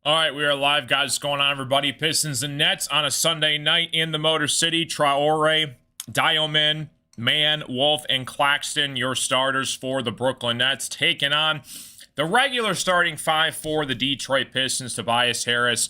All right, we are live, guys. What's going on, everybody? Pistons and Nets on a Sunday night in the Motor City. Traore, Diamond, Mann, Wolf, and Claxton, your starters for the Brooklyn Nets, taking on the regular starting five for the Detroit Pistons. Tobias Harris,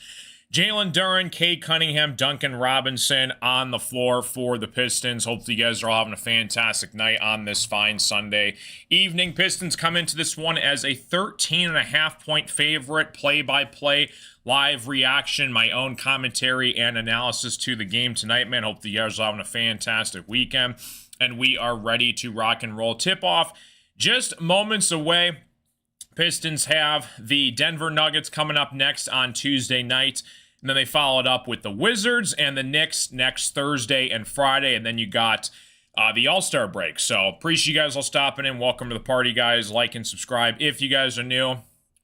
Jalen Duren, Cade Cunningham, Duncan Robinson on the floor for the Pistons. Hopefully you guys are all having a fantastic night on this fine Sunday evening. Pistons come into this one as a 13.5-point favorite. Play-by-play live reaction, my own commentary and analysis to the game tonight, man. Hopefully you guys are having a fantastic weekend, and we are ready to rock and roll. Tip-off just moments away. Pistons have the Denver Nuggets coming up next on Tuesday night. And then they followed up with the Wizards and the Knicks next Thursday and Friday. And then you got the All-Star break. So appreciate you guys all stopping in. Welcome to the party, guys. Like and subscribe if you guys are new.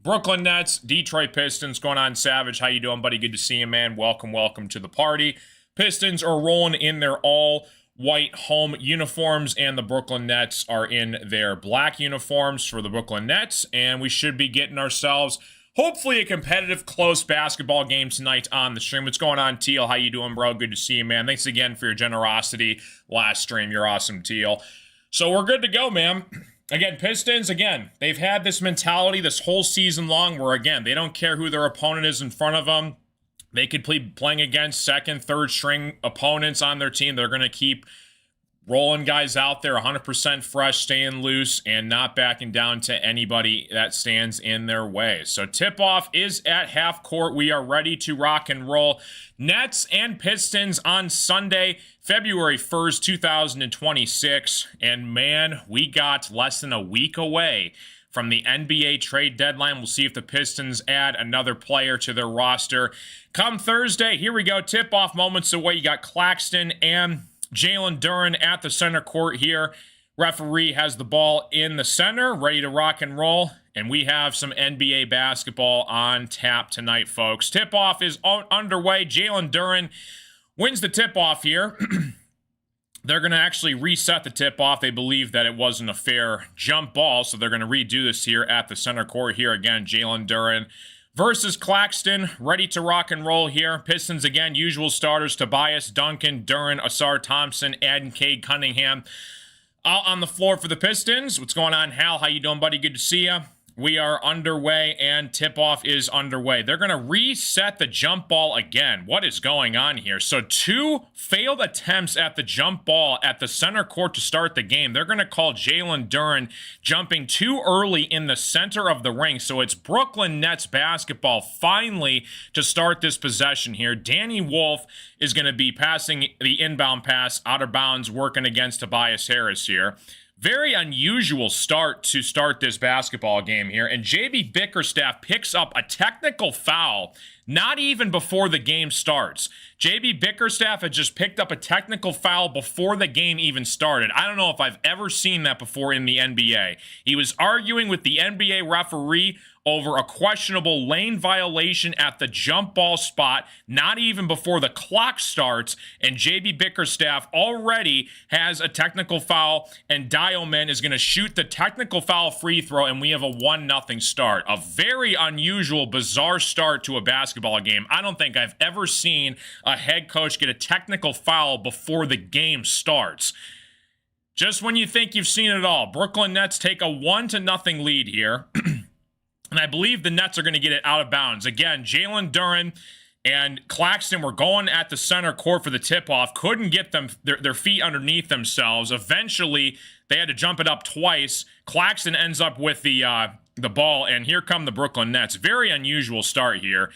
Brooklyn Nets, Detroit Pistons going on. Savage, how you doing, buddy? Good to see you, man. Welcome to the party. Pistons are rolling in their all-white home uniforms, and the Brooklyn Nets are in their black uniforms for the Brooklyn Nets. And we should be getting ourselves hopefully a competitive, close basketball game tonight on the stream. What's going on, Teal? How you doing, bro? Good to see you, man. Thanks again for your generosity last stream. You're awesome, Teal. So we're good to go, man. Again, Pistons, they've had this mentality this whole season long where, again, they don't care who their opponent is in front of them. They could be playing against second, third string opponents on their team. They're going to keep rolling guys out there 100% fresh, staying loose, and not backing down to anybody that stands in their way. So tip-off is at half court. We are ready to rock and roll. Nets and Pistons on Sunday, February 1st, 2026. And man, we got less than a week away from the NBA trade deadline. We'll see if the Pistons add another player to their roster. Come Thursday, here we go. Tip-off moments away. You got Claxton and Jalen Duren at the center court here. Referee has the ball in the center, ready to rock and roll. And we have some NBA basketball on tap tonight, folks. Tip-off is underway. Jalen Duren wins the tip-off here. They're going to actually reset the tip-off. They believe that it wasn't a fair jump ball, so they're going to redo this here at the center court here. Again, Jalen Duren versus Claxton, ready to rock and roll here. Pistons, again, usual starters: Tobias, Duncan, Duren, Ausar Thompson, and Cade Cunningham. Out on the floor for the Pistons. What's going on, Hal? How you doing, buddy? Good to see you. We are underway, and tip-off is underway. They're going to reset the jump ball again. What is going on here? So 2 failed attempts at the jump ball at the center court to start the game. They're going to call Jalen Duren jumping too early in the center of the ring. So it's Brooklyn Nets basketball finally to start this possession here. Danny Wolf is going to be passing the inbound pass out of bounds, working against Tobias Harris here. Very unusual start to start this basketball game here. And JB Bickerstaff picks up a technical foul not even before the game starts. JB Bickerstaff had just picked up a technical foul before the game even started. I don't know if I've ever seen that before in the NBA. He was arguing with the NBA referee over a questionable lane violation at the jump ball spot, not even before the clock starts, and JB Bickerstaff already has a technical foul, and Diamond is going to shoot the technical foul free throw, and we have a 1-0 start. A very unusual, bizarre start to a basketball game. I don't think I've ever seen a head coach get a technical foul before the game starts. Just when you think you've seen it all, Brooklyn Nets take a 1-0 lead here. And I believe the Nets are going to get it out of bounds. Again, Jalen Duren and Claxton were going at the center court for the tip-off. Couldn't get them their feet underneath themselves. Eventually, they had to jump it up twice. Claxton ends up with the ball, and here come the Brooklyn Nets. Very unusual start here.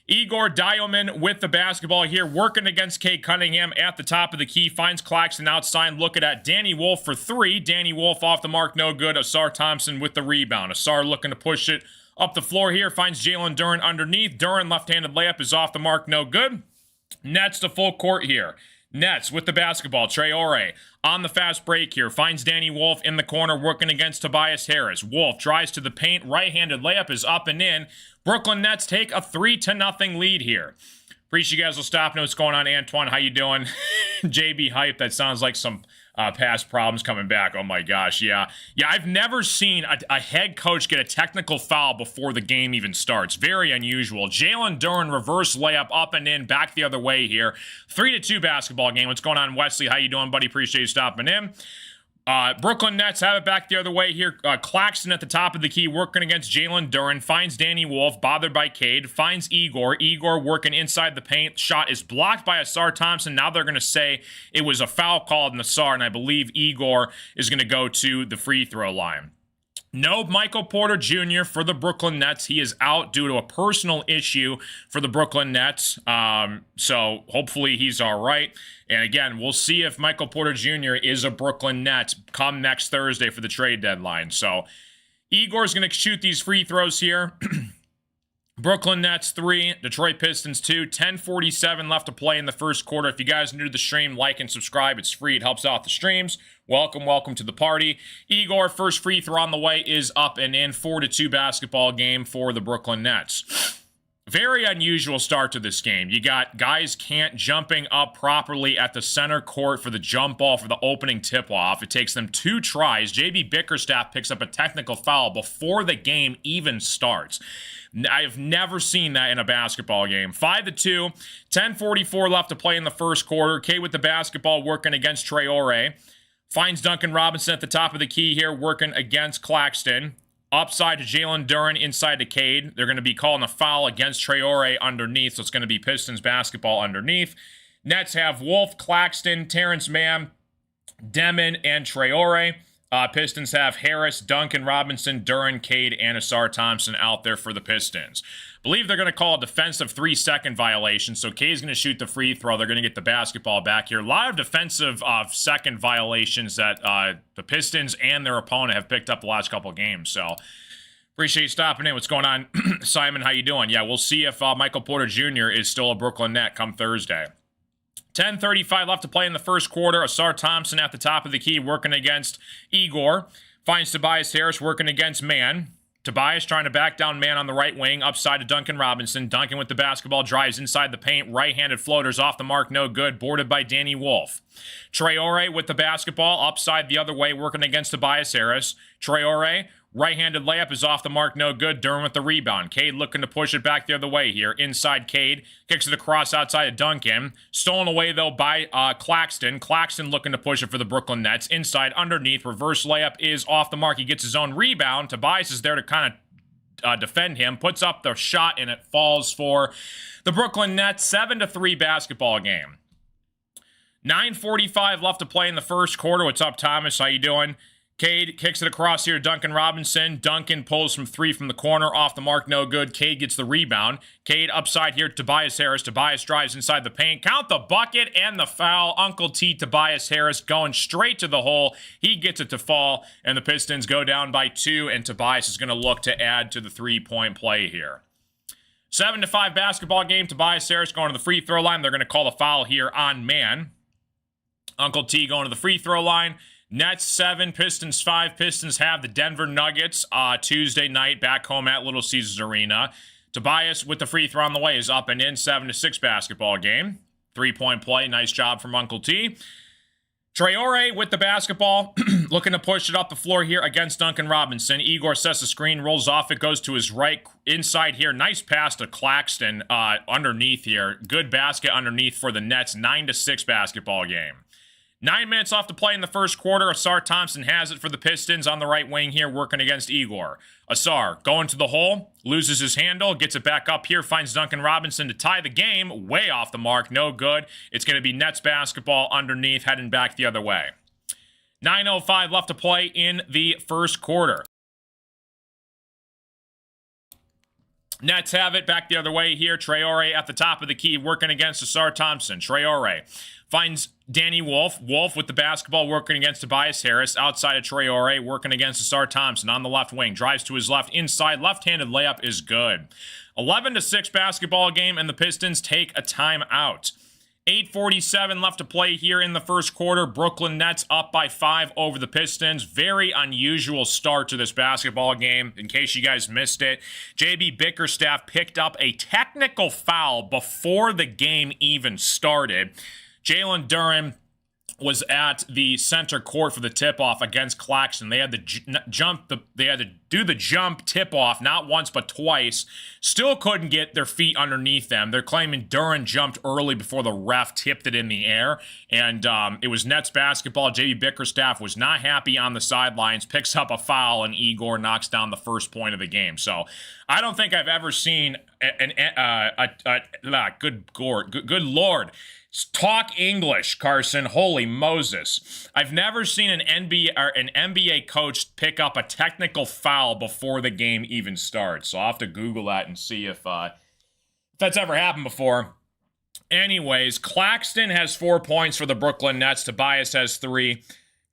Igor Diamond with the basketball here, working against Cade Cunningham at the top of the key. Finds Claxton outside, looking at Danny Wolf for 3. Danny Wolf off the mark, no good. Ausar Thompson with the rebound. Ausar looking to push it up the floor here, finds Jalen Duren underneath. Duren left-handed layup is off the mark, no good. Nets to full court here. Nets with the basketball. Traore on the fast break here. Finds Danny Wolf in the corner working against Tobias Harris. Wolf drives to the paint. Right-handed layup is up and in. Brooklyn Nets take a 3-0 lead here. Appreciate you guys will stop. Know what's going on, Antoine. How you doing? JB Hype. That sounds like some past problems coming back. Oh my gosh, yeah. I've never seen a head coach get a technical foul before the game even starts. Very unusual. Jalen Duren reverse layup up and in, back the other way here. 3-2 basketball game. What's going on, Wesley? How you doing, buddy? Appreciate you stopping in. Brooklyn Nets have it back the other way here. Claxton at the top of the key, working against Jalen Duren. Finds Danny Wolf, bothered by Cade. Finds Igor. Igor working inside the paint. Shot is blocked by Asar Thompson. Now they're going to say it was a foul called on Asar, and I believe Igor is going to go to the free throw line. No Michael Porter Jr. for the Brooklyn Nets. He is out due to a personal issue for the Brooklyn Nets. So hopefully he's all right. And again, we'll see if Michael Porter Jr. is a Brooklyn Net come next Thursday for the trade deadline. So Igor's going to shoot these free throws here. Brooklyn Nets 3, Detroit Pistons 2, 10:47 left to play in the first quarter. If you guys are new to the stream, like and subscribe. It's free. It helps out the streams. Welcome to the party. Igor, first free throw on the way is up and in. 4-2 basketball game for the Brooklyn Nets. Very unusual start to this game. You got guys can't jumping up properly at the center court for the jump ball for the opening tip-off. It takes them 2 tries. JB Bickerstaff picks up a technical foul before the game even starts. I've never seen that in a basketball game. 5-2, 10:44 left to play in the first quarter. K with the basketball working against Traore. Finds Duncan Robinson at the top of the key here working against Claxton. Upside to Jalen Duren, inside to Cade. They're going to be calling a foul against Traore underneath, so it's going to be Pistons basketball underneath. Nets have Wolf, Claxton, Terrence Mann, Demon, and Traore. Pistons have Harris, Duncan Robinson, Duren, Cade, and Asar Thompson out there for the Pistons. Believe they're going to call a defensive 3-second violation, so Cade's going to shoot the free throw. They're going to get the basketball back here. A lot of defensive second violations that the Pistons and their opponent have picked up the last couple of games, so appreciate you stopping in. What's going on, Simon? How you doing? Yeah, we'll see if Michael Porter Jr. is still a Brooklyn Net come Thursday. 10:35 left to play in the first quarter. Asar Thompson at the top of the key working against Igor. Finds Tobias Harris working against Mann. Tobias trying to back down Mann on the right wing. Upside to Duncan Robinson. Duncan with the basketball drives inside the paint. Right-handed floaters off the mark. No good. Boarded by Danny Wolf. Traore with the basketball. Upside the other way working against Tobias Harris. Traore. Right-handed layup is off the mark, no good. Duren with the rebound. Cade looking to push it back the other way here. Inside Cade. Kicks it across outside of Duncan. Stolen away, though, by Claxton. Claxton looking to push it for the Brooklyn Nets. Inside, underneath. Reverse layup is off the mark. He gets his own rebound. Tobias is there to kind of defend him. Puts up the shot, and it falls for the Brooklyn Nets. 7-3 basketball game. 9:45 left to play in the first quarter. What's up, Thomas? How you doing? Cade kicks it across here. Duncan Robinson. Duncan pulls from 3 from the corner. Off the mark, no good. Cade gets the rebound. Cade upside here. Tobias Harris. Tobias drives inside the paint. Count the bucket and the foul. Uncle T, Tobias Harris going straight to the hole. He gets it to fall, and the Pistons go down by 2, and Tobias is going to look to add to the 3-point play here. 7-5 basketball game. Tobias Harris going to the free throw line. They're going to call the foul here on Mann. Uncle T going to the free throw line. Nets 7, Pistons 5. Pistons have the Denver Nuggets Tuesday night back home at Little Caesars Arena. Tobias with the free throw on the way is up and in. 7-6 basketball game. 3-point play. Nice job from Uncle T. Traore with the basketball. Looking to push it up the floor here against Duncan Robinson. Igor sets the screen, rolls off. It goes to his right. Inside here. Nice pass to Claxton underneath here. Good basket underneath for the Nets. 9-6 basketball game. 9 minutes off to play in the first quarter. Asar Thompson has it for the Pistons on the right wing here, working against Igor. Asar going to the hole, loses his handle, gets it back up here, finds Duncan Robinson to tie the game. Way off the mark, no good. It's going to be Nets basketball underneath, heading back the other way. 9:05 left to play in the first quarter. Nets have it back the other way here. Traore at the top of the key, working against Asar Thompson. Traore finds Danny Wolf. Wolf with the basketball working against Tobias Harris. Outside of Traore working against Asar Thompson on the left wing. Drives to his left. Inside. Left-handed layup is good. 11-6 basketball game, and the Pistons take a timeout. 8:47 left to play here in the first quarter. Brooklyn Nets up by 5 over the Pistons. Very unusual start to this basketball game. In case you guys missed it, JB Bickerstaff picked up a technical foul before the game even started. Jalen Duren was at the center court for the tip-off against Claxton. They had they had to do the jump tip-off not once but twice. Still couldn't get their feet underneath them. They're claiming Duran jumped early before the ref tipped it in the air, and it was Nets basketball. JB Bickerstaff was not happy on the sidelines, picks up a foul, and Igor knocks down the first point of the game. So I don't think I've ever seen good Lord. Talk English, Carson. Holy Moses. I've never seen an NBA coach pick up a technical foul before the game even starts. So I'll have to Google that and see if that's ever happened before. Anyways, Claxton has 4 points for the Brooklyn Nets. Tobias has 3.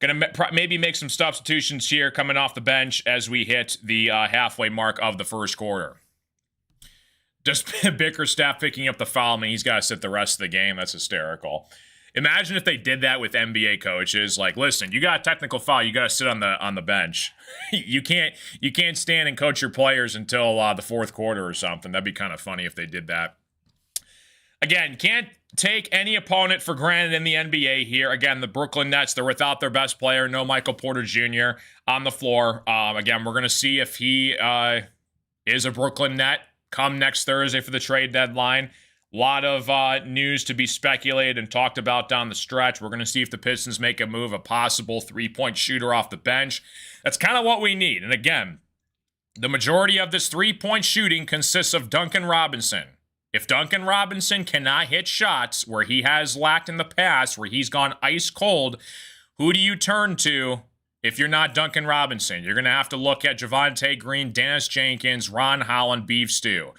Gonna maybe make some substitutions here coming off the bench as we hit the halfway mark of the first quarter. Just Bickerstaff picking up the foul, I mean, he's got to sit the rest of the game. That's hysterical. Imagine if they did that with NBA coaches. Like, listen, you got a technical foul, you got to sit on the bench. you can't stand and coach your players until the fourth quarter or something. That'd be kind of funny if they did that. Again, can't take any opponent for granted in the NBA here. Again, the Brooklyn Nets, they're without their best player, no Michael Porter Jr. on the floor. Again, we're going to see if he is a Brooklyn Net come next Thursday for the trade deadline. A lot of news to be speculated and talked about down the stretch. We're going to see if the Pistons make a move, a possible three-point shooter off the bench. That's kind of what we need. And again, the majority of this three-point shooting consists of Duncan Robinson. If Duncan Robinson cannot hit shots where he has lacked in the past, where he's gone ice cold, who do you turn to? If you're not Duncan Robinson, you're going to have to look at Javonte Green, Dennis Jenkins, Ron Holland, Beef Stew.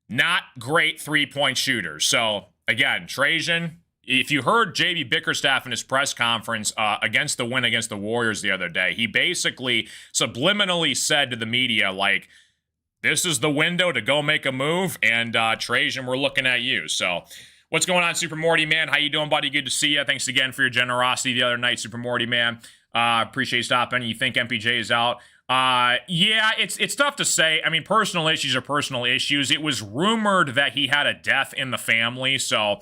Not great three-point shooters. So, again, Trajan, if you heard JB Bickerstaff in his press conference against the win against the Warriors the other day, he basically subliminally said to the media, like, this is the window to go make a move, and Trajan, we're looking at you. So, what's going on, Super Morty, man? How you doing, buddy? Good to see you. Thanks again for your generosity the other night, Super Morty, man. Appreciate you stopping. You think MPJ is out? Yeah, it's tough to say. I mean, personal issues are personal issues. It was rumored that he had a death in the family, so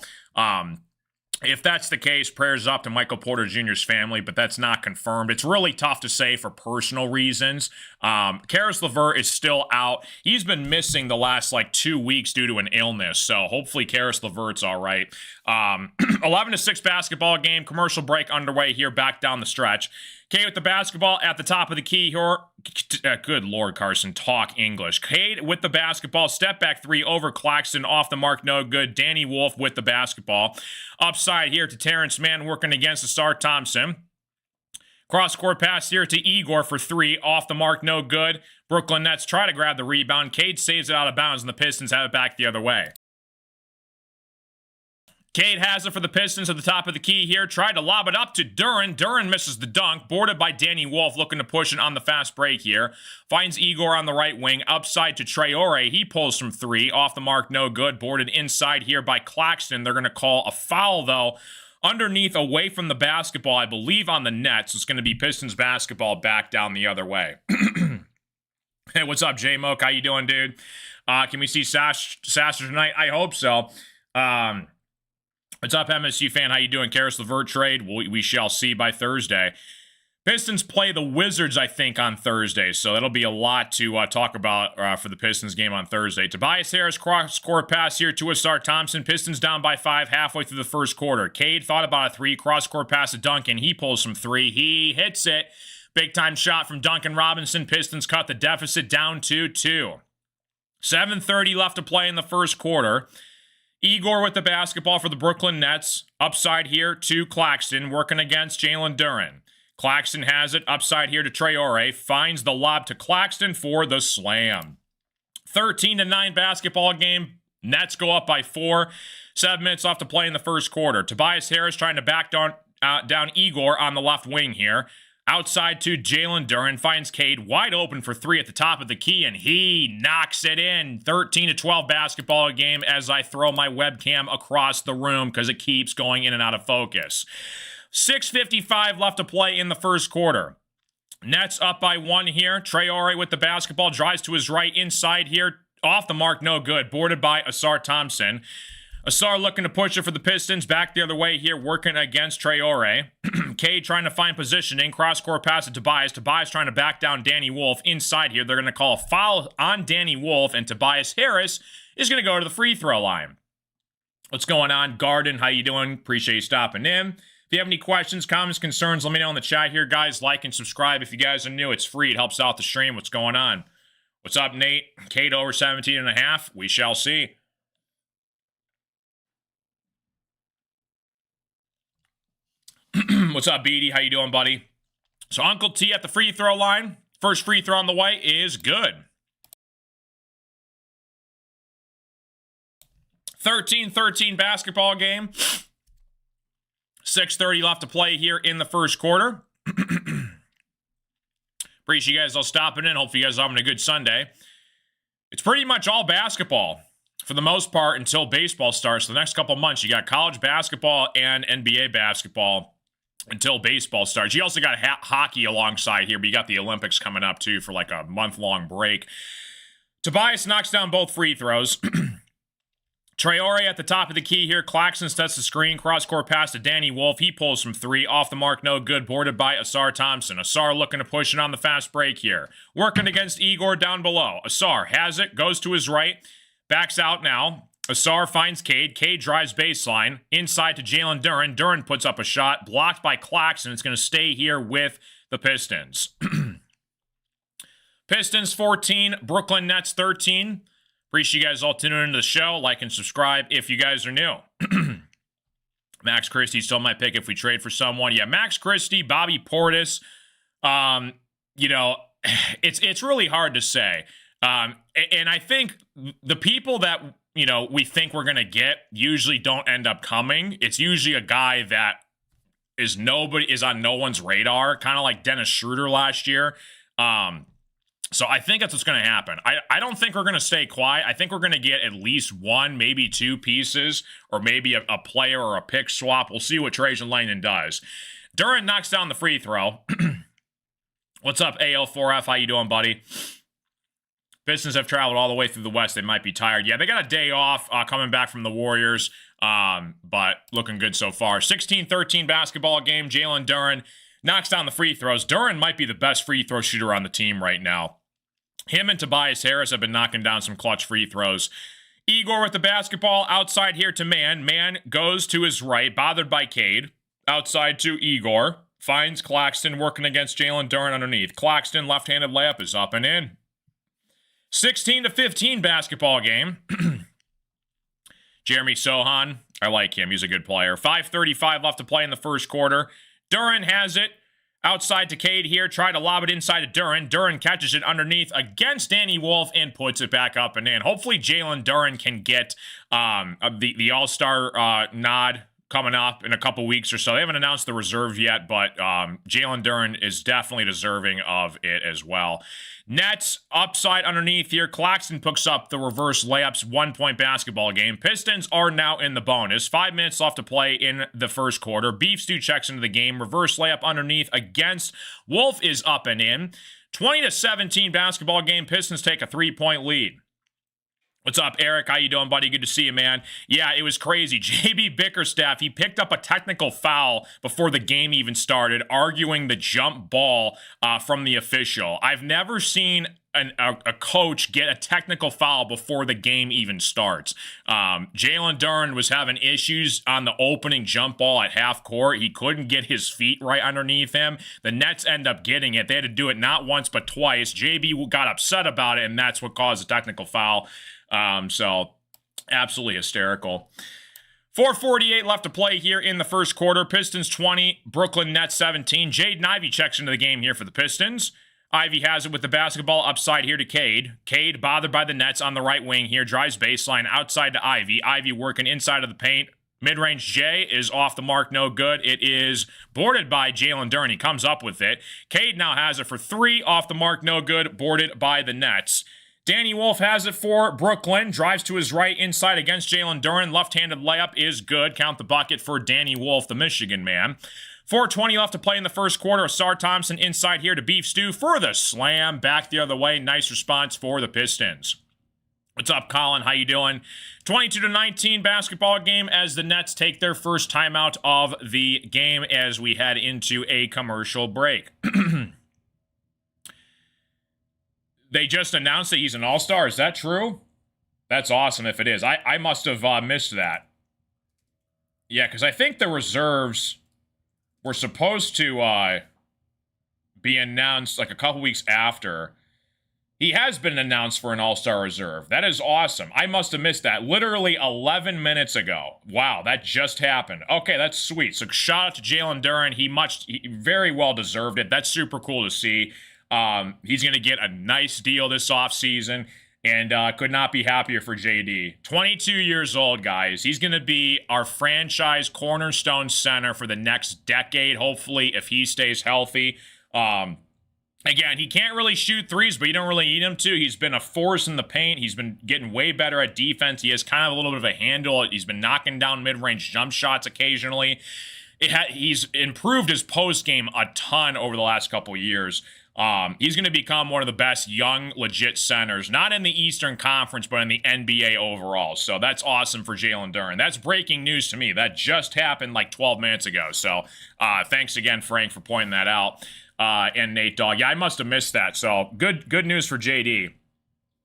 if that's the case, prayers up to Michael Porter Jr.'s family, but that's not confirmed. It's really tough to say for personal reasons. Karis LeVert is still out. He's been missing the last 2 weeks due to an illness, so hopefully Karis LeVert's all right. 11-6 basketball game, commercial break underway here, back down the stretch. Cade with the basketball at the top of the key here. Good Lord, Carson, talk English. Cade with the basketball, step back three over Claxton, off the mark, no good. Danny Wolf with the basketball. Upside here to Terrence Mann working against Asar Thompson. Cross-court pass here to Igor for three, off the mark, no good. Brooklyn Nets try to grab the rebound. Cade saves it out of bounds, and the Pistons have it back the other way. Cade has it for the Pistons at the top of the key here. Tried to lob it up to Duran. Duran misses the dunk. Boarded by Danny Wolf, looking to push it on the fast break here. Finds Igor on the right wing. Upside to Traore. He pulls from three. Off the mark, no good. Boarded inside here by Claxton. They're going to call a foul, though. Underneath, away from the basketball, I believe on the Nets. It's going to be Pistons basketball back down the other way. Hey, what's up, J-Moke? How you doing, dude? Can we see Sasser tonight? I hope so. What's up, MSU fan? How you doing? Karis LeVert trade? We shall see by Thursday. Pistons play the Wizards, I think, on Thursday, so that'll be a lot to talk about for the Pistons game on Thursday. Tobias Harris cross-court pass here to Asar Thompson. Pistons down by 5 halfway through the first quarter. Cade thought about a three. Cross-court pass to Duncan. He pulls from three. He hits it. Big-time shot from Duncan Robinson. Pistons cut the deficit down to 2. 7:30 left to play in the first quarter. Igor with the basketball for the Brooklyn Nets. Upside here to Claxton, working against Jalen Duran. Claxton has it. Upside here to Traore. Finds the lob to Claxton for the slam. 13-9 basketball game. Nets go up by 4. 7 minutes left to play in the first quarter. Tobias Harris trying to back down Igor on the left wing here. Outside to Jalen Duran, finds Cade wide open for 3 at the top of the key, and he knocks it in. 13-12 basketball game as I throw my webcam across the room because it keeps going in and out of focus. 6:55 left to play in the first quarter. Nets up by 1 here. Traore with the basketball, drives to his right inside here. Off the mark, no good. Boarded by Asar Thompson. Asar looking to push it for the Pistons. Back the other way here, working against Traore. Cade trying to find positioning. Cross-court pass to Tobias. Tobias trying to back down Danny Wolf. Inside here, they're going to call a foul on Danny Wolf, and Tobias Harris is going to go to the free throw line. What's going on, Garden? How you doing? Appreciate you stopping in. If you have any questions, comments, concerns, let me know in the chat here, guys. Like and subscribe. If you guys are new, it's free. It helps out the stream. What's going on? What's up, Nate? Cade over 17.5. We shall see. What's up, Beatty? How you doing, buddy? So Uncle T at the free throw line. First free throw on the way is good. 13-13 basketball game. 6:30 left to play here in the first quarter. Appreciate you guys all stopping in. Hopefully you guys are having a good Sunday. It's pretty much all basketball for the most part until baseball starts. The next couple months, you got college basketball and NBA basketball until baseball starts. You also got hockey alongside here, but you got the Olympics coming up too for like a month-long break. Tobias knocks down both free throws. Traore at the top of the key here. Claxton sets the screen. Cross-court pass to Danny Wolf. He pulls from three. Off the mark, no good. Boarded by Asar Thompson. Asar looking to push it on the fast break here. Working against Igor down below. Asar has it. Goes to his right. Backs out now. Asar finds Cade. Cade drives baseline. Inside to Jalen Duren. Duren puts up a shot. Blocked by Claxton. It's going to stay here with the Pistons. Pistons 14. Brooklyn Nets 13. Appreciate you guys all tuning into the show. Like and subscribe if you guys are new. Max Christie still my pick if we trade for someone. Yeah, Max Christie, Bobby Portis. You know, it's really hard to say. And I think the people that, you know, we think we're going to get usually don't end up coming. It's usually a guy that is on no one's radar, kind of like Dennis Schroeder last year. So I think that's what's going to happen. I don't think we're going to stay quiet. I think we're going to get at least one, maybe two pieces, or maybe a player or a pick swap. We'll see what Trajan Langdon does. Duren knocks down the free throw. What's up, AL4F? How you doing, buddy? Pistons have traveled all the way through the West. They might be tired. Yeah, they got a day off coming back from the Warriors, but looking good so far. 16-13 basketball game. Jalen Duren knocks down the free throws. Duren might be the best free throw shooter on the team right now. Him and Tobias Harris have been knocking down some clutch free throws. Igor with the basketball outside here to Man. Man goes to his right, bothered by Cade. Outside to Igor. Finds Claxton working against Jalen Duren underneath. Claxton left-handed layup is up and in. 16-15 basketball game. Jeremy Sohan, I like him. He's a good player. 5:35 left to play in the first quarter. Duren has it. Outside to Cade here. Try to lob it inside to Duren. Duren catches it underneath against Danny Wolf and puts it back up and in. Hopefully Jalen Duren can get the All-Star nod coming up in a couple weeks or so. They haven't announced the reserve yet, but Jalen Duren is definitely deserving of it as well. Nets upside underneath here. Claxton picks up the reverse layups. 1-point basketball game. Pistons are now in the bonus. 5 minutes left to play in the first quarter. Beef Stew checks into the game. Reverse layup underneath against Wolf is up and in. 20-17 basketball game. Pistons take a 3-point lead. What's up, Eric? How you doing, buddy? Good to see you, man. Yeah, it was crazy. JB Bickerstaff, he picked up a technical foul before the game even started, arguing the jump ball from the official. I've never seen a coach get a technical foul before the game even starts. Jalen Duren was having issues on the opening jump ball at half court. He couldn't get his feet right underneath him. The Nets end up getting it. They had to do it not once but twice. JB got upset about it, and that's what caused the technical foul. So absolutely hysterical. 4:48 left to play here in the first quarter. Pistons 20, Brooklyn Nets 17. Jaden Ivey checks into the game here for the Pistons. Ivey has it with the basketball upside here to Cade. Cade bothered by the Nets on the right wing here. Drives baseline outside to Ivey. Ivey working inside of the paint. Mid-range J is off the mark, no good. It is boarded by Jalen Duren. He comes up with it. Cade now has it for three. Off the mark, no good. Boarded by the Nets. Danny Wolf has it for Brooklyn. Drives to his right inside against Jalen Duren. Left-handed layup is good. Count the bucket for Danny Wolf, the Michigan man. 4:20 left to play in the first quarter. Asar Thompson inside here to Beef Stew for the slam. Back the other way. Nice response for the Pistons. What's up, Colin? How you doing? 22-19 basketball game as the Nets take their first timeout of the game as we head into a commercial break. They just announced that he's an all-star. Is that true? That's awesome if it is. I must have missed that. Yeah, because I think the reserves were supposed to be announced like a couple weeks after. He has been announced for an all-star reserve. That is awesome. I must have missed that literally 11 minutes ago. Wow, that just happened. Okay, that's sweet. So shout out to Jalen Duren. He very well deserved it. That's super cool to see. He's going to get a nice deal this offseason, and could not be happier for JD. 22 years old, guys. He's going to be our franchise cornerstone center for the next decade, hopefully, if he stays healthy. Again, he can't really shoot threes, but you don't really need him to. He's been a force in the paint. He's been getting way better at defense. He has kind of a little bit of a handle. He's been knocking down mid-range jump shots occasionally. He's improved his post game a ton over the last couple years. He's going to become one of the best young, legit centers, not in the Eastern Conference, but in the NBA overall. So that's awesome for Jalen Duren. That's breaking news to me. That just happened like 12 minutes ago. So thanks again, Frank, for pointing that out. And Nate Dogg. Yeah, I must have missed that. So good news for JD.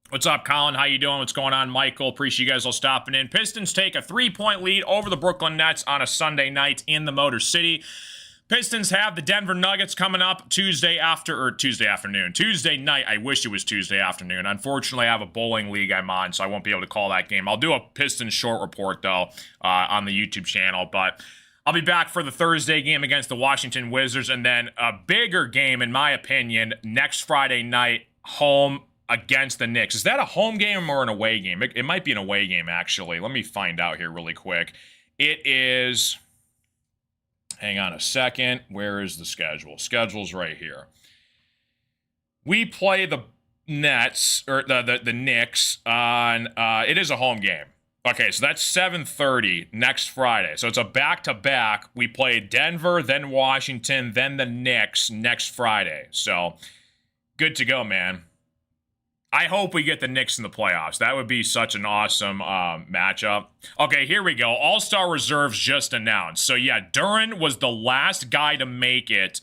What's up, Colin? How you doing? What's going on, Michael? Appreciate you guys all stopping in. Pistons take a 3-point lead over the Brooklyn Nets on a Sunday night in the Motor City. Pistons have the Denver Nuggets coming up Tuesday afternoon. Tuesday night. I wish it was Tuesday afternoon. Unfortunately, I have a bowling league I'm on, so I won't be able to call that game. I'll do a Pistons short report, though, on the YouTube channel, but I'll be back for the Thursday game against the Washington Wizards, and then a bigger game, in my opinion, next Friday night, home against the Knicks. Is that a home game or an away game? It might be an away game, actually. Let me find out here really quick. It is... Hang on a second. Where is the schedule? Schedule's right here. We play the Nets, or the Knicks, on... it is a home game. Okay, so that's 7:30 next Friday. So it's a back-to-back. We play Denver, then Washington, then the Knicks next Friday. So good to go, man. I hope we get the Knicks in the playoffs. That would be such an awesome matchup. Okay, here we go. All-Star reserves just announced. So yeah, Duren was the last guy to make it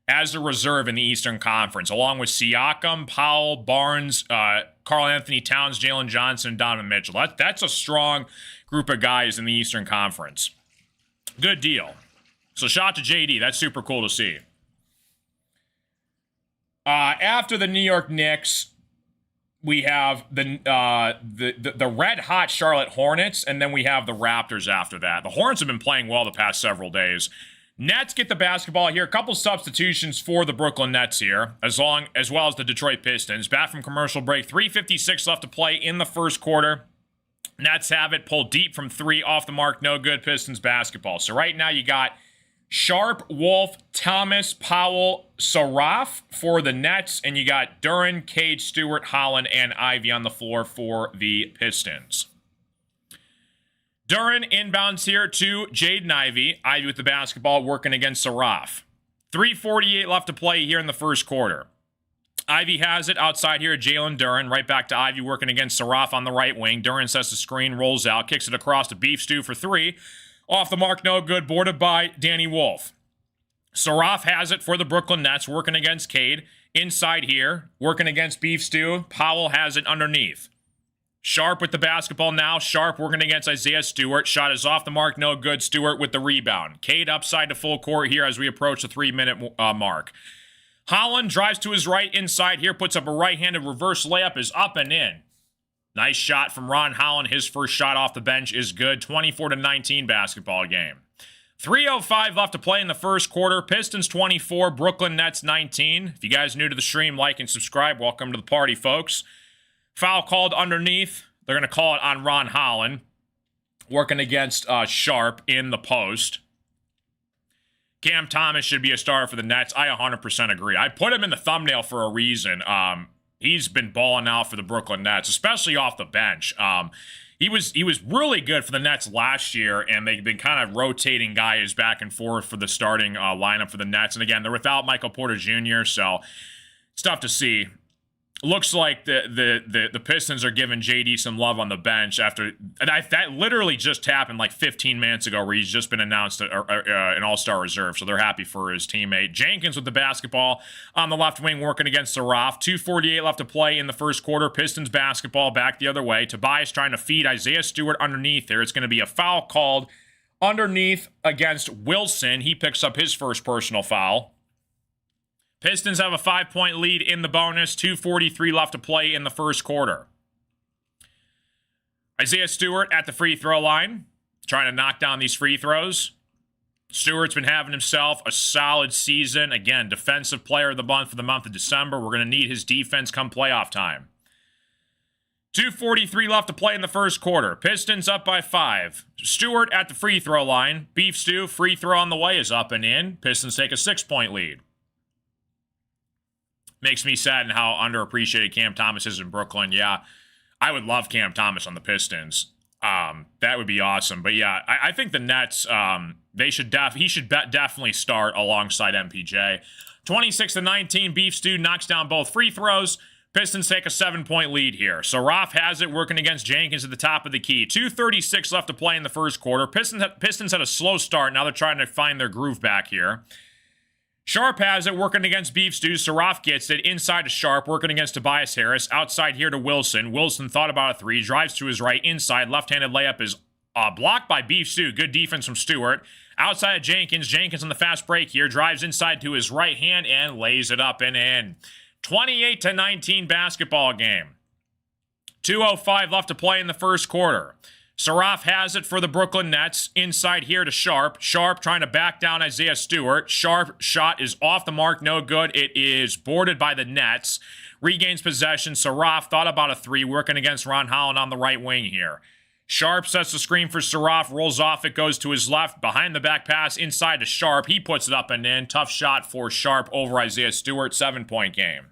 as a reserve in the Eastern Conference, along with Siakam, Powell, Barnes, Karl Anthony Towns, Jalen Johnson, and Donovan Mitchell. That's a strong group of guys in the Eastern Conference. Good deal. So shout out to JD. That's super cool to see. After the New York Knicks, we have the red-hot Charlotte Hornets, and then we have the Raptors after that. The Hornets have been playing well the past several days. Nets get the basketball here. A couple substitutions for the Brooklyn Nets here, as well as the Detroit Pistons. Back from commercial break. 3:56 left to play in the first quarter. Nets have it pulled deep from three, off the mark, no good. Pistons basketball. So right now you got Sharp, Wolf, Thomas, Powell, Saraf for the Nets, and you got Duren, Cade, Stewart, Holland, and Ivy on the floor for the Pistons. Duren inbounds here to Jaden Ivey. Ivey with the basketball working against Saraf. 3:48 left to play here in the first quarter. Ivey has it outside here at Jalen Duren. Right back to Ivey working against Saraf on the right wing. Duren sets the screen, rolls out, kicks it across to Beef Stew for three. Off the mark, no good. Boarded by Danny Wolf. Saraf has it for the Brooklyn Nets working against Cade. Inside here, working against Beef Stew. Powell has it underneath. Sharp with the basketball now. Sharp working against Isaiah Stewart. Shot is off the mark, no good. Stewart with the rebound. Cade upside to full court here as we approach the 3-minute mark. Holland drives to his right inside here, puts up a right-handed reverse layup, is up and in. Nice shot from Ron Holland. His first shot off the bench is good. 24-19 basketball game. 3:05 left to play in the first quarter. Pistons 24, Brooklyn Nets 19. If you guys are new to the stream, like and subscribe. Welcome to the party, folks. Foul called underneath. They're going to call it on Ron Holland. Working against Sharp in the post. Cam Thomas should be a starter for the Nets. I 100% agree. I put him in the thumbnail for a reason. He's been balling out for the Brooklyn Nets, especially off the bench. He was really good for the Nets last year, and they've been kind of rotating guys back and forth for the starting lineup for the Nets. And again, they're without Michael Porter Jr., so it's tough to see. looks like the Pistons are giving JD some love on the bench after that literally just happened like 15 minutes ago, where he's just been announced an all-star reserve, so they're happy for his teammate. Jenkins with the basketball on the left wing working against Saraf. 2:48 left to play in the first quarter. Pistons basketball back the other way. Tobias trying to feed Isaiah Stewart underneath there. It's going to be a foul called underneath against Wilson. He picks up his first personal foul. Pistons have a 5-point lead in the bonus. 2:43 left to play in the first quarter. Isaiah Stewart at the free throw line, trying to knock down these free throws. Stewart's been having himself a solid season. Again, defensive player of the month for the month of December. We're going to need his defense come playoff time. 2:43 left to play in the first quarter. Pistons up by 5. Stewart at the free throw line. Beef Stew, free throw on the way, is up and in. Pistons take a 6-point lead. Makes me sad in how underappreciated Cam Thomas is in Brooklyn. Yeah, I would love Cam Thomas on the Pistons. That would be awesome. But yeah, I think the Nets, he should definitely start alongside MPJ. 26-19, Beef Stew knocks down both free throws. Pistons take a 7-point lead here. So Roth has it, working against Jenkins at the top of the key. 2:36 left to play in the first quarter. Pistons had a slow start. Now they're trying to find their groove back here. Sharp has it, working against Beef Stew. Saraf gets it inside to Sharp, working against Tobias Harris. Outside here to Wilson. Wilson thought about a 3, drives to his right, inside. Left-handed layup is blocked by Beef Stew. Good defense from Stewart. Outside of Jenkins. Jenkins on the fast break here. Drives inside to his right hand and lays it up and in. 28-19 basketball game. 2:05 left to play in the first quarter. Saraf has it for the Brooklyn Nets. Inside here to Sharp. Sharp trying to back down Isaiah Stewart. Sharp shot is off the mark. No good. It is boarded by the Nets. Regains possession. Saraf thought about a 3, working against Ron Holland on the right wing here. Sharp sets the screen for Saraf. Rolls off. It goes to his left. Behind the back pass. Inside to Sharp. He puts it up and in. Tough shot for Sharp over Isaiah Stewart. 7-point game.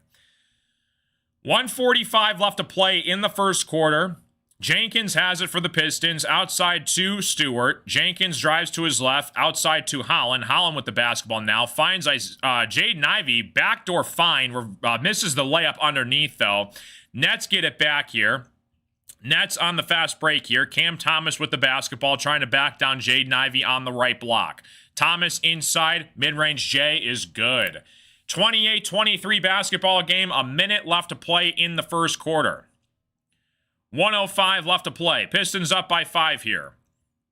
1:45 left to play in the first quarter. Jenkins has it for the Pistons. Outside to Stewart. Jenkins drives to his left. Outside to Holland. Holland with the basketball now. Finds Jaden Ivey. Backdoor fine. Misses the layup underneath, though. Nets get it back here. Nets on the fast break here. Cam Thomas with the basketball, trying to back down Jaden Ivey on the right block. Thomas inside. Mid-range J is good. 28-23 basketball game. A minute left to play in the first quarter. 1:05 left to play. Pistons up by 5 here.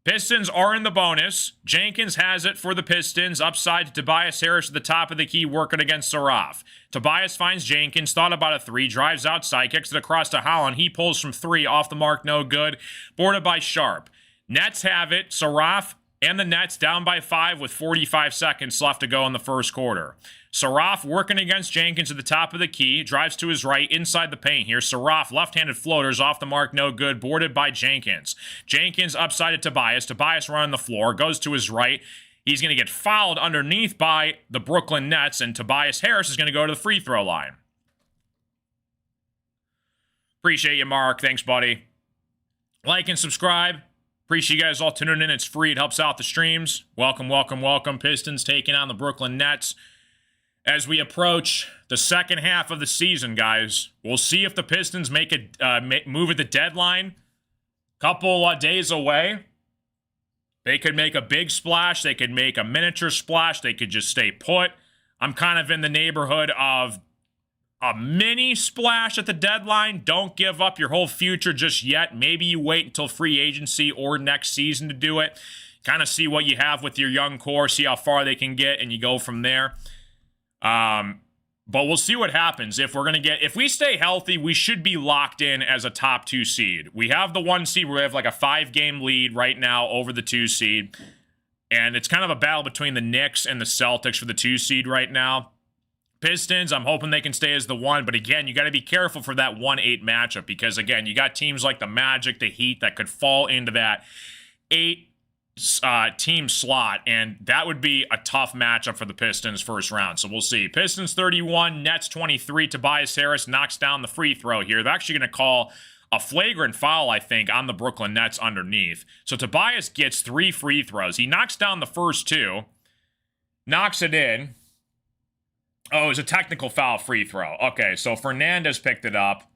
Pistons are in the bonus. Jenkins has it for the Pistons. Upside to Tobias Harris at the top of the key, working against Saraf. Tobias finds Jenkins. Thought about a 3. Drives outside. Kicks it across to Holland. He pulls from 3. Off the mark. No good. Boarded by Sharp. Nets have it. Saraf and the Nets down by 5 with 45 seconds left to go in the first quarter. Saraf working against Jenkins at the top of the key. Drives to his right inside the paint here. Saraf left-handed floaters off the mark. No good. Boarded by Jenkins. Jenkins upside to Tobias. Tobias running the floor. Goes to his right. He's going to get fouled underneath by the Brooklyn Nets. And Tobias Harris is going to go to the free throw line. Appreciate you, Mark. Thanks, buddy. Like and subscribe. Appreciate you guys all tuning in. It's free. It helps out the streams. Welcome, welcome, welcome. Pistons taking on the Brooklyn Nets. As we approach the second half of the season, guys, we'll see if the Pistons make a move at the deadline. Couple days away. They could make a big splash. They could make a miniature splash. They could just stay put. I'm kind of in the neighborhood of a mini splash at the deadline. Don't give up your whole future just yet. Maybe you wait until free agency or next season to do it. Kind of see what you have with your young core, see how far they can get, and you go from there. But we'll see what happens. If we stay healthy, we should be locked in as a top 2 seed. We have the 1 seed where we have like a 5-game lead right now over the 2 seed. And it's kind of a battle between the Knicks and the Celtics for the 2 seed right now. Pistons, I'm hoping they can stay as the 1. But again, you got to be careful for that 1-8 matchup. Because again, you got teams like the Magic, the Heat that could fall into that 8 team slot, and that would be a tough matchup for the Pistons first round. So we'll see. Pistons 31, Nets 23. Tobias Harris knocks down the free throw here. They're actually going to call a flagrant foul, I think, on the Brooklyn Nets underneath. So Tobias gets 3 free throws. He knocks down the first 2, knocks it in, Oh, it was a technical foul free throw. Okay, so Fernandez picked it up,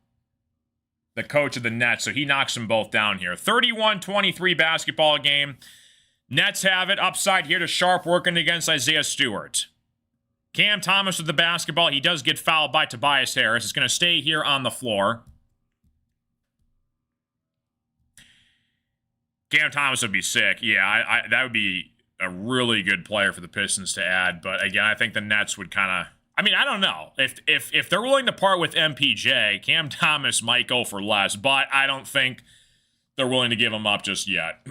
the coach of the Nets, so he knocks them both down here. 31-23 basketball game. Nets have it. Upside here to Sharp working against Isaiah Stewart. Cam Thomas with the basketball. He does get fouled by Tobias Harris. It's going to stay here on the floor. Cam Thomas would be sick. Yeah, that would be a really good player for the Pistons to add. But again, I think the Nets would kind of... I mean, I don't know. If they're willing to part with MPJ, Cam Thomas might go for less. But I don't think they're willing to give him up just yet.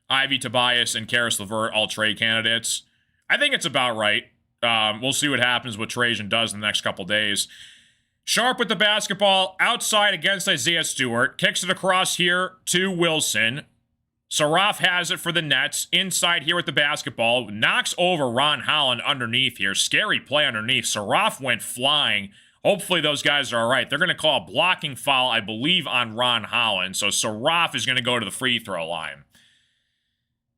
Ivy, Tobias, and Karis LeVert, all trade candidates. I think it's about right. We'll see what happens, what Trajan does in the next couple days. Sharp with the basketball, outside against Isaiah Stewart. Kicks it across here to Wilson. Saraf has it for the Nets. Inside here with the basketball. Knocks over Ron Holland underneath here. Scary play underneath. Saraf went flying. Hopefully those guys are all right. They're going to call a blocking foul, I believe, on Ron Holland. So Saraf is going to go to the free throw line.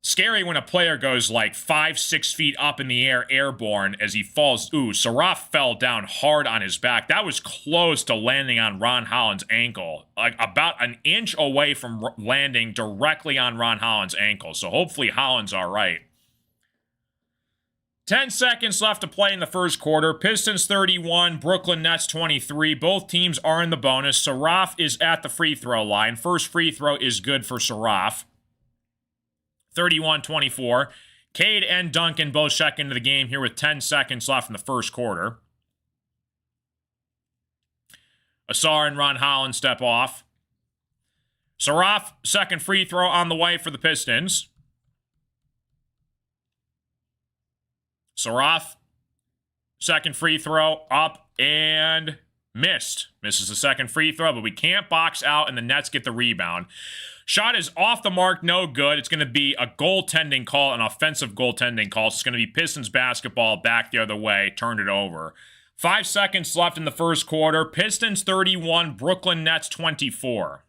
Scary when a player goes like 5-6 feet up in the air, airborne, as he falls. Ooh, Saraf fell down hard on his back. That was close to landing on Ron Holland's ankle. Like about an inch away from landing directly on Ron Holland's ankle. So hopefully Holland's all right. 10 seconds left to play in the first quarter. Pistons 31, Brooklyn Nets 23. Both teams are in the bonus. Saraf is at the free throw line. First free throw is good for Saraf. 31-24. Cade and Duncan both check into the game here with 10 seconds left in the first quarter. Asar and Ron Holland step off. Saraf, second free throw on the way for the Pistons. Saraf, second free throw up and missed. Misses the second free throw, but we can't box out, and the Nets get the rebound. Shot is off the mark, no good. It's going to be a goaltending call, an offensive goaltending call. So it's going to be Pistons basketball back the other way, turned it over. 5 seconds left in the first quarter. Pistons 31, Brooklyn Nets 24.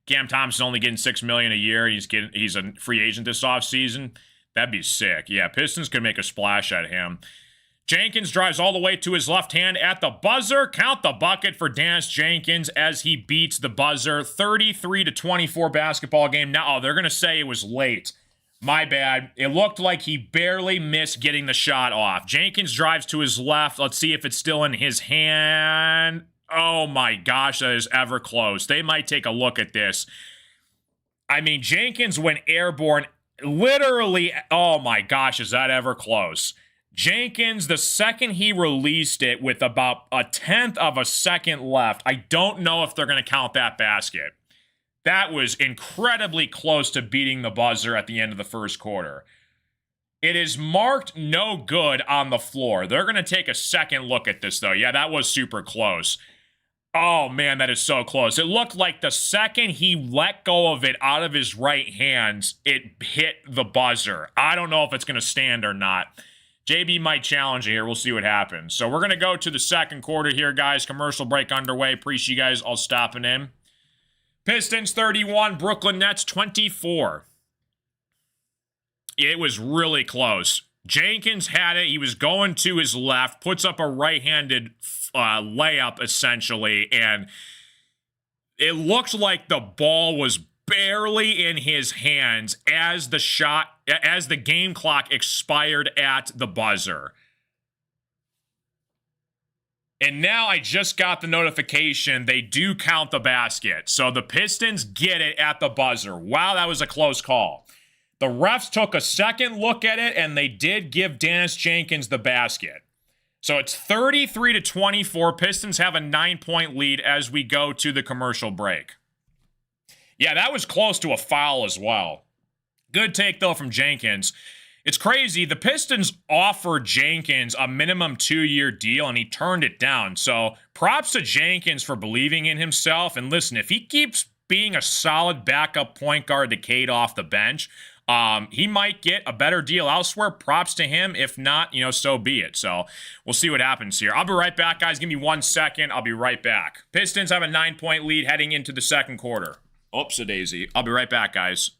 Cam Thompson only getting $6 million a year. He's a free agent this offseason. That'd be sick. Yeah, Pistons could make a splash at him. Jenkins drives all the way to his left hand at the buzzer. Count the bucket for Dennis Jenkins as he beats the buzzer. 33-24 basketball game. Now, they're going to say it was late. My bad. It looked like he barely missed getting the shot off. Jenkins drives to his left. Let's see if it's still in his hand. Oh my gosh, that is ever close. They might take a look at this. I mean, Jenkins went airborne. Literally, oh my gosh, is that ever close? Jenkins, the second he released it with about 1/10 of a second left, I don't know if they're going to count that basket. That was incredibly close to beating the buzzer at the end of the first quarter. It is marked no good on the floor. They're going to take a second look at this, though. Yeah, that was super close. Oh, man, that is so close. It looked like the second he let go of it out of his right hand, it hit the buzzer. I don't know if it's going to stand or not. JB might challenge it here. We'll see what happens. So we're going to go to the second quarter here, guys. Commercial break underway. Appreciate you guys all stopping in. Pistons 31, Brooklyn Nets 24. It was really close. Jenkins had it. He was going to his left, puts up a right-handed layup, essentially, and it looked like the ball was barely in his hands as the game clock expired at the buzzer. And now I just got the notification they do count the basket. So the Pistons get it at the buzzer. Wow, that was a close call. The refs took a second look at it, and they did give Dennis Jenkins the basket. So it's 33-24. Pistons have a 9-point lead as we go to the commercial break. Yeah, that was close to a foul as well. Good take, though, from Jenkins. It's crazy. The Pistons offered Jenkins a minimum 2-year deal, and he turned it down. So props to Jenkins for believing in himself. And listen, if he keeps being a solid backup point guard to Cade off the bench, he might get a better deal elsewhere. Props to him. If not, so be it. So we'll see what happens here. I'll be right back, guys. Give me 1 second. I'll be right back. Pistons have a 9-point lead heading into the second quarter. Oops-a-daisy. I'll be right back, guys.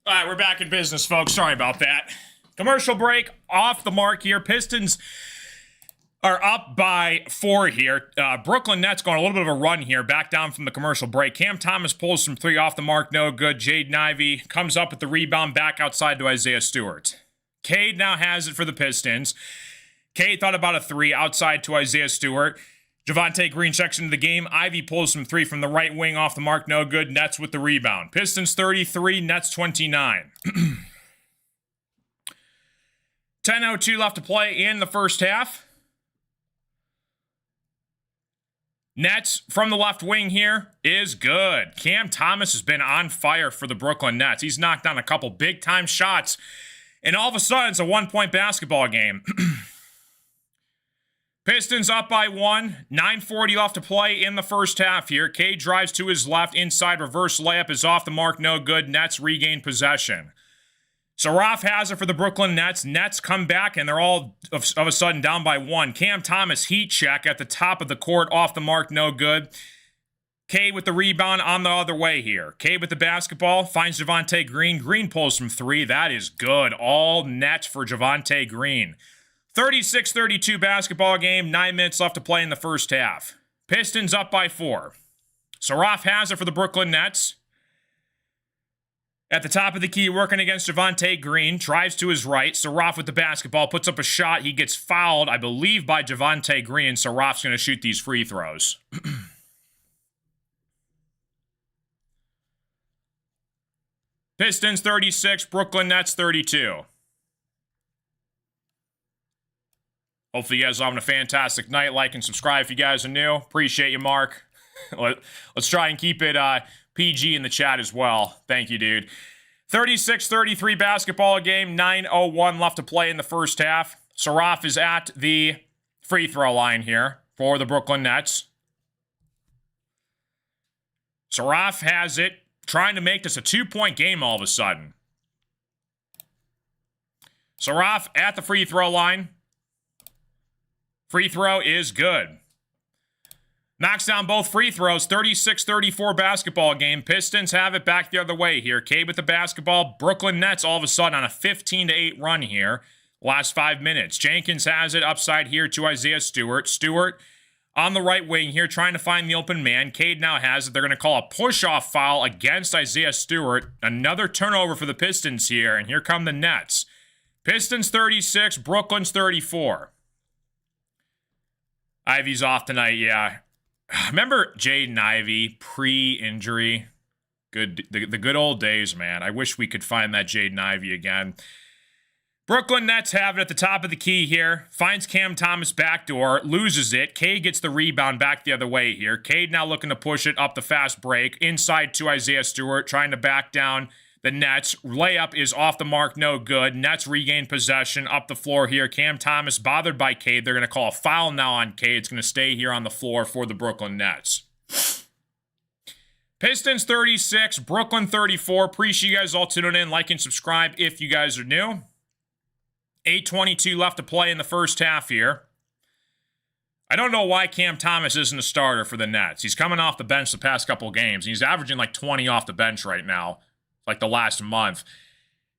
All right, we're back in business, folks. Sorry about that. Commercial break, off the mark here. Pistons are up by 4 here. Brooklyn Nets going a little bit of a run here, back down from the commercial break. Cam Thomas pulls from 3 off the mark, no good. Jaden Ivey comes up with the rebound back outside to Isaiah Stewart. Cade now has it for the Pistons. Cade thought about a 3 outside to Isaiah Stewart. Javonte Green checks into the game. Ivy pulls from 3 from the right wing off the mark. No good. Nets with the rebound. Pistons 33, Nets 29. 10:02 left to play in the first half. Nets from the left wing here is good. Cam Thomas has been on fire for the Brooklyn Nets. He's knocked down a couple big-time shots, and all of a sudden it's a 1-point basketball game. Pistons up by 1, 9:40 left to play in the first half here. Cade drives to his left, inside reverse layup is off the mark, no good. Nets regain possession. Saraf has it for the Brooklyn Nets. Nets come back, and they're all of a sudden down by 1. Cam Thomas heat check at the top of the court, off the mark, no good. Cade with the rebound on the other way here. Cade with the basketball, finds Javonte Green. Green pulls from 3. That is good. All Nets for Javonte Green. 36-32 basketball game, 9 minutes left to play in the first half. Pistons up by 4. Saraf has it for the Brooklyn Nets. At the top of the key, working against Javonte Green, drives to his right. Saraf with the basketball, puts up a shot. He gets fouled, I believe, by Javonte Green. Saraf's going to shoot these free throws. Pistons 36, Brooklyn Nets 32. Hopefully you guys are having a fantastic night. Like and subscribe if you guys are new. Appreciate you, Mark. Let's try and keep it PG in the chat as well. Thank you, dude. 36-33 basketball game. 9:01 left to play in the first half. Saraf is at the free throw line here for the Brooklyn Nets. Saraf has it, trying to make this a 2-point game all of a sudden. Saraf at the free throw line. Free throw is good. Knocks down both free throws. 36-34 basketball game. Pistons have it back the other way here. Cade with the basketball. Brooklyn Nets all of a sudden on a 15-8 run here. Last 5 minutes. Jenkins has it upside here to Isaiah Stewart. Stewart on the right wing here trying to find the open man. Cade now has it. They're going to call a push-off foul against Isaiah Stewart. Another turnover for the Pistons here. And here come the Nets. Pistons 36, Brooklyn's 34. Ivy's off tonight, yeah. Remember Jaden Ivey pre-injury? Good, the good old days, man. I wish we could find that Jaden Ivey again. Brooklyn Nets have it at the top of the key here. Finds Cam Thomas backdoor, loses it. Cade gets the rebound back the other way here. Cade now looking to push it up the fast break. Inside to Isaiah Stewart, trying to back down the Nets. Layup is off the mark, no good. Nets regain possession up the floor here. Cam Thomas bothered by Cade. They're going to call a foul now on Cade. It's going to stay here on the floor for the Brooklyn Nets. Pistons 36, Brooklyn 34. Appreciate you guys all tuning in. Like and subscribe if you guys are new. 8:22 left to play in the first half here. I don't know why Cam Thomas isn't a starter for the Nets. He's coming off the bench the past couple games. He's averaging like 20 off the bench right now. Like the last month.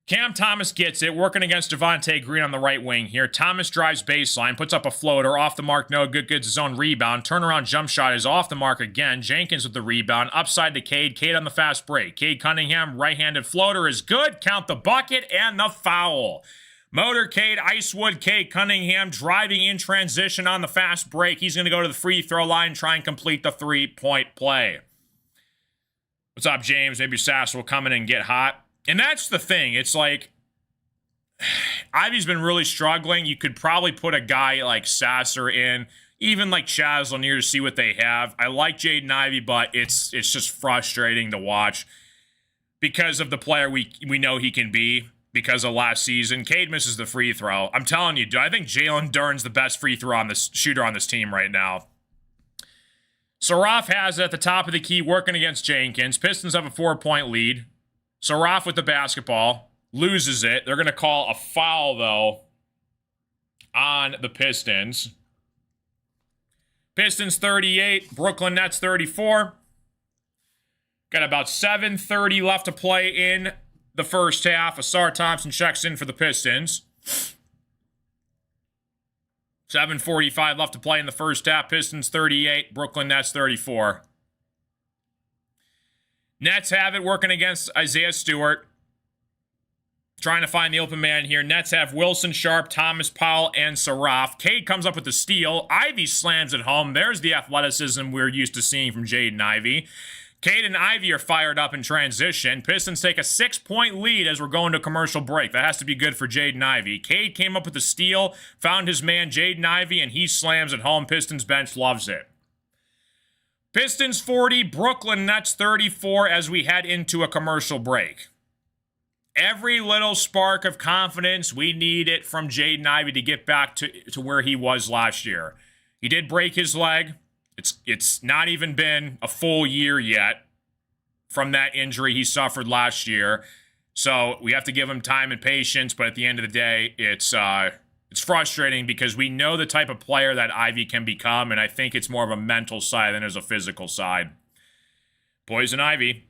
Cam Thomas gets it, working against Javonte Green on the right wing here. Thomas drives baseline, puts up a floater, off the mark, no good, gets his own rebound. Turnaround jump shot is off the mark again. Jenkins with the rebound, upside to Cade. Cade on the fast break. Cade Cunningham, right-handed floater is good. Count the bucket and the foul. Motorcade, Icewood, Cade Cunningham driving in transition on the fast break. He's going to go to the free throw line, try and complete the 3-point play. What's up, James? Maybe Sass will come in and get hot. And that's the thing. It's like, Ivy's been really struggling. You could probably put a guy like Sasser in, even like Chaz Lanier to see what they have. I like Jaden Ivey, but it's just frustrating to watch because of the player we know he can be because of last season. Cade misses the free throw. I'm telling you, I think Jalen Duren's the best free throw on this shooter on this team right now. Saraf has it at the top of the key, working against Jenkins. Pistons have a 4-point lead. Saraf with the basketball, loses it. They're going to call a foul, though, on the Pistons. Pistons 38, Brooklyn Nets 34. Got about 7:30 left to play in the first half. Asar Thompson checks in for the Pistons. 7:45 left to play in the first half. Pistons 38, Brooklyn Nets 34. Nets have it working against Isaiah Stewart. Trying to find the open man here. Nets have Wilson, Sharp, Thomas, Powell, and Saraf. Cade comes up with the steal. Ivy slams it home. There's the athleticism we're used to seeing from Jaden Ivey. Cade and Ivy are fired up in transition. Pistons take a 6-point lead as we're going to a commercial break. That has to be good for Jaden Ivey. Cade came up with the steal, found his man Jaden Ivey, and he slams it home. Pistons bench loves it. Pistons 40, Brooklyn Nets 34 as we head into a commercial break. Every little spark of confidence, we need it from Jaden Ivey to get back to where he was last year. He did break his leg. It's not even been a full year yet from that injury he suffered last year. So we have to give him time and patience, but at the end of the day, it's frustrating because we know the type of player that Ivy can become, and I think it's more of a mental side than as a physical side. Poison Ivy.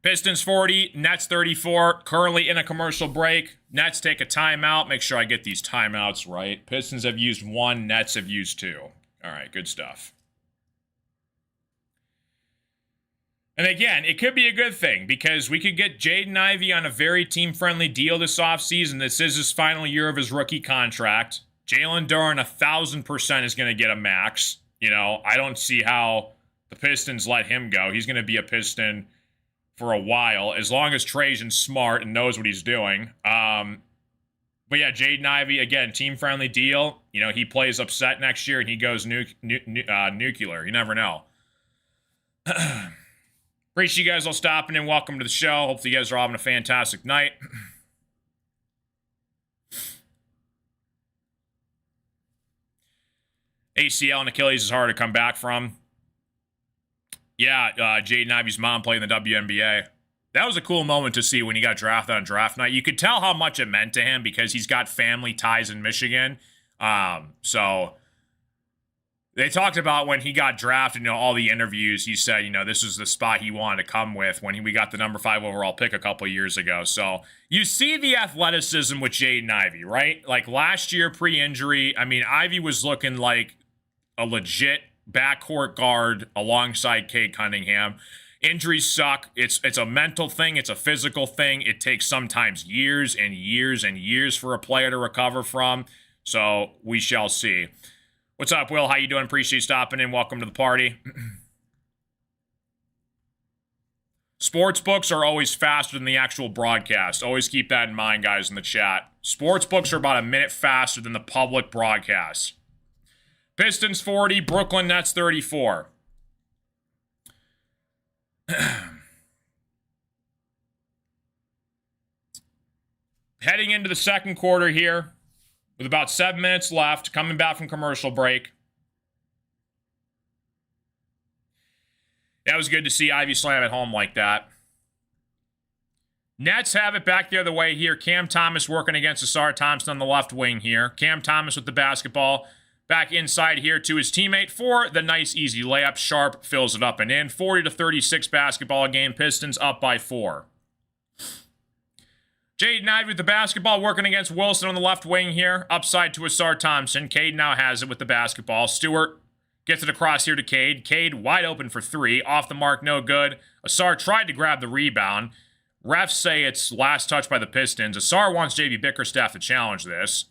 Pistons 40, Nets 34, currently in a commercial break. Nets take a timeout. Make sure I get these timeouts right. Pistons have used 1, Nets have used 2. All right, good stuff. And again, it could be a good thing because we could get Jaden Ivey on a very team-friendly deal this offseason. This is his final year of his rookie contract. Jalen Duren 1,000% is going to get a max. You know, I don't see how the Pistons let him go. He's going to be a Piston for a while, as long as Trajan's smart and knows what he's doing. But yeah, Jaden Ivey, again, team-friendly deal. You know, he plays upset next year and he goes nuclear. You never know. Appreciate you guys all stopping in. Welcome to the show. Hopefully you guys are having a fantastic night. ACL and Achilles is hard to come back from. Yeah, Jaden Ivey's mom played in the WNBA. That was a cool moment to see when he got drafted on draft night. You could tell how much it meant to him because he's got family ties in Michigan. So they talked about when he got drafted, you know, all the interviews, he said, you know, this is the spot he wanted to come with when we got the number 5 overall pick a couple years ago. So you see the athleticism with Jaden Ivey, right? Like last year pre-injury, I mean, Ivey was looking like a legit backcourt guard alongside Cade Cunningham. Injuries suck. It's a mental thing. It's a physical thing. It takes sometimes years and years and years for a player to recover from. So we shall see. What's up, Will? How you doing? Appreciate you stopping in. Welcome to the party. Sports books are always faster than the actual broadcast. Always keep that in mind, guys, in the chat. Sports books are about a minute faster than the public broadcast. Pistons 40, Brooklyn Nets 34. Heading into the second quarter here, with about 7 minutes left, coming back from commercial break. That was good to see Ivy slam at home like that. Nets have it back the other way here. Cam Thomas working against Asar Thompson on the left wing here. Cam Thomas with the basketball. Back inside here to his teammate for the nice, easy layup. Sharp fills it up and in. 40-36 basketball game. Pistons up by 4. Jaden Ivey with the basketball working against Wilson on the left wing here. Upside to Asar Thompson. Cade now has it with the basketball. Stewart gets it across here to Cade. Cade wide open for 3. Off the mark, no good. Asar tried to grab the rebound. Refs say it's last touch by the Pistons. Asar wants JB Bickerstaff to challenge this.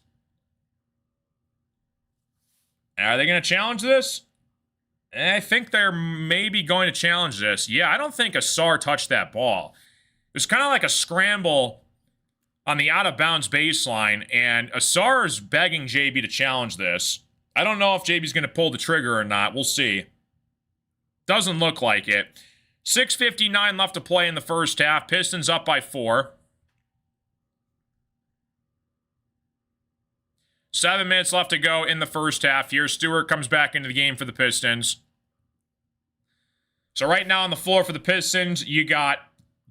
Are they going to challenge this? I think they're maybe going to challenge this. Yeah, I don't think Asar touched that ball. It was kind of like a scramble on the out-of-bounds baseline, and Asar is begging JB to challenge this. I don't know if JB's going to pull the trigger or not. We'll see. Doesn't look like it. 6:59 left to play in the first half. Pistons up by 4. 7 minutes left to go in the first half here. Stewart comes back into the game for the Pistons. So right now on the floor for the Pistons, you got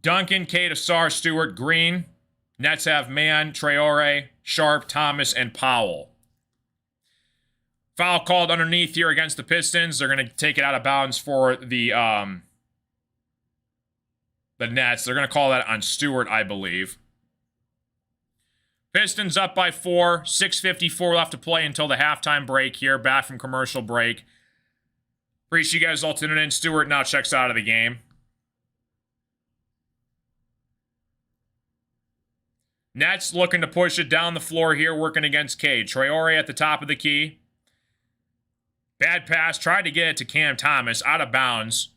Duncan, Cade, Asar, Stewart, Green. Nets have Mann, Traore, Sharp, Thomas, and Powell. Foul called underneath here against the Pistons. They're going to take it out of bounds for the the Nets. They're going to call that on Stewart, I believe. Pistons up by 4. 6:54 left to play until the halftime break here. Back from commercial break. Appreciate you guys all tuning in. Stewart now checks out of the game. Nets looking to push it down the floor here, working against Cade. Traore at the top of the key. Bad pass. Tried to get it to Cam Thomas. Out of bounds.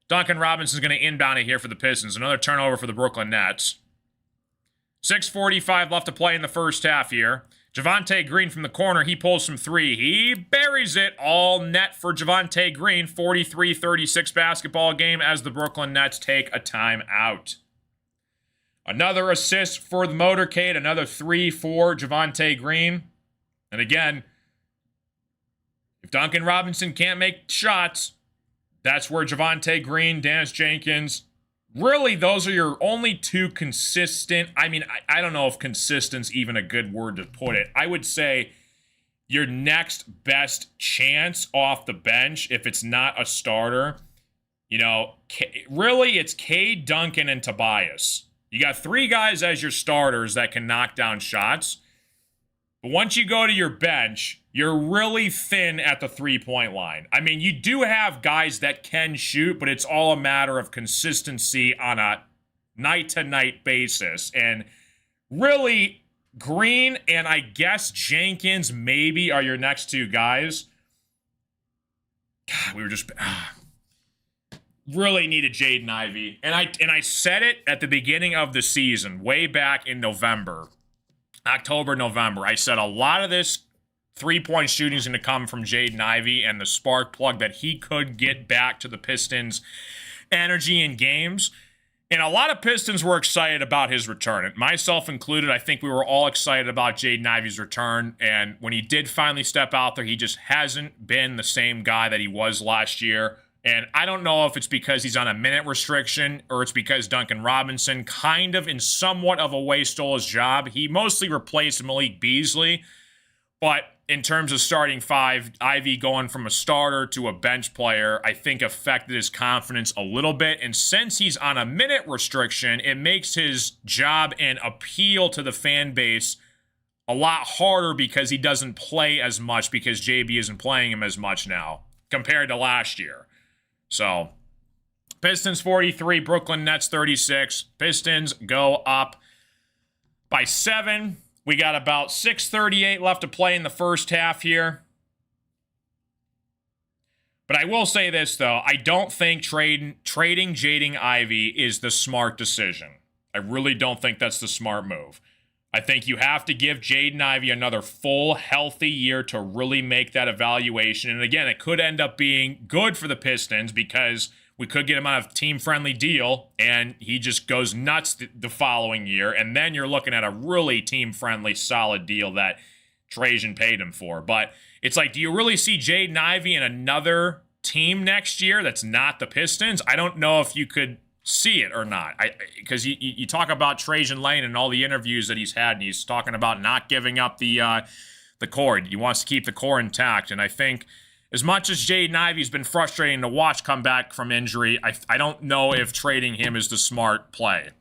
Duncan Robinson's going to inbound it here for the Pistons. Another turnover for the Brooklyn Nets. 6:45 left to play in the first half here. Javonte Green from the corner. He pulls from 3. He buries it. All net for Javonte Green. 43-36 basketball game as the Brooklyn Nets take a timeout. Another assist for the motorcade. Another 3 for Javonte Green. And again, if Duncan Robinson can't make shots, that's where Javonte Green, Dennis Jenkins, really those are your only 2 consistent. I mean, I don't know if consistent's even a good word to put it. I would say your next best chance off the bench, if it's not a starter, really it's Cade, Duncan, and Tobias. You got 3 guys as your starters that can knock down shots. But once you go to your bench, you're really thin at the 3-point line. I mean, you do have guys that can shoot, but it's all a matter of consistency on a night-to-night basis. And really, Green and I guess Jenkins maybe are your next 2 guys. God, we were just... really needed Jaden Ivey. And I said it at the beginning of the season, way back in November. October, November. I said a lot of this 3-point shooting is going to come from Jaden Ivey and the spark plug that he could get back to the Pistons' energy in games. And a lot of Pistons were excited about his return. And myself included, I think we were all excited about Jaden Ivey's return. And when he did finally step out there, he just hasn't been the same guy that he was last year. And I don't know if it's because he's on a minute restriction or it's because Duncan Robinson kind of in somewhat of a way stole his job. He mostly replaced Malik Beasley. But in terms of starting 5, Ivey going from a starter to a bench player, I think affected his confidence a little bit. And since he's on a minute restriction, it makes his job and appeal to the fan base a lot harder because he doesn't play as much because JB isn't playing him as much now compared to last year. So, Pistons 43, Brooklyn Nets 36. Pistons go up by 7. We got about 6:38 left to play in the first half here. But I will say this, though. I don't think trading Jaden Ivey is the smart decision. I really don't think that's the smart move. I think you have to give Jaden Ivey another full, healthy year to really make that evaluation. And again, it could end up being good for the Pistons because we could get him on a team-friendly deal, and he just goes nuts the following year. And then you're looking at a really team-friendly, solid deal that Trajan paid him for. But it's like, do you really see Jaden Ivey in another team next year that's not the Pistons? I don't know if you could see it or not, because you talk about Trajan Lane and all the interviews that he's had, and he's talking about not giving up the core. He wants to keep the core intact, and I think as much as Jaden Ivey's been frustrating to watch come back from injury, I don't know if trading him is the smart play.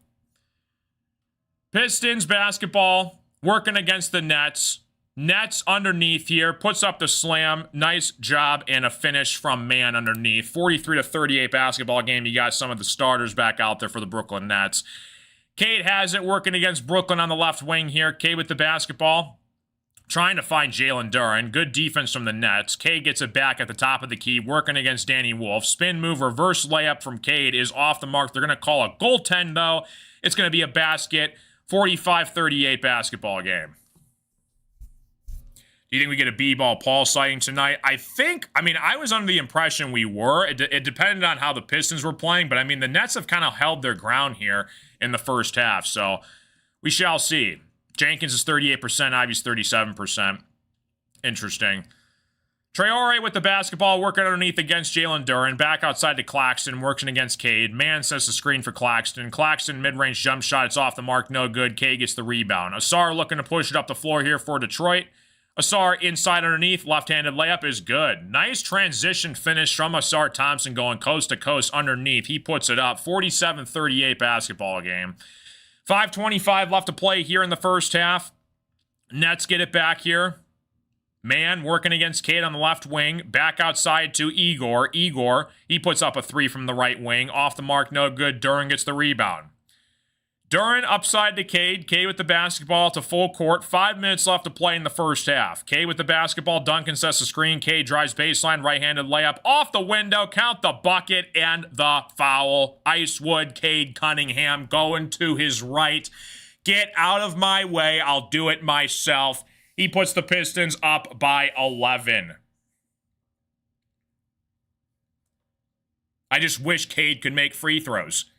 Pistons basketball working against the Nets. Nets underneath here, puts up the slam. Nice job and a finish from Man underneath. 43-38 basketball game. You got some of the starters back out there for the Brooklyn Nets. Cade has it working against Brooklyn on the left wing here. Cade with the basketball. Trying to find Jalen Duren. Good defense from the Nets. Cade gets it back at the top of the key, working against Danny Wolf. Spin move, reverse layup from Cade is off the mark. They're going to call a goaltend, though. It's going to be a basket. 45-38 basketball game. Do you think we get a B-ball Paul sighting tonight? I was under the impression we were. It depended on how the Pistons were playing, but I mean, the Nets have kind of held their ground here in the first half, so we shall see. Jenkins is 38%, Ivey's 37%. Interesting. Traore with the basketball, working underneath against Jalen Duren. Back outside to Claxton, working against Cade. Man sets the screen for Claxton. Claxton, mid-range jump shot. It's off the mark, no good. Cade gets the rebound. Asar looking to push it up the floor here for Detroit. Asar inside underneath, left-handed layup is good. Nice transition finish from Asar Thompson going coast to coast underneath. He puts it up. 47-38 basketball game. 5:25 left to play here in the first half. Nets get it back here. Man working against Cade on the left wing. Back outside to Igor. Igor, he puts up a three from the right wing. Off the mark, no good. Duren gets the rebound. Duren upside to Cade. Cade with the basketball to full court. 5 minutes left to play in the first half. Cade with the basketball. Duncan sets the screen. Cade drives baseline. Right-handed layup. Off the window. Count the bucket and the foul. Icewood, Cade Cunningham going to his right. Get out of my way. I'll do it myself. He puts the Pistons up by 11. I just wish Cade could make free throws.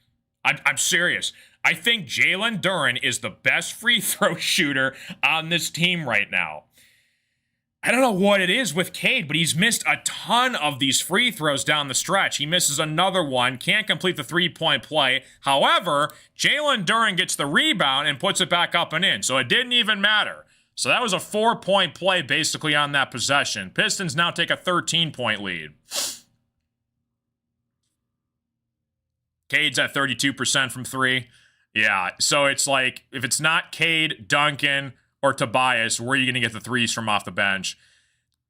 I'm serious. I think Jalen Duren is the best free throw shooter on this team right now. I don't know what it is with Cade, but he's missed a ton of these free throws down the stretch. He misses another one, can't complete the three-point play. However, Jalen Duren gets the rebound and puts it back up and in, so it didn't even matter. So that was a 4-point play basically on that possession. Pistons now take a 13-point lead. Cade's at 32% from three. Yeah, so it's like, if it's not Cade, Duncan, or Tobias, where are you going to get the threes from off the bench?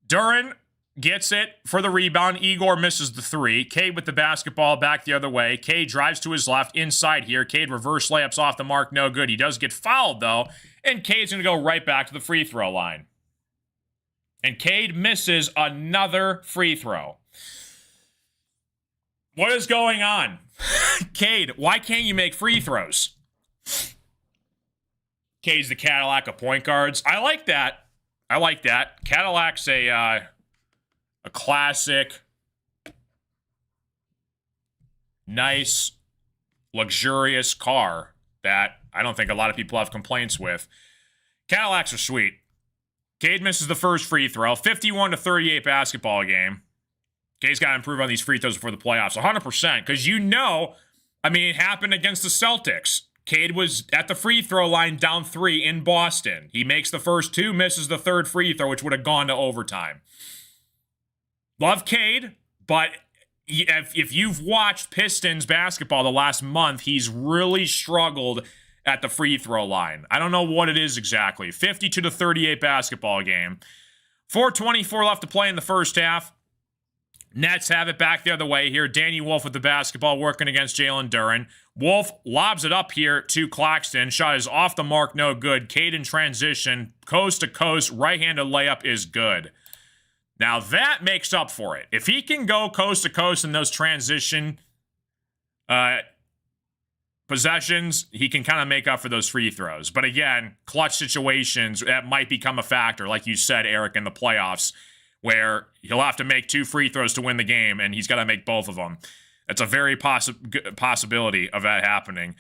Duren gets it for the rebound. Igor misses the three. Cade with the basketball back the other way. Cade drives to his left, inside here. Cade reverse layups off the mark, no good. He does get fouled, though, and Cade's going to go right back to the free throw line. And Cade misses another free throw. What is going on? Cade, why can't you make free throws? Cade's the Cadillac of point guards. I like that. Cadillac's a classic, nice, luxurious car that I don't think a lot of people have complaints with. Cadillacs are sweet. Cade misses the first free throw. 51-38 basketball game. Cade's got to improve on these free throws before the playoffs. 100%. Because it happened against the Celtics. Cade was at the free throw line down 3 in Boston. He makes the first 2, misses the third free throw, which would have gone to overtime. Love Cade, but if you've watched Pistons basketball the last month, he's really struggled at the free throw line. I don't know what it is exactly. 52-38 basketball game. 4:24 left to play in the first half. Nets have it back the other way here. Danny Wolf with the basketball working against Jalen Duren. Wolf lobs it up here to Claxton. Shot is off the mark, no good. Cade in transition, coast to coast, right-handed layup is good. Now that makes up for it. If he can go coast to coast in those transition possessions, he can kind of make up for those free throws. But again, clutch situations, that might become a factor, like you said, Eric, in the playoffs, where he'll have to make 2 free throws to win the game, and he's got to make both of them. That's a very possibility of that happening.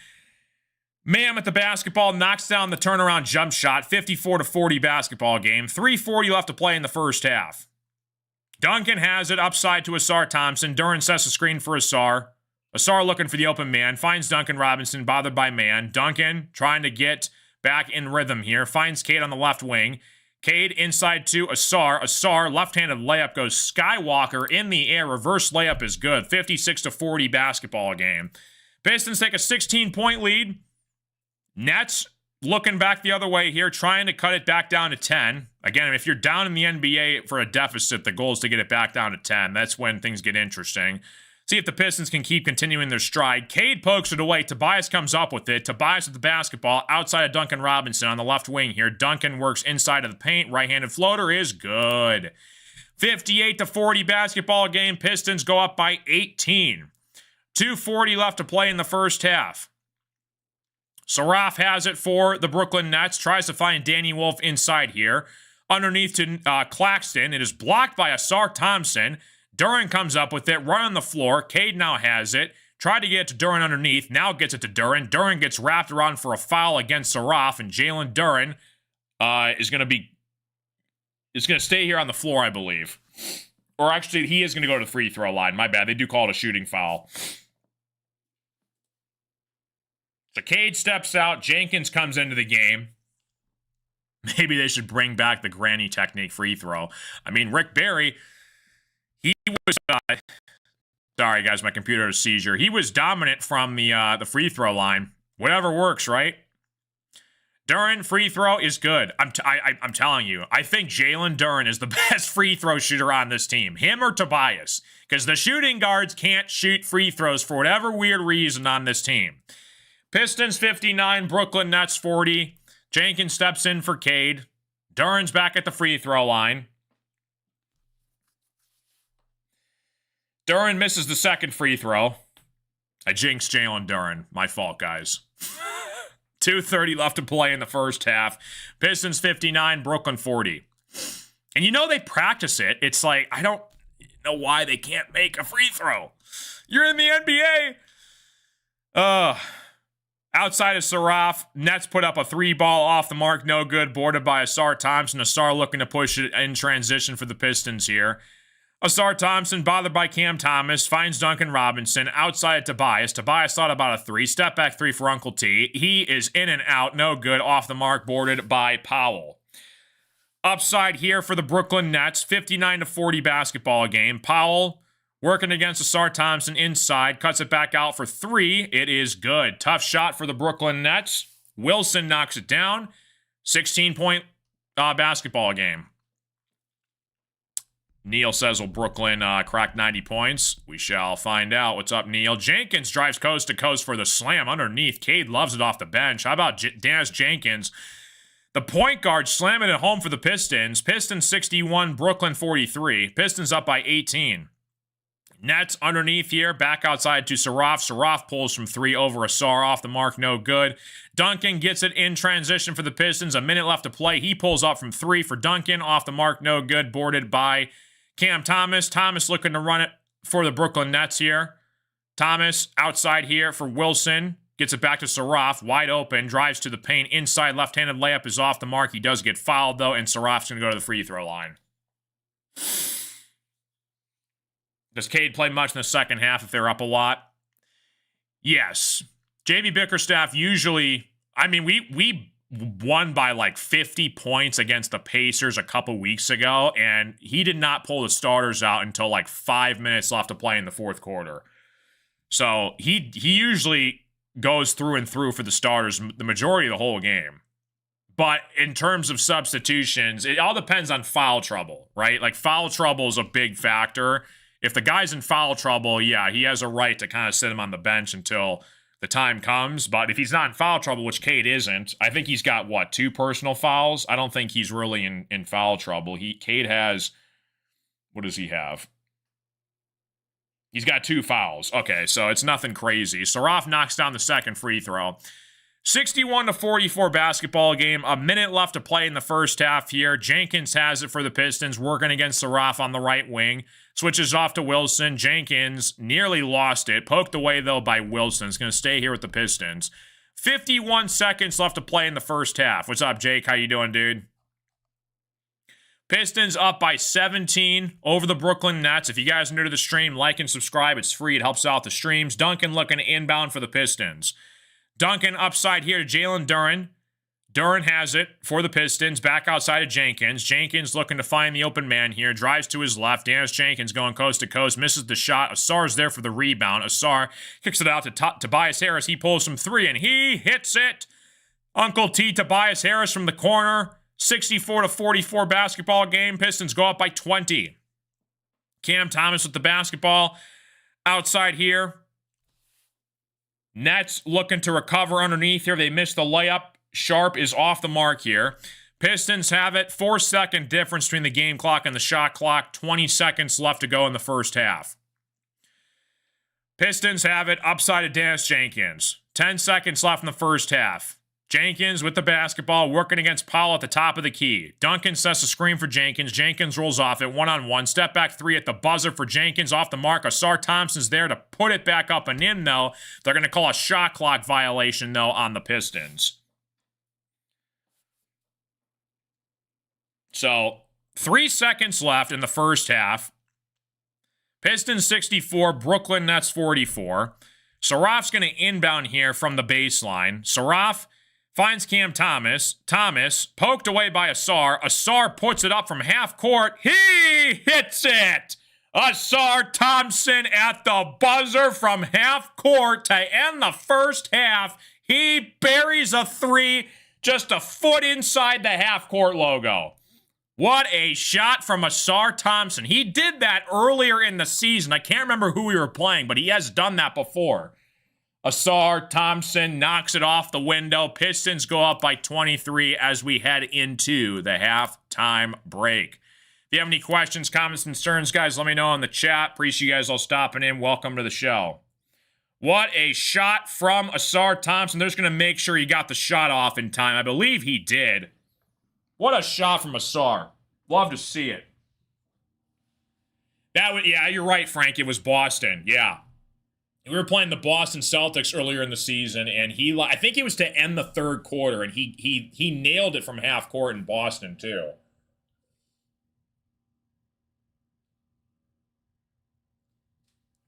Mam at the basketball knocks down the turnaround jump shot. 54-40 basketball game. 3:40 left to play in the first half. Duncan has it upside to Asar Thompson. Duren sets the screen for Asar. Asar looking for the open man. Finds Duncan Robinson, bothered by man. Duncan trying to get back in rhythm here. Finds Cade on the left wing. Cade inside to Asar. Asar, left-handed layup goes Skywalker in the air. Reverse layup is good. 56-40 basketball game. Pistons take a 16-point lead. Nets looking back the other way here, trying to cut it back down to 10. Again, if you're down in the NBA for a deficit, the goal is to get it back down to 10. That's when things get interesting. See if the Pistons can keep continuing their stride. Cade pokes it away. Tobias comes up with it. Tobias with the basketball outside of Duncan Robinson on the left wing here. Duncan works inside of the paint. Right-handed floater is good. 58-40 basketball game. Pistons go up by 18. 2:40 left to play in the first half. Saraf has it for the Brooklyn Nets. Tries to find Danny Wolf inside here. Underneath to Claxton. It is blocked by Asar Thompson. Duren comes up with it, right on the floor. Cade now has it. Tried to get it to Duren underneath. Now gets it to Duren. Duren gets wrapped around for a foul against Saraf, and Jalen Duren is going to stay here on the floor, I believe. Or actually, he is going to go to the free throw line. My bad. They do call it a shooting foul. So Cade steps out. Jenkins comes into the game. Maybe they should bring back the granny technique free throw. I mean, Rick Barry, he was... sorry, guys, my computer has a seizure. He was dominant from the free throw line. Whatever works, right? Duren, free throw is good. I'm telling you. I think Jalen Duren is the best free throw shooter on this team. Him or Tobias. Because the shooting guards can't shoot free throws for whatever weird reason on this team. Pistons 59, Brooklyn Nets 40. Jenkins steps in for Cade. Duren's back at the free throw line. Duren misses the second free throw. I jinxed Jalen Duren. My fault, guys. 2:30 left to play in the first half. Pistons 59, Brooklyn 40. And you know they practice it. It's like, I don't know why they can't make a free throw. You're in the NBA. Outside of Saraf, Nets put up a 3-ball off the mark, no good, boarded by Asar Thompson. Asar looking to push it in transition for the Pistons here. Asar Thompson, bothered by Cam Thomas, finds Duncan Robinson outside of Tobias. Tobias thought about a 3. Step back 3 for Uncle T. He is in and out, no good, off the mark, boarded by Powell. Upside here for the Brooklyn Nets, 59-40 basketball game. Powell working against Asar Thompson inside, cuts it back out for 3. It is good. Tough shot for the Brooklyn Nets. Wilson knocks it down. 16-point basketball game. Neil says, will Brooklyn crack 90 points? We shall find out. What's up, Neil? Jenkins drives coast to coast for the slam underneath. Cade loves it off the bench. How about Dennis Jenkins? The point guard slamming it home for the Pistons. Pistons 61, Brooklyn 43. Pistons up by 18. Nets underneath here, back outside to Saraf. Saraf pulls from 3 over Asar, off the mark, no good. Duncan gets it in transition for the Pistons. A minute left to play. He pulls up from 3 for Duncan, off the mark, no good. Boarded by Cam Thomas. Thomas looking to run it for the Brooklyn Nets here. Thomas outside here for Wilson. Gets it back to Saraf. Wide open. Drives to the paint. Inside left-handed layup is off the mark. He does get fouled, though, and Saraf's going to go to the free throw line. Does Cade play much in the second half if they're up a lot? Yes. JV Bickerstaff usually... I mean, we won by like 50 points against the Pacers a couple weeks ago, and he did not pull the starters out until like 5 minutes left to play in the fourth quarter. So he usually goes through and through for the starters the majority of the whole game. But in terms of substitutions, it all depends on foul trouble, right? Like, foul trouble is a big factor. If the guy's in foul trouble, yeah, he has a right to kind of sit him on the bench until the time comes. But if he's not in foul trouble, which Cade isn't, I think he's got, 2 personal fouls? I don't think he's really in foul trouble. Cade has, what does he have? He's got 2 fouls. Okay, so it's nothing crazy. Saraf knocks down the second free throw. 61-44 basketball game. A minute left to play in the first half here. Jenkins has it for the Pistons, working against Saraf on the right wing. Switches off to Wilson. Jenkins nearly lost it. Poked away, though, by Wilson. It's going to stay here with the Pistons. 51 seconds left to play in the first half. What's up, Jake? How you doing, dude? Pistons up by 17 over the Brooklyn Nets. If you guys are new to the stream, like and subscribe. It's free. It helps out the streams. Duncan looking inbound for the Pistons. Duncan upside here to Jalen Duren. Duren has it for the Pistons, back outside of Jenkins. Jenkins looking to find the open man here, drives to his left. Dennis Jenkins going coast to coast, misses the shot. Asar's there for the rebound. Asar kicks it out to Tobias Harris. He pulls from 3, and he hits it. Uncle T, Tobias Harris from the corner. 64-44 basketball game. Pistons go up by 20. Cam Thomas with the basketball outside here. Nets looking to recover underneath here. They missed the layup. Sharp is off the mark here. Pistons have it. 4-second difference between the game clock and the shot clock. 20 seconds left to go in the first half. Pistons have it upside of Dennis Jenkins. 10 seconds left in the first half. Jenkins with the basketball, working against Powell at the top of the key. Duncan sets a screen for Jenkins. Jenkins rolls off it, one-on-one. Step back 3 at the buzzer for Jenkins, off the mark. Asar Thompson's there to put it back up and in, though. They're going to call a shot clock violation, though, on the Pistons. So, 3 seconds left in the first half. Pistons 64, Brooklyn Nets 44. Saraf's going to inbound here from the baseline. Saraf finds Cam Thomas. Thomas, poked away by Asar. Asar puts it up from half court. He hits it! Asar Thompson at the buzzer from half court to end the first half. He buries a three just a foot inside the half court logo. What a shot from Asar Thompson. He did that earlier in the season. I can't remember who we were playing, but he has done that before. Asar Thompson knocks it off the window. Pistons go up by 23 as we head into the halftime break. If you have any questions, comments, concerns, guys, let me know in the chat. Appreciate you guys all stopping in. Welcome to the show. What a shot from Asar Thompson. They're just going to make sure he got the shot off in time. I believe he did. What a shot from Asar. Love to see it. Yeah, you're right, Frank. It was Boston. Yeah. We were playing the Boston Celtics earlier in the season, and I think it was to end the third quarter, and he nailed it from half court in Boston, too.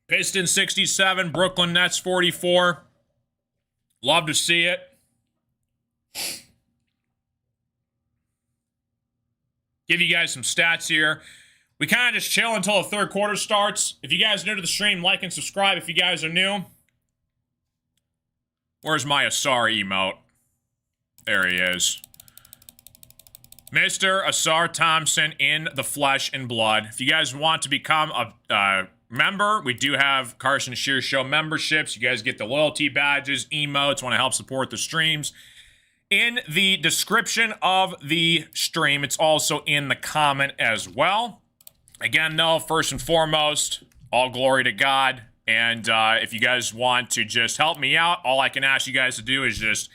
Pistons 67, Brooklyn Nets 44. Love to see it. Give you guys some stats here. We kind of just chill until the third quarter starts. If you guys are new to the stream, like and subscribe if you guys are new. Where's my Asar emote? There he is. Mr. Asar Thompson in the flesh and blood. If you guys want to become a member, we do have Carson Shear Show memberships. You guys get the loyalty badges, emotes, want to help support the streams. In the description of the stream, it's also in the comment as well. Again, though, first and foremost, all glory to God. And if you guys want to just help me out, all I can ask you guys to do is just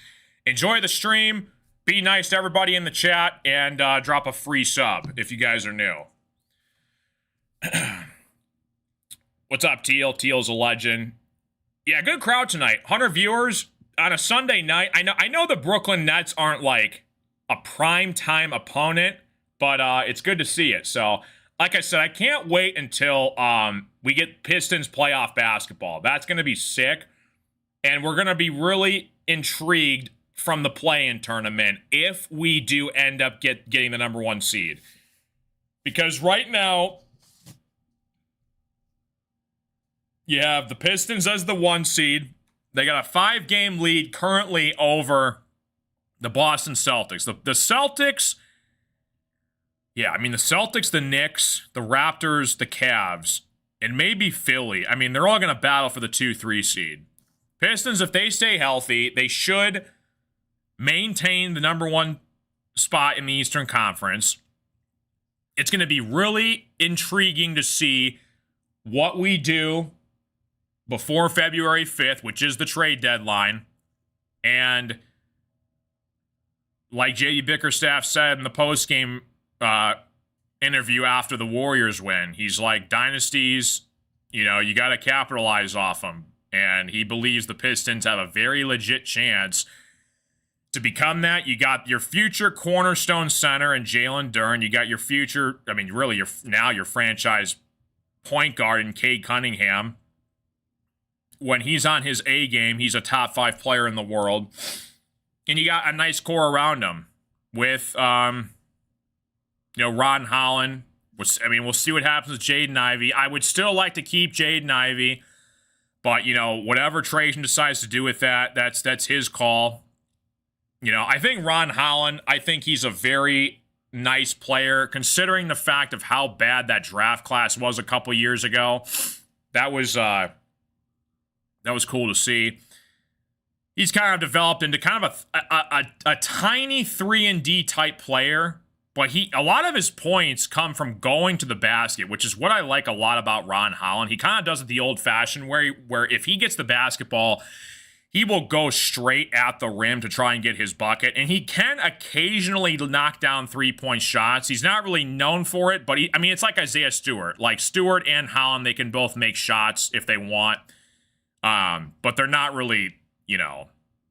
enjoy the stream, be nice to everybody in the chat, and drop a free sub if you guys are new. What's up, Teal? Teal's a legend. Yeah, good crowd tonight. 100 viewers on a Sunday night. I know the Brooklyn Nets aren't like a prime time opponent, but it's good to see it. So, like I said, I can't wait until we get Pistons playoff basketball. That's going to be sick. And we're going to be really intrigued from the play-in tournament if we do end up getting the number one seed. Because right now, you have the Pistons as the 1 seed. They got a 5-game lead currently over the Boston Celtics. The Celtics, yeah, I mean, the Celtics, the Knicks, the Raptors, the Cavs, and maybe Philly. I mean, they're all going to battle for the 2-3 seed. Pistons, if they stay healthy, they should maintain the number 1 spot in the Eastern Conference. It's going to be really intriguing to see what we do before February 5th, which is the trade deadline. And like J.D. Bickerstaff said in the postgame interview after the Warriors win, he's like, dynasties, you got to capitalize off them. And he believes the Pistons have a very legit chance to become that. You got your future cornerstone center in Jalen Duren. You got your future, really your franchise point guard in Cade Cunningham. When he's on his A game, he's a top 5 player in the world. And you got a nice core around him with, Ron Holland. We'll see what happens with Jaden Ivey. I would still like to keep Jaden Ivey, but, whatever Trajan decides to do with that's his call. I think Ron Holland, he's a very nice player, considering the fact of how bad that draft class was a couple years ago. That was cool to see. He's kind of developed into kind of a tiny 3-and-D type player, but a lot of his points come from going to the basket, which is what I like a lot about Ron Holland. He kind of does it the old-fashioned way, where if he gets the basketball, he will go straight at the rim to try and get his bucket, and he can occasionally knock down 3-point shots. He's not really known for it, but it's like Isaiah Stewart. Like Stewart and Holland, they can both make shots if they want. But they're not really,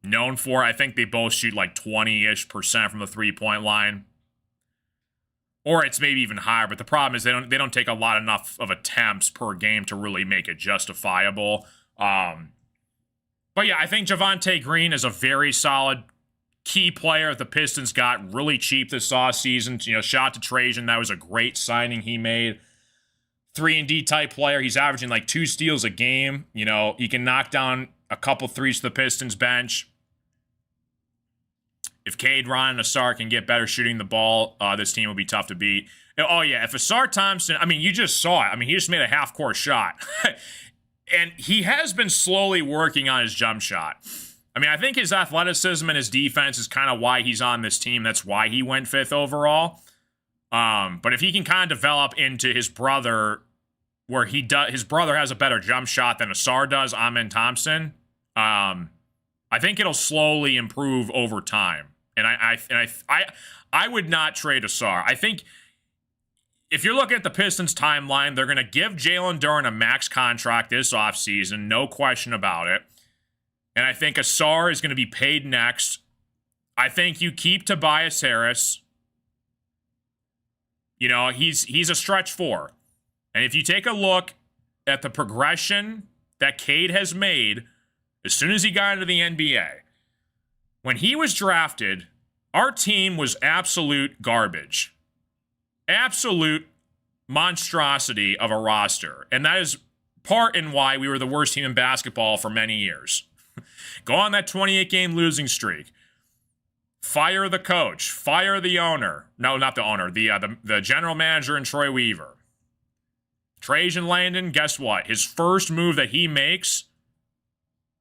known for it. I think they both shoot like 20-ish% from the 3-point line. Or it's maybe even higher, but the problem is they don't take enough of attempts per game to really make it justifiable. But yeah, I think Javonte Green is a very solid key player that the Pistons got really cheap this offseason. Shout out to Trajan. That was a great signing he made. 3-and-D type player. He's averaging like 2 steals a game. He can knock down a couple threes to the Pistons bench. If Cade, Ron, and Asar can get better shooting the ball, this team will be tough to beat. Oh, yeah, if Asar Thompson, you just saw it. He just made a half-court shot. And he has been slowly working on his jump shot. I think his athleticism and his defense is kind of why he's on this team. That's why he went 5th overall. But if he can kind of develop into his brother, where his brother has a better jump shot than Asar does, Amen Thompson, I think it'll slowly improve over time. And I would not trade Asar. I think if you're looking at the Pistons timeline, they're going to give Jalen Duren a max contract this offseason, no question about it. And I think Asar is going to be paid next. I think you keep Tobias Harris. He's a stretch 4. And if you take a look at the progression that Cade has made as soon as he got into the NBA, when he was drafted, our team was absolute garbage. Absolute monstrosity of a roster. And that is part in why we were the worst team in basketball for many years. Go on that 28-game losing streak. Fire the coach. Fire the owner. No, not the owner. The general manager and Troy Weaver. Trajan Langdon, guess what? His first move that he makes,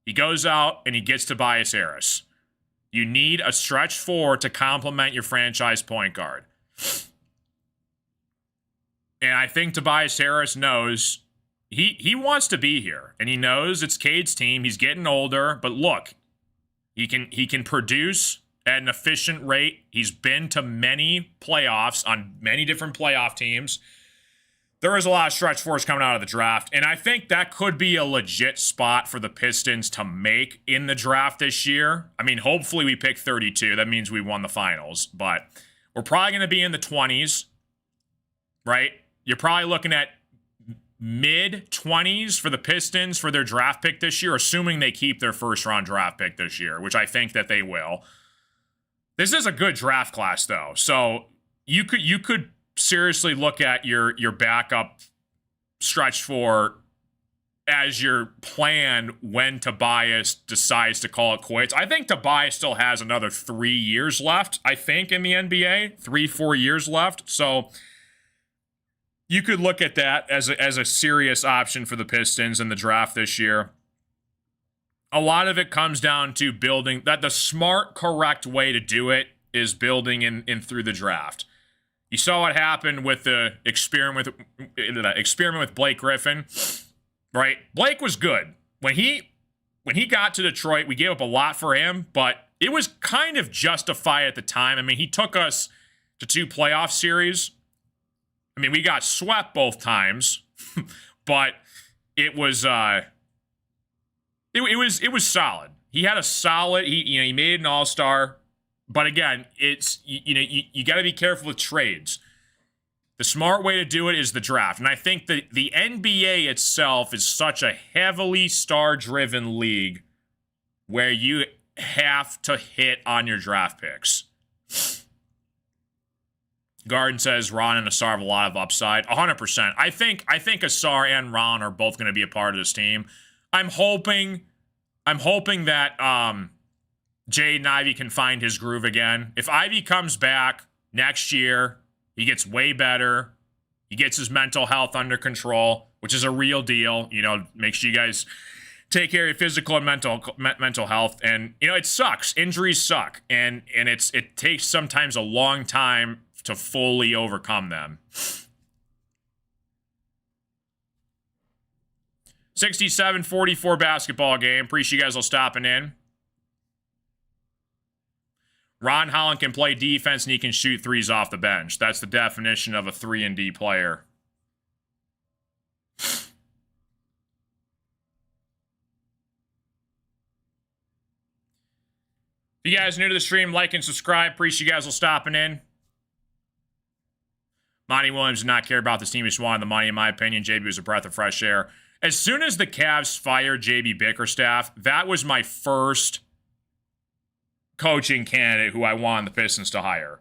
he goes out and he gets Tobias Harris. You need a stretch 4 to complement your franchise point guard. And I think Tobias Harris knows he wants to be here. And he knows it's Cade's team. He's getting older. But look, he can produce at an efficient rate. He's been to many playoffs on many different playoff teams. There is a lot of stretch 4s coming out of the draft. And I think that could be a legit spot for the Pistons to make in the draft this year. Hopefully we pick 32. That means we won the finals. But we're probably going to be in the 20s, right? You're probably looking at mid-20s for the Pistons for their draft pick this year, assuming they keep their first-round draft pick this year, which I think that they will. This is a good draft class, though. So you could seriously look at your backup stretch 4 as your plan when Tobias decides to call it quits. I think Tobias still has another 3 years left, I think, in the NBA. 3-4 years left. So you could look at that as a serious option for the Pistons in the draft this year. A lot of it comes down to building that. The smart, correct way to do it is building in through the draft. You saw what happened with the experiment with Blake Griffin, right? Blake was good. When he got to Detroit, we gave up a lot for him, but it was kind of justified at the time. He took us to 2 playoff series. We got swept both times, but it was solid. He had a solid. He made an all-star, but again, it's you got to be careful with trades. The smart way to do it is the draft, and I think that the NBA itself is such a heavily star-driven league where you have to hit on your draft picks. Garden says Ron and Asar have a lot of upside. 100%. I think Asar and Ron are both going to be a part of this team. I'm hoping that Jaden Ivey can find his groove again. If Ivey comes back next year, he gets way better. He gets his mental health under control, which is a real deal. Make sure you guys take care of your physical and mental health. And it sucks. Injuries suck, and it takes sometimes a long time to fully overcome them. 67-44 basketball game. Appreciate you guys all stopping in. Ron Holland can play defense and he can shoot threes off the bench. That's the definition of a 3-and-D player. If you guys are new to the stream, like and subscribe. Appreciate you guys all stopping in. Monty Williams did not care about this team. He just wanted the money, in my opinion. JB was a breath of fresh air. As soon as the Cavs fired JB Bickerstaff, that was my first coaching candidate who I want the Pistons to hire.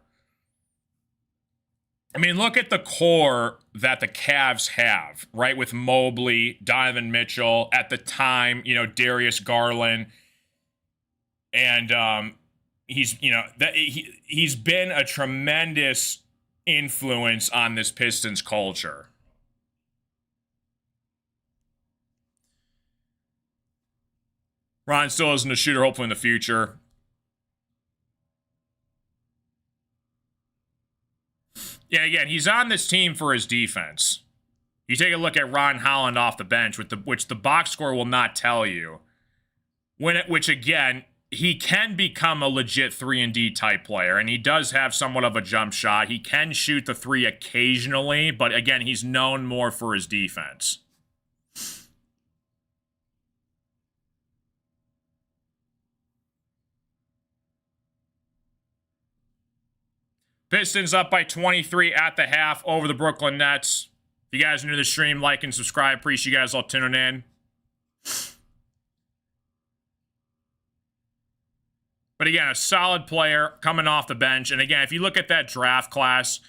I mean, look at the core that the Cavs have, right? With Mobley, Donovan Mitchell, at the time, Darius Garland. And he's been a tremendous influence on this Pistons culture. Ron still isn't a shooter, hopefully in the future. Yeah, again, he's on this team for his defense. You take a look at Ron Holland off the bench, which the box score will not tell you. Which again, he can become a legit 3-and-D type player, and he does have somewhat of a jump shot. He can shoot the three occasionally, but again, he's known more for his defense. Pistons up by 23 at the half over the Brooklyn Nets. If you guys are new to the stream, like and subscribe. Appreciate you guys all tuning in. But again, a solid player coming off the bench. And again, if you look at that draft class,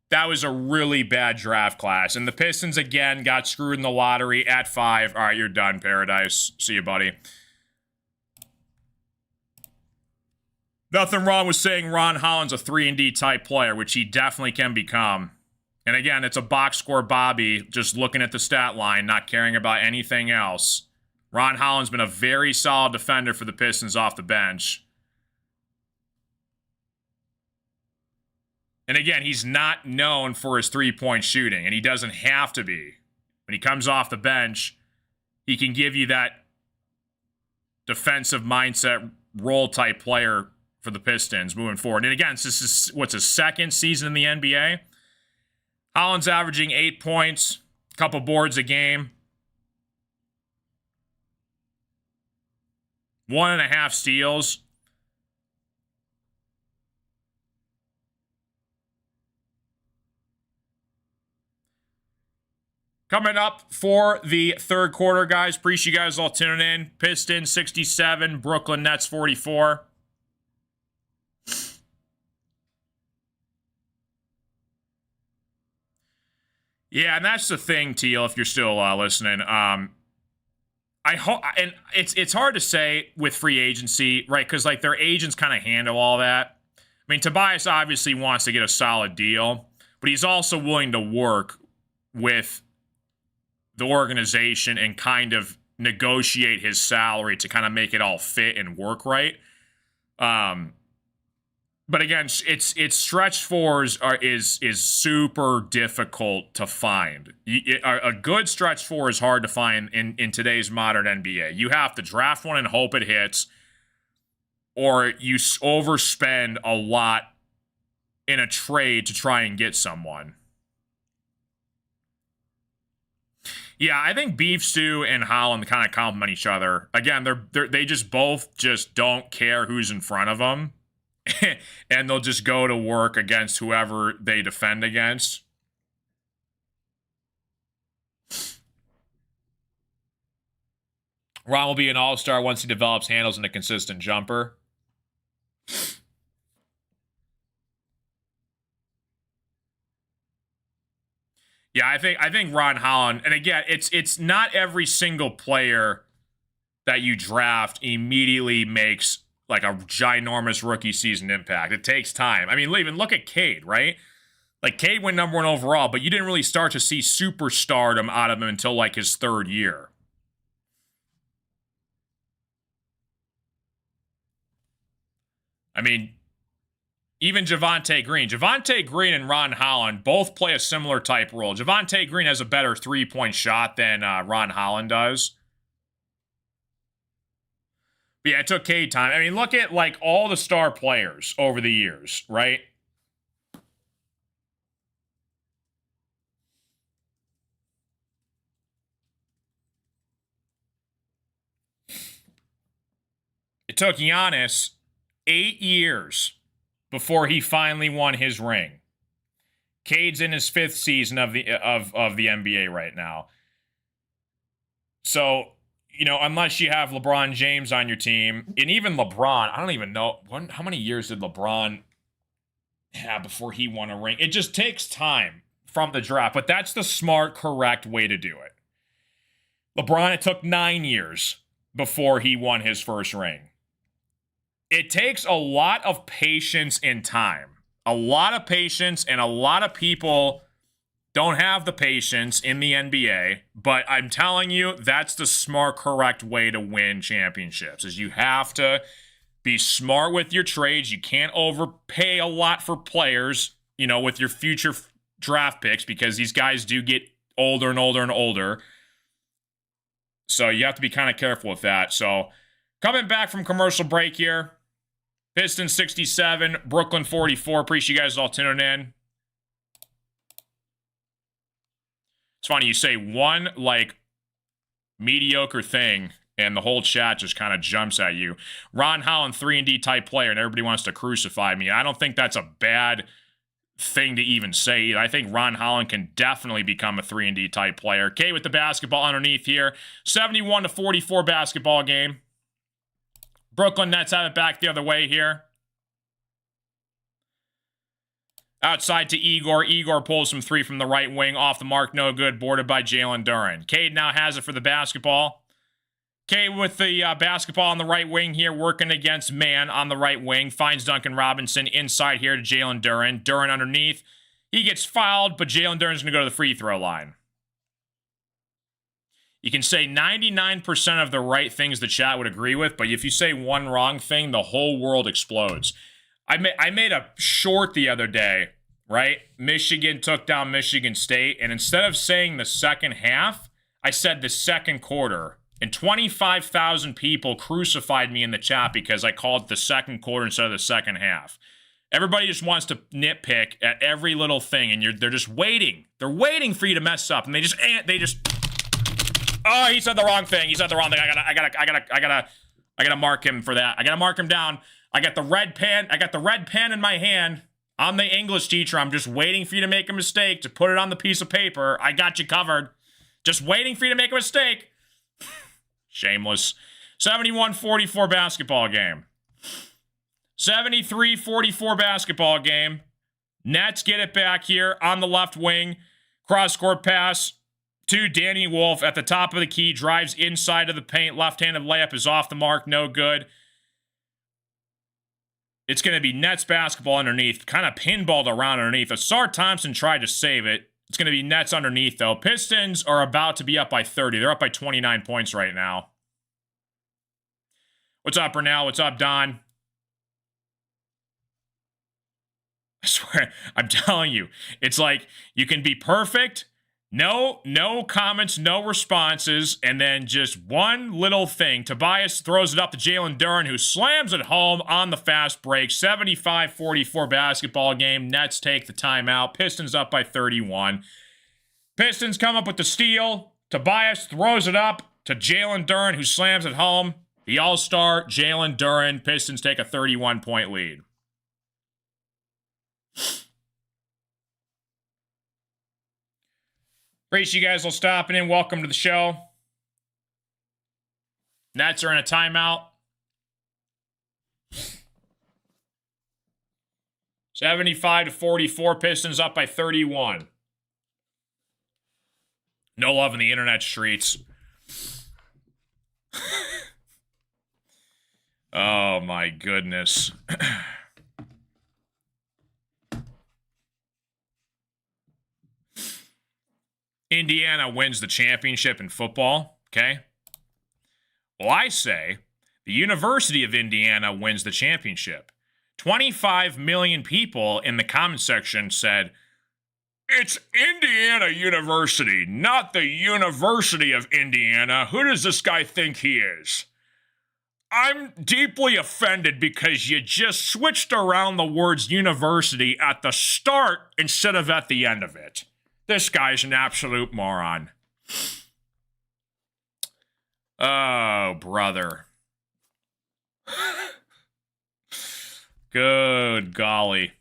that was a really bad draft class. And the Pistons, again, got screwed in the lottery at 5. All right, you're done, Paradise. See you, buddy. Nothing wrong with saying Ron Holland's a 3-and-D type player, which he definitely can become. And again, it's a box score Bobby, just looking at the stat line, not caring about anything else. Ron Holland's been a very solid defender for the Pistons off the bench. And again, he's not known for his three-point shooting, and he doesn't have to be. When he comes off the bench, he can give you that defensive mindset role-type player for the Pistons moving forward. And again, this is his second season in the NBA. Holland's averaging 8 points, a couple boards a game, 1.5 steals. Coming up for the third quarter, guys. Appreciate you guys all tuning in. Pistons 67, Brooklyn Nets 44. Yeah, and that's the thing, Teal, if you're still listening. I hope, and it's hard to say with free agency, right? Because like their agents kind of handle all that. I mean, Tobias obviously wants to get a solid deal, but he's also willing to work with the organization and kind of negotiate his salary to kind of make it all fit and work right. But again, it's stretch fours is super difficult to find. A good stretch four is hard to find in today's modern NBA. You have to draft one and hope it hits, or you overspend a lot in a trade to try and get someone. Yeah, I think Beef Stew and Holland kind of complement each other. Again, they just both just don't care who's in front of them. And they'll just go to work against whoever they defend against. Ron will be an all-star once he develops handles and a consistent jumper. Yeah, I think Ron Holland, and again, it's not every single player that you draft immediately makes like a ginormous rookie season impact. It takes time. I mean, even look at Cade, right? Like, Cade went number 1 overall, but you didn't really start to see superstardom out of him until, like, his 3rd year. I mean, even Javonte Green. Javonte Green and Ron Holland both play a similar type role. Javonte Green has a better three-point shot than Ron Holland does. But yeah, it took Cade time. I mean, look at, like, all the star players over the years, right? It took Giannis 8 years before he finally won his ring. Cade's in his 5th season of the NBA right now. So you know, unless you have LeBron James on your team, and even LeBron, I don't even know how many years did LeBron have before he won a ring. It just takes time from the draft, but that's the smart, correct way to do it. LeBron, it took 9 years before he won his first ring. It takes a lot of patience and time. A lot of patience, and a lot of people don't have the patience in the NBA, but I'm telling you, that's the smart, correct way to win championships, is you have to be smart with your trades. You can't overpay a lot for players, you know, with your future draft picks, because these guys do get older and older and older. So you have to be kind of careful with that. So coming back from commercial break here, Pistons 67, Brooklyn 44. Appreciate you guys all tuning in. It's funny, you say one, like, mediocre thing, and the whole chat just kind of jumps at you. Ron Holland, 3-and-D type player, and everybody wants to crucify me. I don't think that's a bad thing to even say. I think Ron Holland can definitely become a 3-and-D type player. K with the basketball underneath here. 71-44 basketball game. Brooklyn Nets have it back the other way here. Outside to Igor. Igor pulls from three from the right wing. Off the mark, no good. Boarded by Jalen Duren. Cade now has it for the basketball. Cade with the basketball on the right wing here, working against man on the right wing. Finds Duncan Robinson inside here to Jalen Duren. Duren underneath. He gets fouled, but Jalen Duren's going to go to the free throw line. You can say 99% of the right things the chat would agree with, but if you say one wrong thing, the whole world explodes. I made a short the other day, right? Michigan took down Michigan State, and instead of saying the second half, I said the second quarter. And 25,000 people crucified me in the chat because I called it the second quarter instead of the second half. Everybody just wants to nitpick at every little thing, and they're just waiting. They're waiting for you to mess up, and they just. Oh, he said the wrong thing. He said the wrong thing. I gotta mark him for that. I gotta mark him down. I got the red pen. I got the red pen in my hand. I'm the English teacher. I'm just waiting for you to make a mistake to put it on the piece of paper. I got you covered. Just waiting for you to make a mistake. Shameless. 71-44 basketball game. 73-44 basketball game. Nets get it back here on the left wing. Cross-court pass to Danny Wolf at the top of the key. Drives inside of the paint. Left-handed layup is off the mark. No good. It's going to be Nets basketball underneath. Kind of pinballed around underneath. Asar Thompson tried to save it. It's going to be Nets underneath, though. Pistons are about to be up by 30. They're up by 29 points right now. What's up, Bernal? What's up, Don? I swear, I'm telling you, it's like you can be perfect. No comments, no responses, and then just one little thing. Tobias throws it up to Jalen Duren, who slams it home on the fast break. 75-44 basketball game. Nets take the timeout. Pistons up by 31. Pistons come up with the steal. Tobias throws it up to Jalen Duren, who slams it home. The all-star Jalen Duren. Pistons take a 31-point lead. Appreciate you guys all stopping in. Welcome to the show. Nets are in a timeout. 75-44. Pistons up by 31. No love in the internet streets. Oh my goodness. Indiana wins the championship in football, okay? Well, I say the University of Indiana wins the championship. 25 million people in the comment section said, it's Indiana University, not the University of Indiana. Who does this guy think he is? I'm deeply offended because you just switched around the words university at the start instead of at the end of it. This guy's an absolute moron. Oh, brother. Good golly.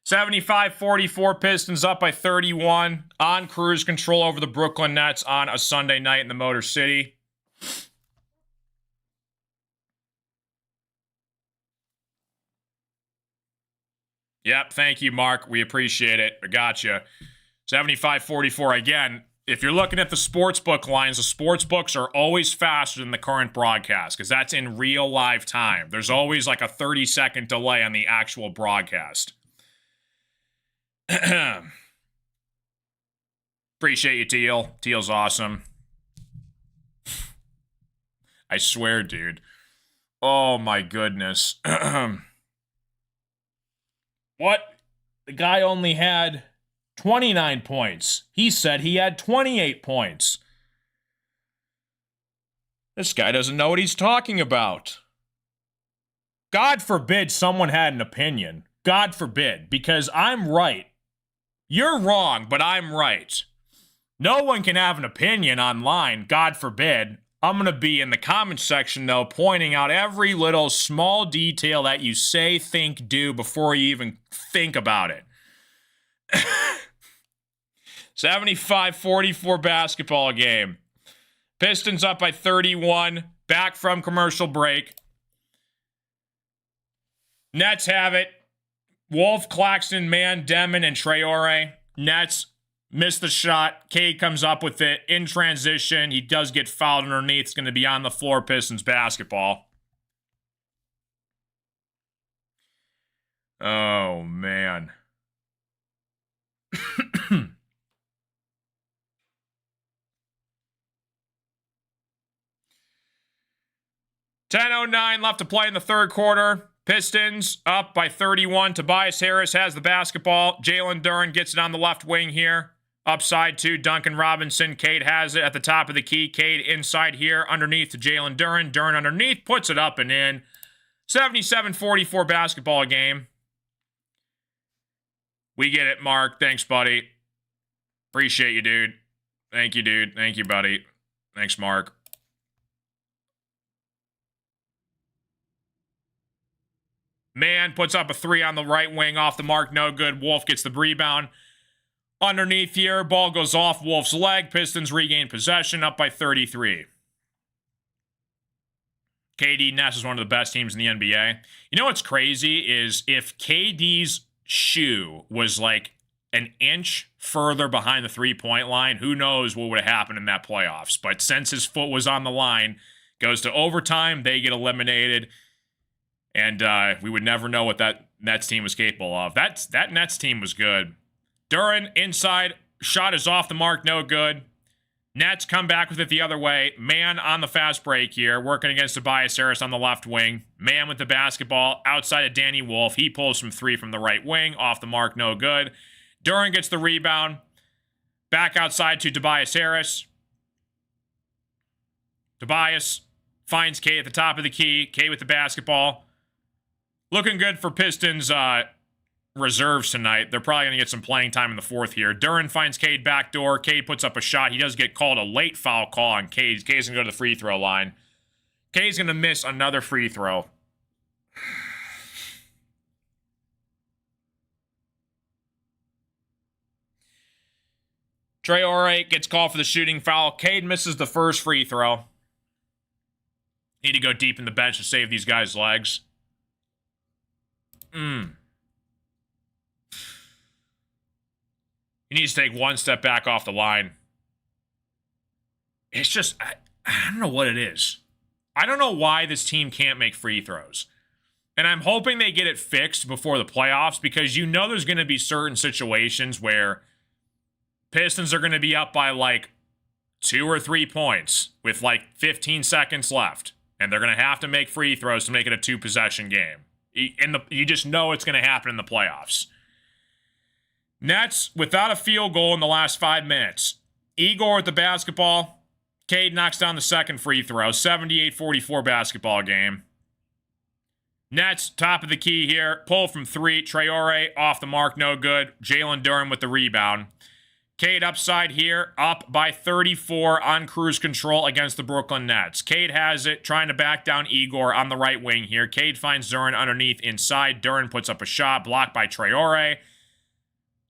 75-44, Pistons up by 31 on cruise control over the Brooklyn Nets on a Sunday night in the Motor City. Yep, thank you, Mark. We appreciate it. I got you. 75-44 again. If you're looking at the sportsbook lines, the sportsbooks are always faster than the current broadcast because that's in real live time. There's always like a 30-second delay on the actual broadcast. Appreciate you, Teal. Teal's awesome. I swear, dude. Oh, my goodness. What? The guy only had 29 points. He said he had 28 points. This guy doesn't know what he's talking about. God forbid someone had an opinion. God forbid, because I'm right. You're wrong, but I'm right. No one can have an opinion online, God forbid. I'm going to be in the comments section, though, pointing out every little small detail that you say, think, do before you even think about it. 75-44 basketball game. Pistons up by 31, back from commercial break. Nets have it. Wolf, Claxton, Mann, Demon, and Traore. Nets miss the shot. Cade comes up with it in transition. He does get fouled underneath. It's going to be on the floor, Pistons basketball. Oh, man. 10:09 left to play in the third quarter. Pistons up by 31. Tobias Harris has the basketball. Jalen Duren gets it on the left wing here. Upside to Duncan Robinson. Cade has it at the top of the key. Cade inside here underneath to Jalen Duren. Duren underneath puts it up and in. 77-44 basketball game. We get it, Mark. Thanks, buddy. Appreciate you, dude. Thank you, dude. Thank you, buddy. Thanks, Mark. Mann puts up a three on the right wing off the mark. No good. Wolf gets the rebound. Underneath here, ball goes off Wolf's leg. Pistons regain possession, up by 33. KD Nets is one of the best teams in the NBA. You know what's crazy is if KD's shoe was like an inch further behind the three-point line, who knows what would have happened in that playoffs. But since his foot was on the line, goes to overtime, they get eliminated. And we would never know what that Nets team was capable of. That Nets team was good. Duren inside, shot is off the mark, no good. Nets come back with it the other way. Mann on the fast break here, working against Tobias Harris on the left wing. Mann with the basketball outside of Danny Wolf. He pulls from three from the right wing, off the mark, no good. Duren gets the rebound. Back outside to Tobias Harris. Tobias finds Cade at the top of the key. Cade with the basketball. Looking good for Pistons reserves tonight. They're probably going to get some playing time in the fourth here. Duren finds Cade backdoor. Cade puts up a shot. He does get called a late foul call on Cade. Cade's going to go to the free throw line. Cade's going to miss another free throw. Traore gets called for the shooting foul. Cade misses the first free throw. Need to go deep in the bench to save these guys' legs. He needs to take one step back off the line. It's just, I don't know what it is. I don't know why this team can't make free throws. And I'm hoping they get it fixed before the playoffs because you know there's going to be certain situations where Pistons are going to be up by like 2 or 3 points with like 15 seconds left. And they're going to have to make free throws to make it a 2-possession game. You just know it's going to happen in the playoffs. Nets without a field goal in the last 5 minutes. Igor with the basketball. Cade knocks down the second free throw. 78-44 basketball game. Nets, top of the key here. Pull from 3. Traore off the mark, no good. Jalen Duren with the rebound. Cade upside here, up by 34 on cruise control against the Brooklyn Nets. Cade has it, trying to back down Igor on the right wing here. Cade finds Duren underneath inside. Duren puts up a shot, blocked by Traore.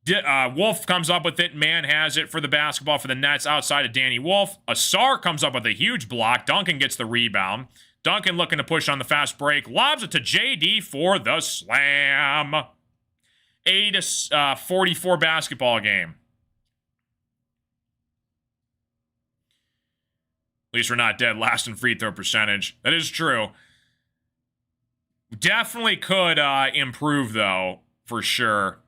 Wolf comes up with it. Man has it for the basketball for the Nets outside of Danny Wolf. Asar comes up with a huge block. Duncan gets the rebound. Duncan looking to push on the fast break. Lobs it to JD for the slam. 80-44 basketball game. At least we're not dead last in free throw percentage. That is true. Definitely could improve, though, for sure.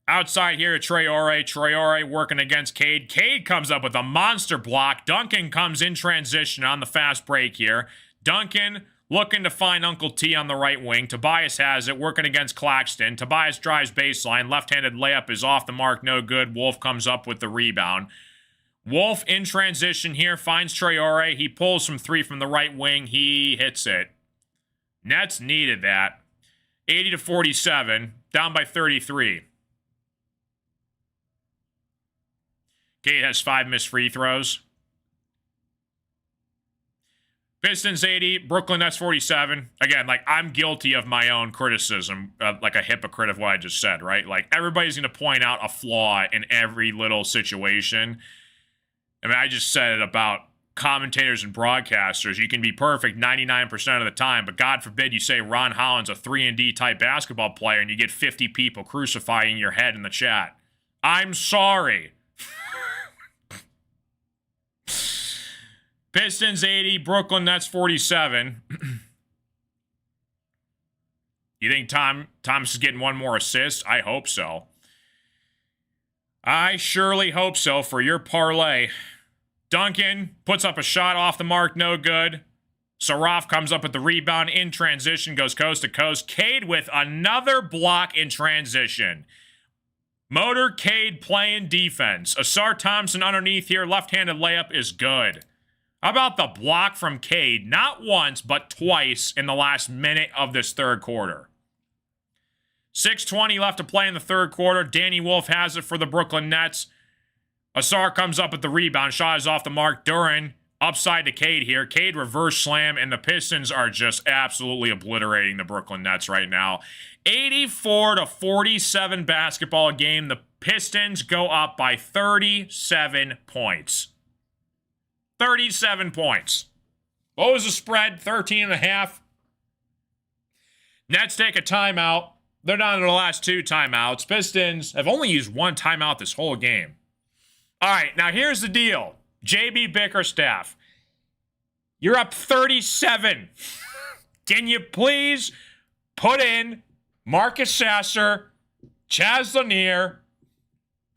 Outside here, Traore working against Cade. Cade comes up with a monster block. Duncan comes in transition on the fast break here. Duncan looking to find Uncle T on the right wing. Tobias has it, working against Claxton. Tobias drives baseline. Left-handed layup is off the mark, no good. Wolf comes up with the rebound. Wolf in transition here, finds Traore. He pulls from three from the right wing. He hits it. Nets needed that. 80-47, down by 33. Cade has 5 missed free throws. Pistons 80, Brooklyn Nets 47. Again, like, I'm guilty of my own criticism, like a hypocrite of what I just said, right? Like, everybody's going to point out a flaw in every little situation. I mean, I just said it about commentators and broadcasters. You can be perfect 99% of the time, but God forbid you say Ron Holland's a 3-and-D type basketball player and you get 50 people crucifying your head in the chat. I'm sorry. Pistons 80, Brooklyn Nets 47. You think Thomas is getting one more assist? I hope so. I surely hope so for your parlay. Duncan puts up a shot off the mark, no good. Saraf comes up with the rebound in transition, goes coast to coast. Cade with another block in transition. Motor Cade playing defense. Asar Thompson underneath here, left-handed layup is good. How about the block from Cade? Not once, but twice in the last minute of this third quarter. 6:20 left to play in the third quarter. Danny Wolf has it for the Brooklyn Nets. Asar comes up with the rebound. Shot is off the mark. Duran upside to Cade here. Cade reverse slam, and the Pistons are just absolutely obliterating the Brooklyn Nets right now. 84-47 basketball game. The Pistons go up by 37 points. 37 points. What was the spread? 13.5. Nets take a timeout. They're down to the last 2 timeouts. Pistons have only used 1 timeout this whole game. All right, now here's the deal. JB Bickerstaff, you're up 37. Can you please put in Marcus Sasser, Chaz Lanier,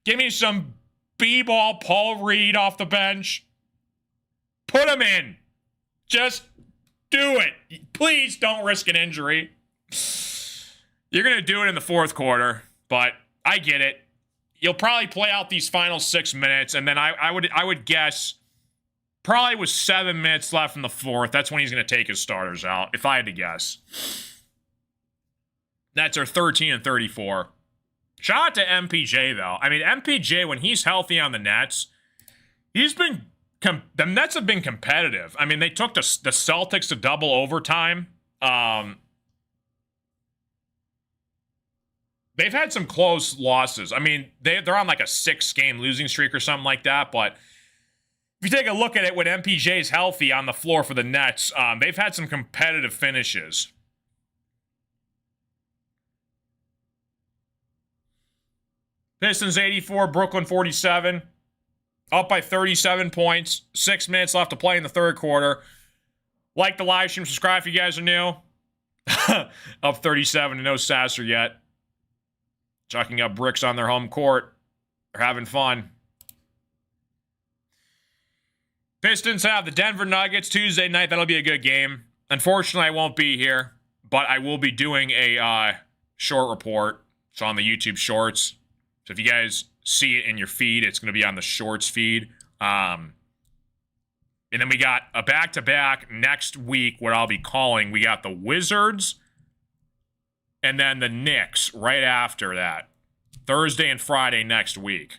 give me some B-ball Paul Reed off the bench. Put him in. Just do it. Please don't risk an injury. You're going to do it in the fourth quarter, but I get it. You'll probably play out these final 6 minutes, and then I would guess probably with 7 minutes left in the fourth, that's when he's going to take his starters out, if I had to guess. Nets are 13-34. Shout out to MPJ, though. I mean, MPJ, when he's healthy on the Nets, he's been... the Nets have been competitive. I mean, they took the Celtics to double overtime. They've had some close losses. I mean, they're on like a 6-game losing streak or something like that. But if you take a look at it when MPJ's healthy on the floor for the Nets, they've had some competitive finishes. Pistons 84, Brooklyn 47. Up by 37 points. 6 minutes left to play in the third quarter. Like the live stream, subscribe if you guys are new. Up 37 and no Sasser yet. Chucking up bricks on their home court. They're having fun. Pistons have the Denver Nuggets Tuesday night. That'll be a good game. Unfortunately, I won't be here, but I will be doing a short report. It's on the YouTube Shorts. So if you guys see it in your feed, it's going to be on the Shorts feed. And then we got a back-to-back next week, what I'll be calling. We got the Wizards and then the Knicks right after that. Thursday and Friday next week.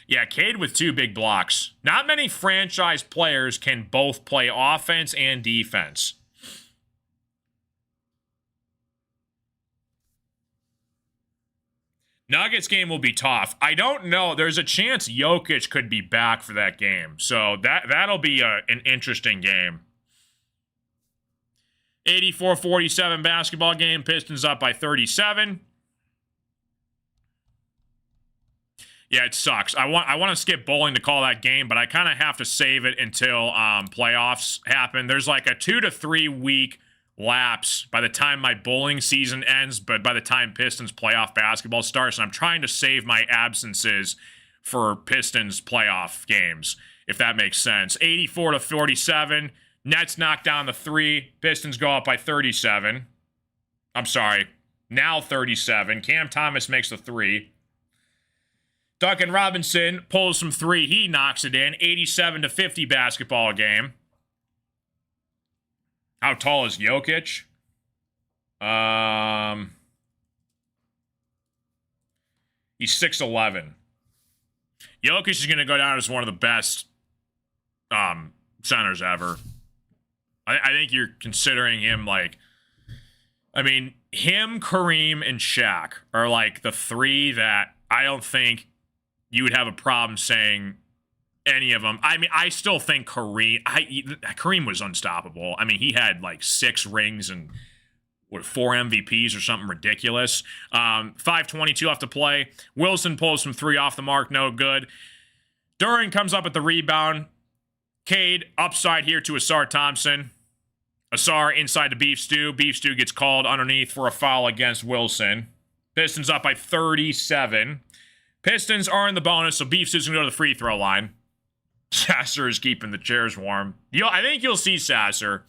Yeah, Cade with 2 big blocks. Not many franchise players can both play offense and defense. Nuggets game will be tough. I don't know. There's a chance Jokic could be back for that game. So that'll be an interesting game. 84-47 basketball game. Pistons up by 37. Yeah, it sucks. I want to skip bowling to call that game, but I kind of have to save it until playoffs happen. There's like a 2 to 3 week lapse by the time my bowling season ends, but by the time Pistons playoff basketball starts, and I'm trying to save my absences for Pistons playoff games, if that makes sense. 84-47. Nets knock down the 3. Pistons go up by 37. I'm sorry. Now 37. Cam Thomas makes the 3. Duncan Robinson pulls from 3. He knocks it in. 87-50 basketball game. How tall is Jokic? He's 6'11". Jokic is going to go down as one of the best centers ever. I think you're considering him like... I mean, him, Kareem, and Shaq are like the 3 that I don't think you would have a problem saying any of them. I mean, I still think Kareem was unstoppable. I mean, he had like 6 rings and 4 MVPs or something ridiculous. 5:22 left to play. Wilson pulls from 3 off the mark, no good. Duran comes up at the rebound. Cade upside here to Asar Thompson. Asar inside to Beef Stew. Beef Stew gets called underneath for a foul against Wilson. Pistons up by 37. Pistons are in the bonus, so Beef Stew's going to go to the free throw line. Sasser is keeping the chairs warm. I think you'll see Sasser.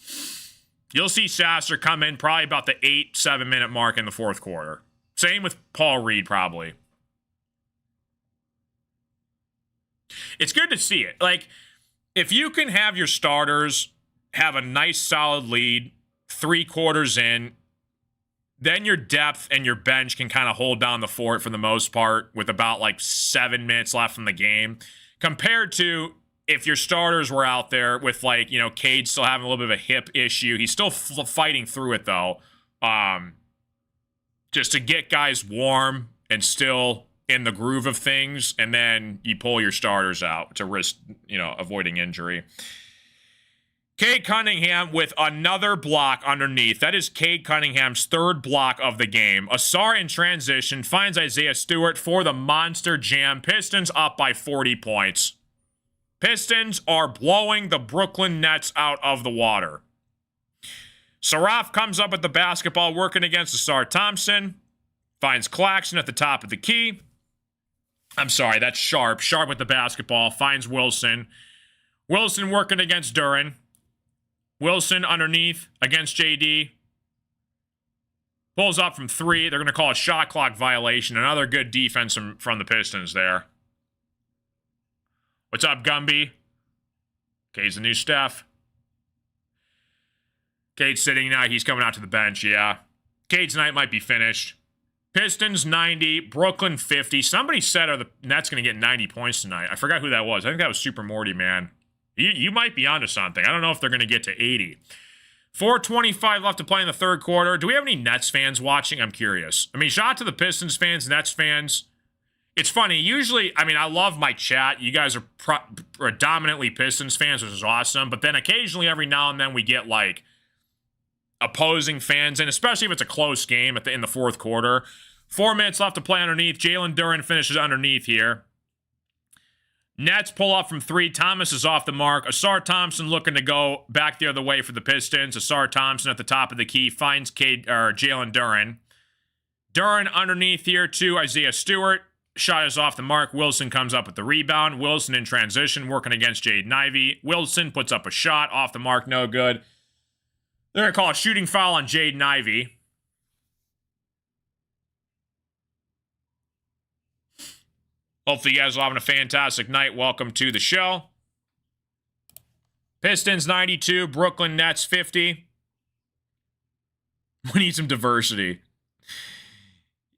You'll see Sasser come in probably about the 8-7 minute mark in the fourth quarter. Same with Paul Reed, probably. It's good to see it. Like, if you can have your starters have a nice solid lead 3 quarters in, then your depth and your bench can kind of hold down the fort for the most part with about like 7 minutes left in the game, compared to if your starters were out there with, like, you know, Cade still having a little bit of a hip issue. He's still fighting through it, though, just to get guys warm and still in the groove of things, and then you pull your starters out to risk, you know, avoiding injury. Cade Cunningham with another block underneath. That is Cade Cunningham's 3rd block of the game. Asar in transition finds Isaiah Stewart for the monster jam. Pistons up by 40 points. Pistons are blowing the Brooklyn Nets out of the water. Saraf comes up with the basketball working against Asar Thompson. Finds Claxton at the top of the key. I'm sorry, that's Sharp. Sharp with the basketball. Finds Wilson. Wilson working against Duran. Wilson underneath against JD. Pulls up from 3. They're going to call a shot clock violation. Another good defense from the Pistons there. What's up, Gumby? Cade's the new Steph. Cade's sitting now. He's coming out to the bench, yeah. Cade's night might be finished. Pistons 90, Brooklyn 50. Somebody said are the Nets going to get 90 points tonight. I forgot who that was. I think that was Super Morty, man. You might be onto something. I don't know if they're going to get to 80. 4:25 left to play in the third quarter. Do we have any Nets fans watching? I'm curious. I mean, shout out to the Pistons fans, Nets fans. It's funny. Usually, I mean, I love my chat. You guys are predominantly Pistons fans, which is awesome. But then occasionally, every now and then, we get, like, opposing fans, and especially if it's a close game in the fourth quarter. 4 minutes left to play underneath. Jalen Duran finishes underneath here. Nets pull up from 3. Thomas is off the mark. Asar Thompson looking to go back the other way for the Pistons. Asar Thompson at the top of the key finds Jalen Duran. Duran underneath here to Isaiah Stewart. Shot is off the mark. Wilson comes up with the rebound. Wilson in transition working against Jaden Ivey. Wilson puts up a shot off the mark. No good. They're going to call a shooting foul on Jaden Ivey. Hopefully you guys are having a fantastic night. Welcome to the show. Pistons 92, Brooklyn Nets 50. We need some diversity.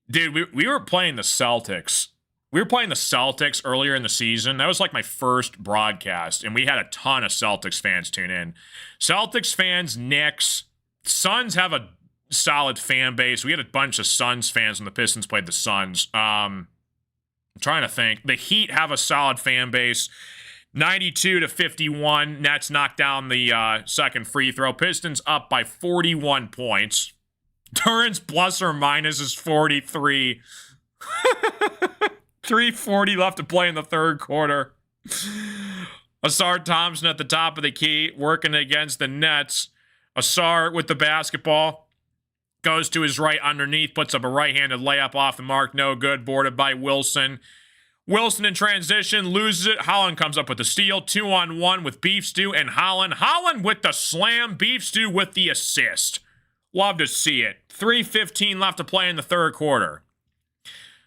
Dude, we were playing the Celtics. We were playing the Celtics earlier in the season. That was like my first broadcast, and we had a ton of Celtics fans tune in. Celtics fans, Knicks, Suns have a solid fan base. We had a bunch of Suns fans when the Pistons played the Suns. I'm trying to think. The Heat have a solid fan base. 92-51. Nets knocked down the second free throw. Pistons up by 41 points. Durant's plus or minus is 43. 3:40 left to play in the third quarter. Asar Thompson at the top of the key, working against the Nets. Asar with the basketball. Goes to his right underneath, puts up a right-handed layup off the mark. No good, boarded by Wilson. Wilson in transition, loses it. Holland comes up with the steal. 2-on-1 with Beef Stew and Holland. Holland with the slam. Beef Stew with the assist. Love to see it. 3:15 left to play in the third quarter.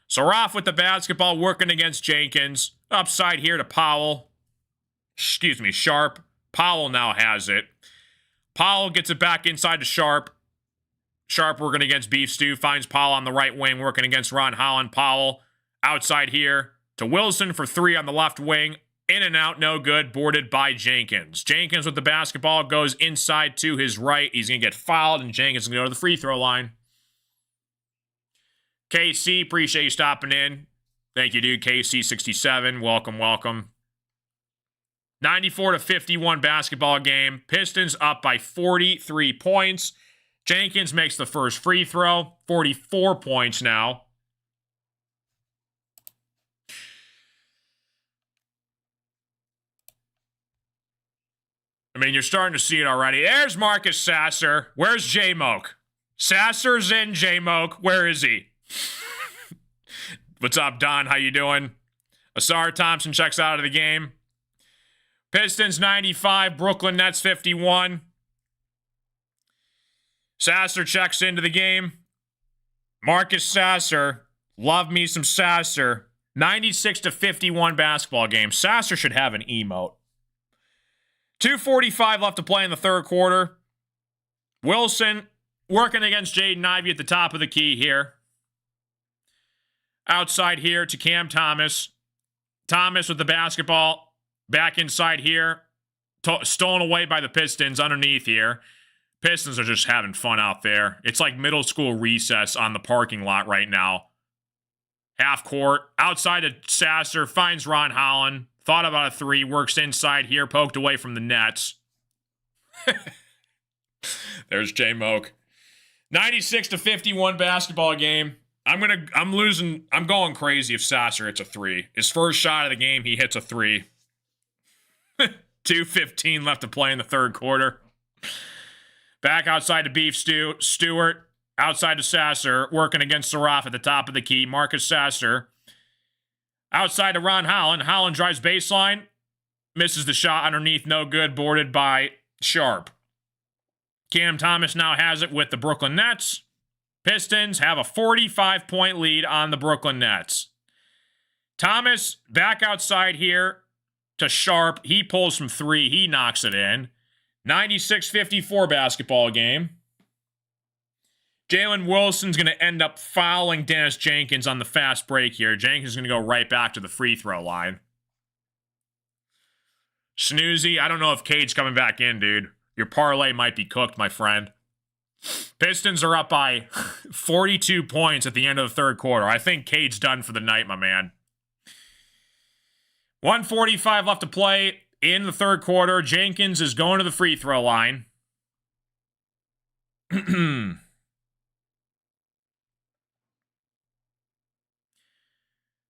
Saraf with the basketball, working against Jenkins. Upside here to Powell. Sharp. Powell now has it. Powell gets it back inside to Sharp. Sharp working against Beef Stew. Finds Powell on the right wing, working against Ron Holland. Powell outside here to Wilson for three on the left wing. In and out, no good. Boarded by Jenkins. Jenkins with the basketball goes inside to his right. He's going to get fouled, and Jenkins is going to go to the free throw line. KC, appreciate you stopping in. Thank you, dude. KC67, welcome. 94-51 basketball game. Pistons up by 43 points. Jenkins makes the first free throw. 44 points now. I mean, you're starting to see it already. There's Marcus Sasser. Where's J-Moke? Sasser's in, J-Moke. Where is he? What's up, Don? How you doing? Asar Thompson checks out of the game. Pistons 95, Brooklyn Nets 51. Sasser checks into the game. Marcus Sasser. Love me some Sasser. 96-51 basketball game. Sasser should have an emote. 2:45 left to play in the third quarter. Wilson working against Jaden Ivey at the top of the key here. Outside here to Cam Thomas. Thomas with the basketball. Back inside here. Stolen away by the Pistons underneath here. Pistons are just having fun out there. It's like middle school recess on the parking lot right now. Half court. Outside of Sasser. Finds Ron Holland. Thought about a three. Works inside here. Poked away from the Nets. There's J-Moke. 96-51 basketball game. I'm going crazy if Sasser hits a three. His first shot of the game, he hits a three. 2:15 left to play in the third quarter. Back outside to Beef Stew. Stewart outside to Sasser. Working against Saraf at the top of the key. Marcus Sasser. Outside to Ron Holland. Holland drives baseline. Misses the shot underneath. No good. Boarded by Sharp. Cam Thomas now has it with the Brooklyn Nets. Pistons have a 45-point lead on the Brooklyn Nets. Thomas back outside here to Sharp. He pulls from three. He knocks it in. 96-54 basketball game. Jalen Wilson's going to end up fouling Dennis Jenkins on the fast break here. Jenkins is going to go right back to the free throw line. Snoozy, I don't know if Cade's coming back in, dude. Your parlay might be cooked, my friend. Pistons are up by 42 points at the end of the third quarter. I think Cade's done for the night, my man. 1:45 left to play in the third quarter. Jenkins is going to the free throw line.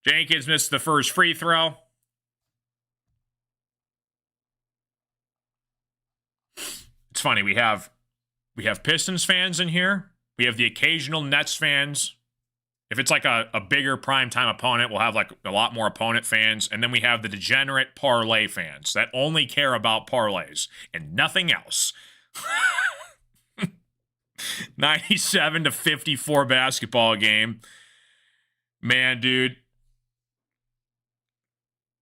Jenkins missed the first free throw. It's funny, we have Pistons fans in here. We have the occasional Nets fans. If it's like a bigger primetime opponent, we'll have like a lot more opponent fans. And then we have the degenerate parlay fans that only care about parlays and nothing else. 97-54 basketball game. Man, dude.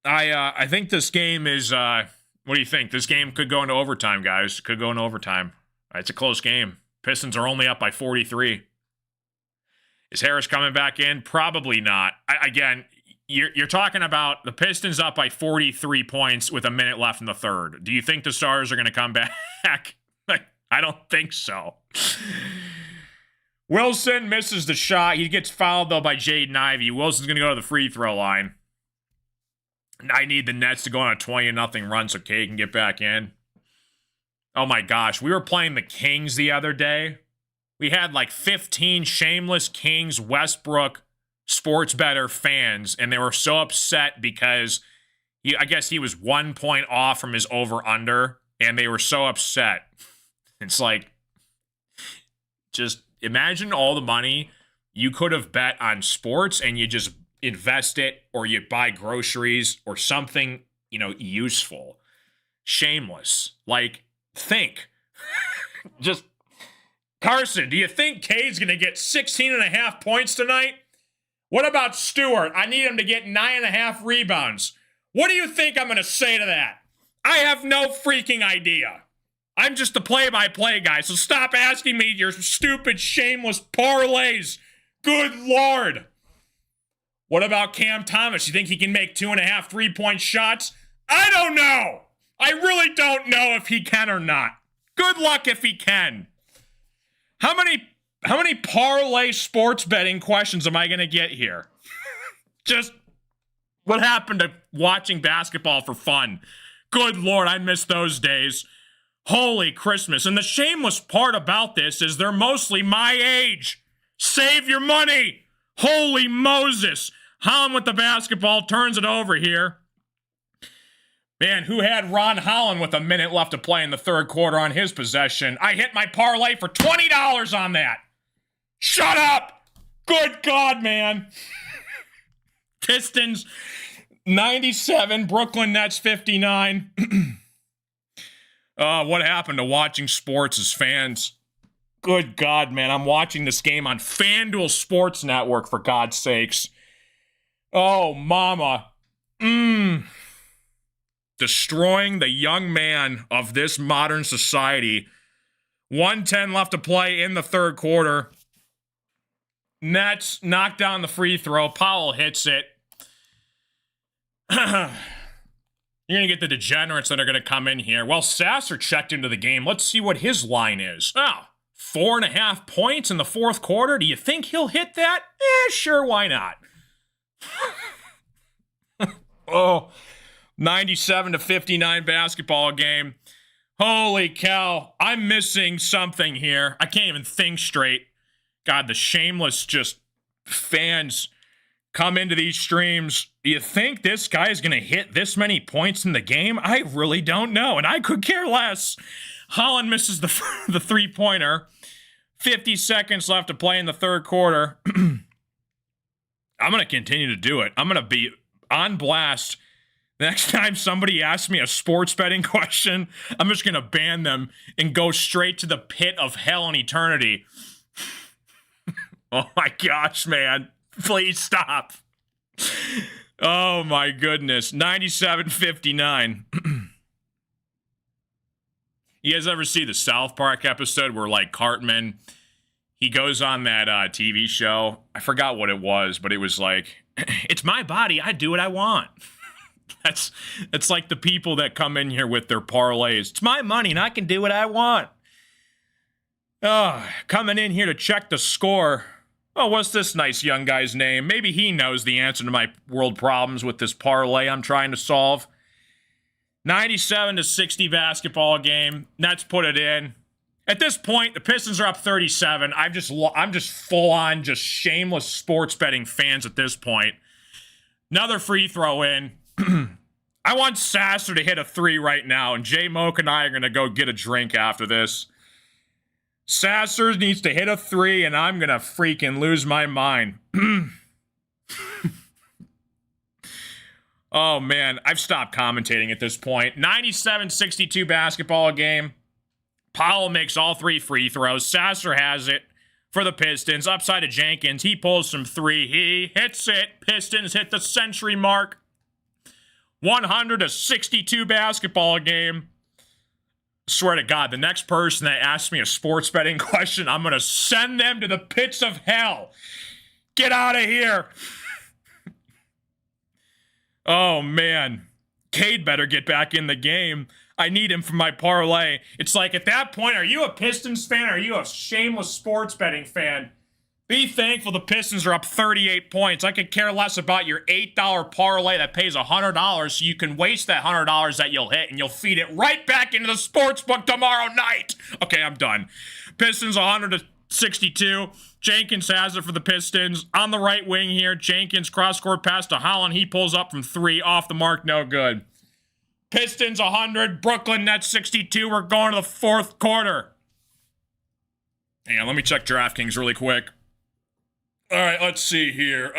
I think this game is, what do you think? This game could go into overtime, guys. Could go into overtime. It's a close game. Pistons are only up by 43. Is Harris coming back in? Probably not. Again, you're talking about the Pistons up by 43 points with a minute left in the third. Do you think the Stars are going to come back? I don't think so. Wilson misses the shot. He gets fouled, though, by Jaden Ivey. Wilson's going to go to the free throw line. I need the Nets to go on a 20-0 run so K can get back in. Oh, my gosh. We were playing the Kings the other day. We had like 15 shameless Kings Westbrook sports bettor fans, and they were so upset because I guess he was 1 point off from his over-under, and they were so upset. It's like, just imagine all the money you could have bet on sports, and you just invest it, or you buy groceries or something, useful. Shameless. Like, think. Just, Carson, do you think K's going to get 16.5 points tonight? What about Stewart? I need him to get 9.5 rebounds. What do you think I'm going to say to that? I have no freaking idea. I'm just the play-by-play guy, so stop asking me your stupid, shameless parlays. Good Lord. What about Cam Thomas? You think he can make 2.5 3-point shots? I don't know. I really don't know if he can or not. Good luck if he can. How many parlay sports betting questions am I going to get here? Just what happened to watching basketball for fun? Good Lord, I miss those days. Holy Christmas. And the shameless part about this is they're mostly my age. Save your money. Holy Moses. Holland with the basketball, turns it over here. Man, who had Ron Holland with a minute left to play in the third quarter on his possession? I hit my parlay for $20 on that. Shut up. Good God, man. Pistons 97, Brooklyn Nets 59. What happened to watching sports as fans? Good God, man. I'm watching this game on FanDuel Sports Network, for God's sakes. Oh, mama. Destroying the young man of this modern society. 1:10 left to play in the third quarter. Nets knock down the free throw. Powell hits it. You're going to get the degenerates that are going to come in here. Well, Sasser checked into the game. Let's see what his line is. 4.5 points in the fourth quarter. Do you think he'll hit that? Sure, why not? 97-59 basketball game. Holy cow. I'm missing something here. I can't even think straight. God, the shameless just fans come into these streams. Do you think this guy is going to hit this many points in the game? I really don't know, and I could care less. Holland misses the three-pointer. 50 seconds left to play in the third quarter. I'm going to continue to do it. I'm going to be on blast. Next time somebody asks me a sports betting question, I'm just going to ban them and go straight to the pit of hell and eternity. Oh my gosh, man. Please stop. Oh my goodness. 97-59. You guys ever see the South Park episode where, like, Cartman, he goes on that TV show? I forgot what it was, but it was like, it's my body. I do what I want. That's like the people that come in here with their parlays. It's my money and I can do what I want. Coming in here to check the score. Oh, what's this nice young guy's name? Maybe he knows the answer to my world problems with this parlay I'm trying to solve. 97-60 basketball game. Nets put it in. At this point, the Pistons are up 37. I'm just full on, just shameless sports betting fans at this point. Another free throw in. I want Sasser to hit a 3 right now, and J-Moke and I are going to go get a drink after this. Sasser needs to hit a 3, and I'm going to freaking lose my mind. Oh, man. I've stopped commentating at this point. 97-62 basketball game. Powell makes all 3 free throws. Sasser has it for the Pistons. Upside to Jenkins. He pulls some 3. He hits it. Pistons hit the century mark. 100-62 basketball game. Swear to God, the next person that asks me a sports betting question, I'm going to send them to the pits of hell. Get out of here. Oh, man. Cade better get back in the game. I need him for my parlay. It's like, at that point, are you a Pistons fan or are you a shameless sports betting fan? Be thankful the Pistons are up 38 points. I could care less about your $8 parlay that pays $100 so you can waste that $100 that you'll hit and you'll feed it right back into the sports book tomorrow night. Okay, I'm done. Pistons 100-62. Jenkins has it for the Pistons. On the right wing here, Jenkins cross-court pass to Holland. He pulls up from 3. Off the mark, no good. Pistons 100. Brooklyn Nets 62. We're going to the fourth quarter. Hang on, let me check DraftKings really quick. All right, let's see here.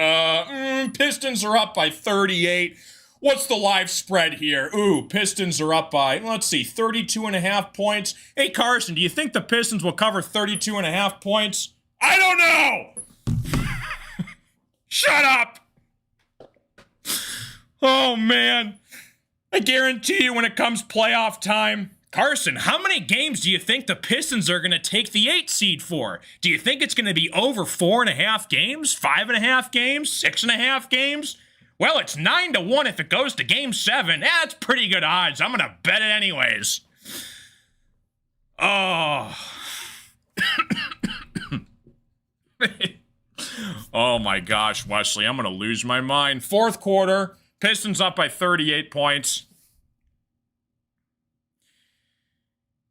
Pistons are up by 38. What's the live spread here? Ooh, Pistons are up by, let's see, 32.5 points. Hey, Carson, do you think the Pistons will cover 32.5 points? I don't know! Shut up! Oh, man. I guarantee you when it comes playoff time, Carson, how many games do you think the Pistons are going to take the 8 seed for? Do you think it's going to be over 4.5 games, 5.5 games, 6.5 games? Well, it's 9-1 if it goes to game 7. That's pretty good odds. I'm going to bet it anyways. Oh. Oh my gosh, Wesley, I'm going to lose my mind. Fourth quarter, Pistons up by 38 points.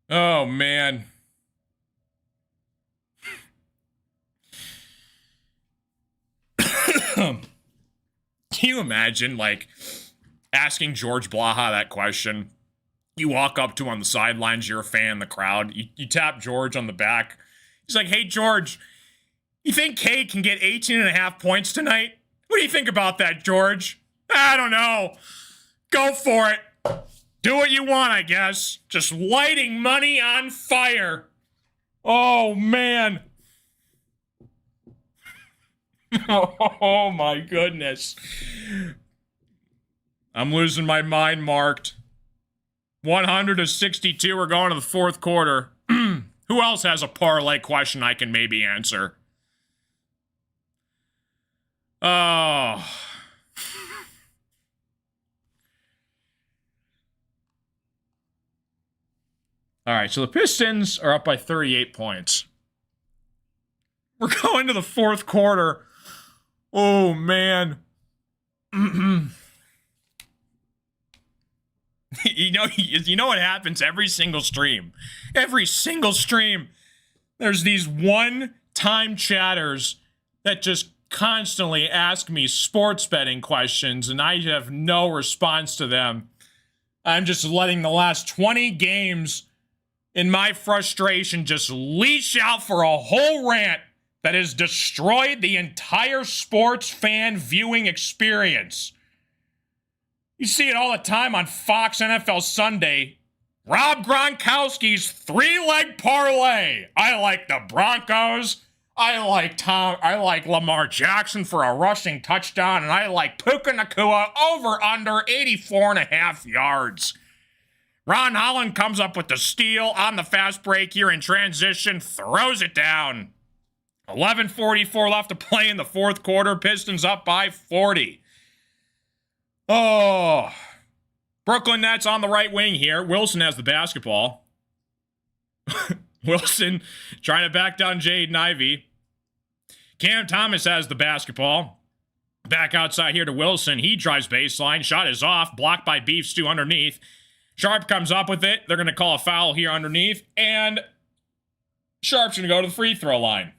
Oh, man. Can you imagine, like, asking George Blaha that question? You walk up to him on the sidelines, you're a fan in the crowd. You tap George on the back. He's like, hey, George, you think Cade can get 18.5 points tonight? What do you think about that, George? I don't know. Go for it. Do what you want, I guess. Just lighting money on fire. Oh, man. Oh, my goodness. I'm losing my mind, marked. 100-62. We're going to the fourth quarter. Who else has a parlay question I can maybe answer? Oh. All right, so the Pistons are up by 38 points. We're going to the fourth quarter. Oh, man. You know what happens every single stream? Every single stream, there's these one-time chatters that just constantly ask me sports betting questions, and I have no response to them. I'm just letting the last 20 games in my frustration just leash out for a whole rant that has destroyed the entire sports fan viewing experience. You see it all the time on Fox NFL Sunday. Rob Gronkowski's 3-leg parlay. I like the Broncos. I like Lamar Jackson for a rushing touchdown, and I like Puka Nacua over under 84.5 yards. Ron Holland comes up with the steal on the fast break here in transition, throws it down. 11:44 left to play in the fourth quarter. Pistons up by 40. Oh. Brooklyn Nets on the right wing here. Wilson has the basketball. Wilson trying to back down Jaden Ivey. Cam Thomas has the basketball. Back outside here to Wilson. He drives baseline. Shot is off. Blocked by Beef Stew underneath. Sharp comes up with it. They're going to call a foul here underneath. And Sharp's going to go to the free throw line.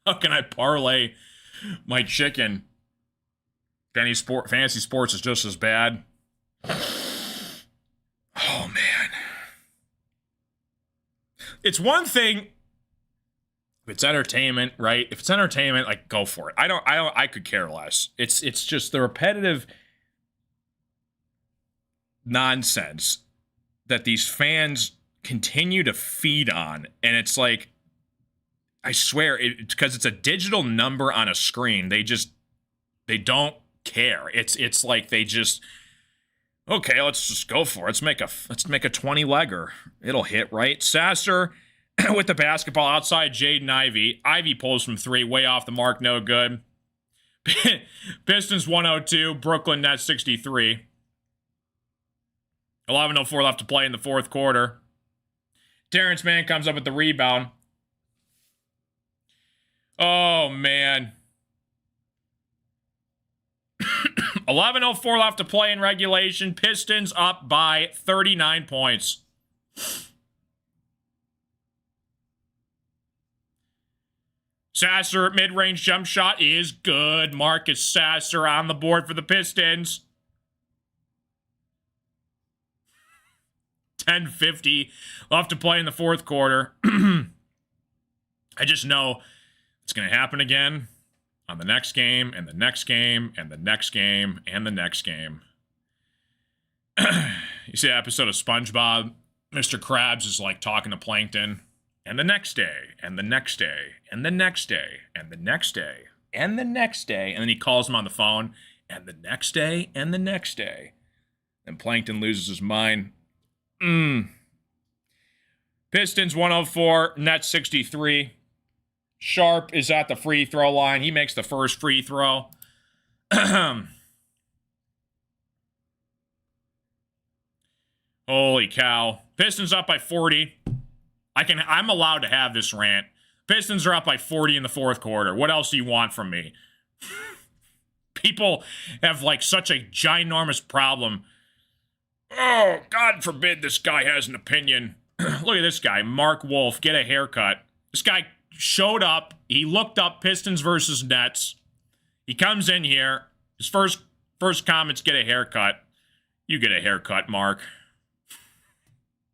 How can I parlay my chicken? Fantasy sports is just as bad. Oh, man. It's one thing if it's entertainment, right? If it's entertainment, like, go for it. I could care less. It's just the repetitive nonsense that these fans continue to feed on. And it's like, I swear, it's because it's a digital number on a screen. They don't care. It's like they just, okay, let's just go for it. Let's make a 20-legger. It'll hit, right? Sasser with the basketball outside Jaden Ivey. Ivey pulls from 3, way off the mark, no good. Pistons 102, Brooklyn Nets 63. 11:04 left to play in the fourth quarter. Terrence Mann comes up with the rebound. Oh, man. 11:04 left to play in regulation. Pistons up by 39 points. Sasser mid-range jump shot is good. Marcus Sasser on the board for the Pistons. 10:50 left to play in the fourth quarter. I just know it's going to happen again on the next game, and the next game, and the next game, and the next game. You see that episode of SpongeBob? Mr. Krabs is like talking to Plankton. And the next day, and the next day, and the next day, and the next day, and the next day. And then he calls him on the phone, and the next day, and the next day. And Plankton loses his mind. Pistons 104, Nets 63. Sharp is at the free throw line. He makes the first free throw. Holy cow. Pistons up by 40. I'm allowed to have this rant. Pistons are up by 40 in the fourth quarter. What else do you want from me? People have like such a ginormous problem. Oh, God forbid this guy has an opinion. Look at this guy, Mark Wolf, get a haircut. This guy showed up. He looked up Pistons versus Nets. He comes in here. His first comments, get a haircut. You get a haircut, Mark.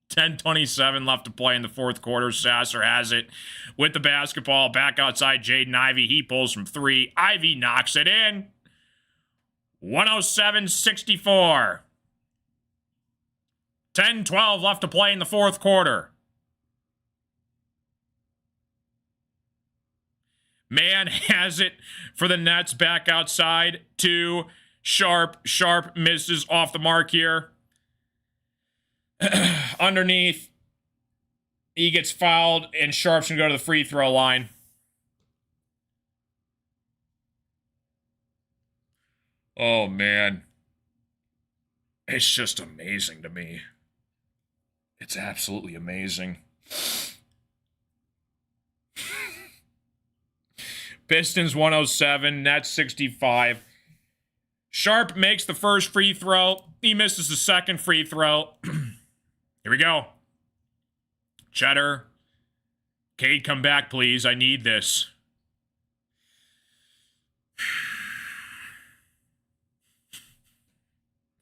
10:27 left to play in the fourth quarter. Sasser has it with the basketball. Back outside Jaden Ivey. He pulls from three. Ivey knocks it in. 107-64. 10:12 left to play in the fourth quarter. Mann has it for the Nets. Back outside to Sharp. Sharp misses off the mark here. Underneath, he gets fouled, and Sharp's going to go to the free throw line. Oh, man. It's just amazing to me. It's absolutely amazing. Pistons 107, Nets 65. Sharp makes the first free throw. He misses the second free throw. Here we go. Cheddar. Cade, come back, please. I need this.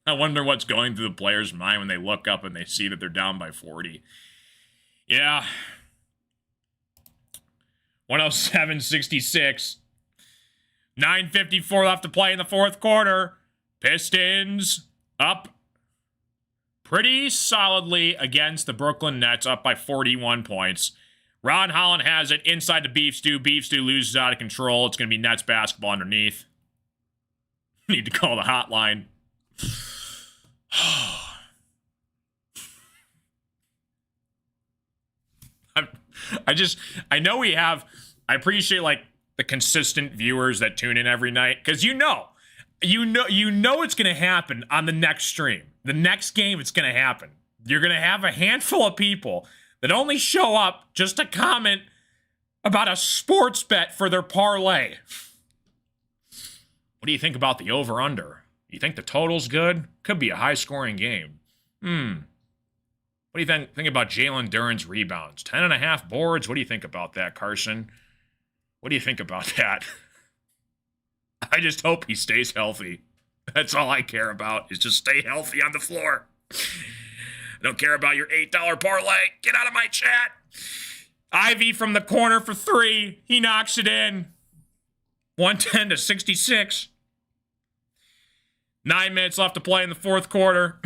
I wonder what's going through the player's mind when they look up and they see that they're down by 40. Yeah. 107-66. 9:54 left to play in the fourth quarter. Pistons up pretty solidly against the Brooklyn Nets, up by 41 points. Ron Holland has it inside the Beef Stew. Beef Stew loses out of control. It's going to be Nets basketball underneath. Need to call the hotline. I know we have, I appreciate like the consistent viewers that tune in every night, because you know it's going to happen on the next stream. The next game, it's going to happen. You're going to have a handful of people that only show up just to comment about a sports bet for their parlay. What do you think about the over-under? You think the total's good? Could be a high-scoring game. What do you think about Jalen Duren's rebounds? 10.5 boards? What do you think about that, Carson? What do you think about that? I just hope he stays healthy. That's all I care about, is just stay healthy on the floor. I don't care about your $8 parlay. Get out of my chat. Ivy from the corner for three. He knocks it in. 110-66. 9 minutes left to play in the fourth quarter.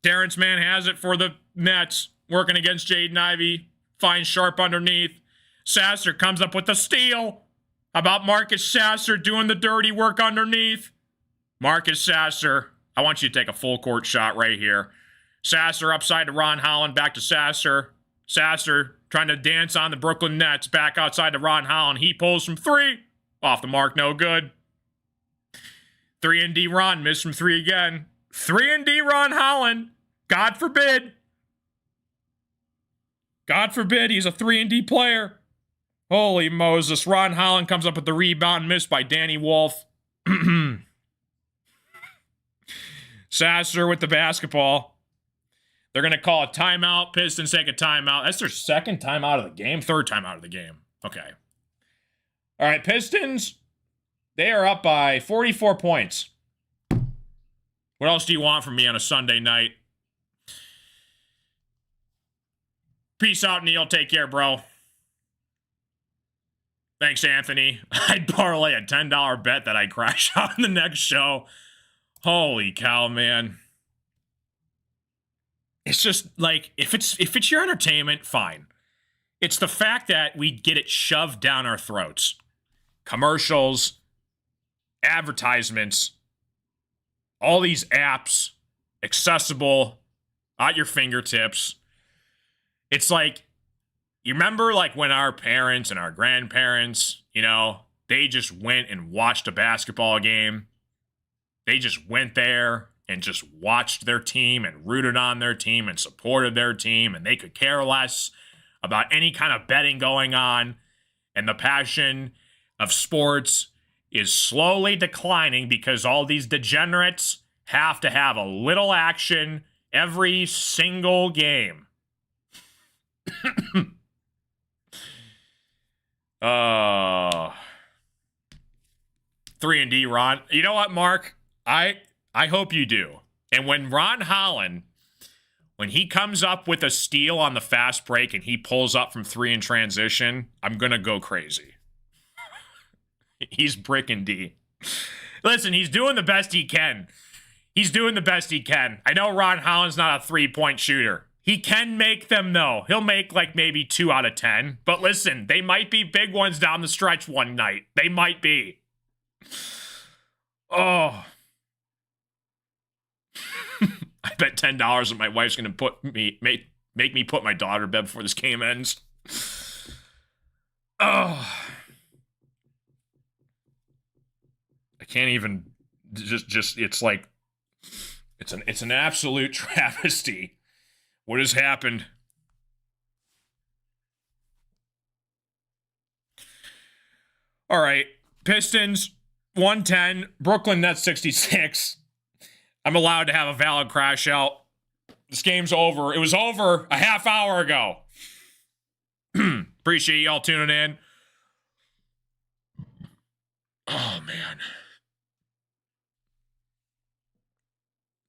Terrence Mann has it for the Nets, working against Jaden Ivey. Finds Sharp underneath. Sasser comes up with the steal. How about Marcus Sasser doing the dirty work underneath? Marcus Sasser, I want you to take a full court shot right here. Sasser upside to Ron Holland, back to Sasser. Sasser trying to dance on the Brooklyn Nets, back outside to Ron Holland. He pulls from three. Off the mark, no good. 3-and-D Ron, missed from 3 again. 3-and-D Ron Holland. God forbid. God forbid he's a 3-and-D player. Holy Moses. Ron Holland comes up with the rebound, missed by Danny Wolf. Sasser with the basketball. They're going to call a timeout. Pistons take a timeout. That's their second timeout of the game. Third timeout of the game. Okay. All right, Pistons. They are up by 44 points. What else do you want from me on a Sunday night? Peace out, Neil. Take care, bro. Thanks, Anthony. I'd parlay a $10 bet that I'd crash out in the next show. Holy cow, man. It's just like, if it's your entertainment, fine. It's the fact that we get it shoved down our throats. Commercials, advertisements, all these apps, accessible, at your fingertips. It's like, you remember like when our parents and our grandparents, you know, they just went and watched a basketball game. They just went there and just watched their team and rooted on their team and supported their team, and they could care less about any kind of betting going on. And the passion of sports is slowly declining because all these degenerates have to have a little action every single game. 3-and-D Ron. You know what, Mark? I hope you do. And when Ron Holland, when he comes up with a steal on the fast break and he pulls up from 3 in transition, I'm going to go crazy. He's bricking D. Listen, he's doing the best he can. He's doing the best he can. I know Ron Holland's not a 3-point shooter. He can make them, though. He'll make like maybe 2 out of 10. But listen, they might be big ones down the stretch one night. They might be. Oh. I bet $10 that my wife's going to make me put my daughter to bed before this game ends. Oh. I can't even just it's like it's an absolute travesty. What has happened? All right. Pistons 110, Brooklyn Nets 66. I'm allowed to have a valid crash out. This game's over. It was over a half hour ago. Appreciate y'all tuning in. Oh, man.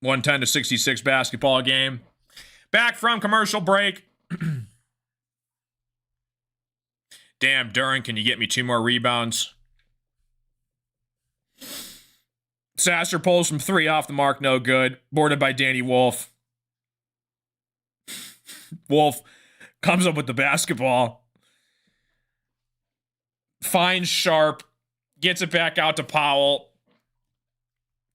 110 to 66 basketball game. Back from commercial break. Damn, Duran, can you get me 2 more rebounds? Sasser pulls from 3 off the mark, no good. Boarded by Danny Wolf. Wolf comes up with the basketball. Finds Sharp. Gets it back out to Powell.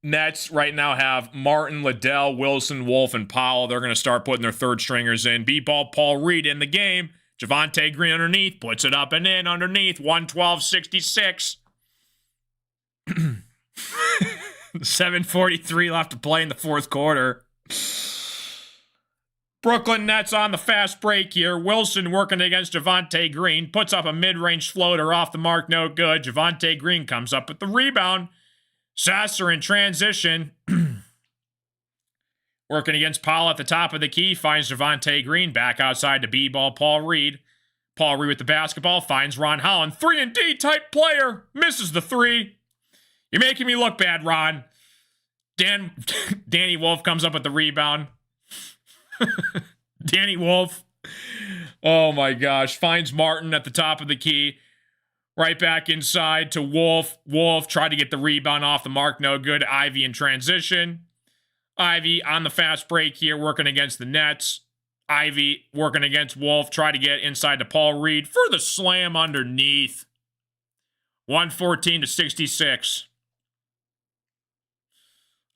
Nets right now have Martin, Liddell, Wilson, Wolf, and Powell. They're going to start putting their third stringers in. B-ball, Paul Reed in the game. Javonte Green underneath. Puts it up and in underneath. 112-66. 7:43 left to play in the fourth quarter. Brooklyn Nets on the fast break here. Wilson working against Javonte Green. Puts up a mid-range floater off the mark, no good. Javonte Green comes up with the rebound. Sasser in transition. Working against Powell at the top of the key. Finds Javonte Green back outside to B-ball, Paul Reed. Paul Reed with the basketball. Finds Ron Holland. 3-and-D type player. Misses the 3. You're making me look bad, Ron. Danny Wolf comes up with the rebound. Danny Wolf. Oh, my gosh. Finds Martin at the top of the key. Right back inside to Wolf. Wolf tried to get the rebound off the mark. No good. Ivy in transition. Ivy on the fast break here working against the Nets. Ivy working against Wolf. Try to get inside to Paul Reed for the slam underneath. 114-66.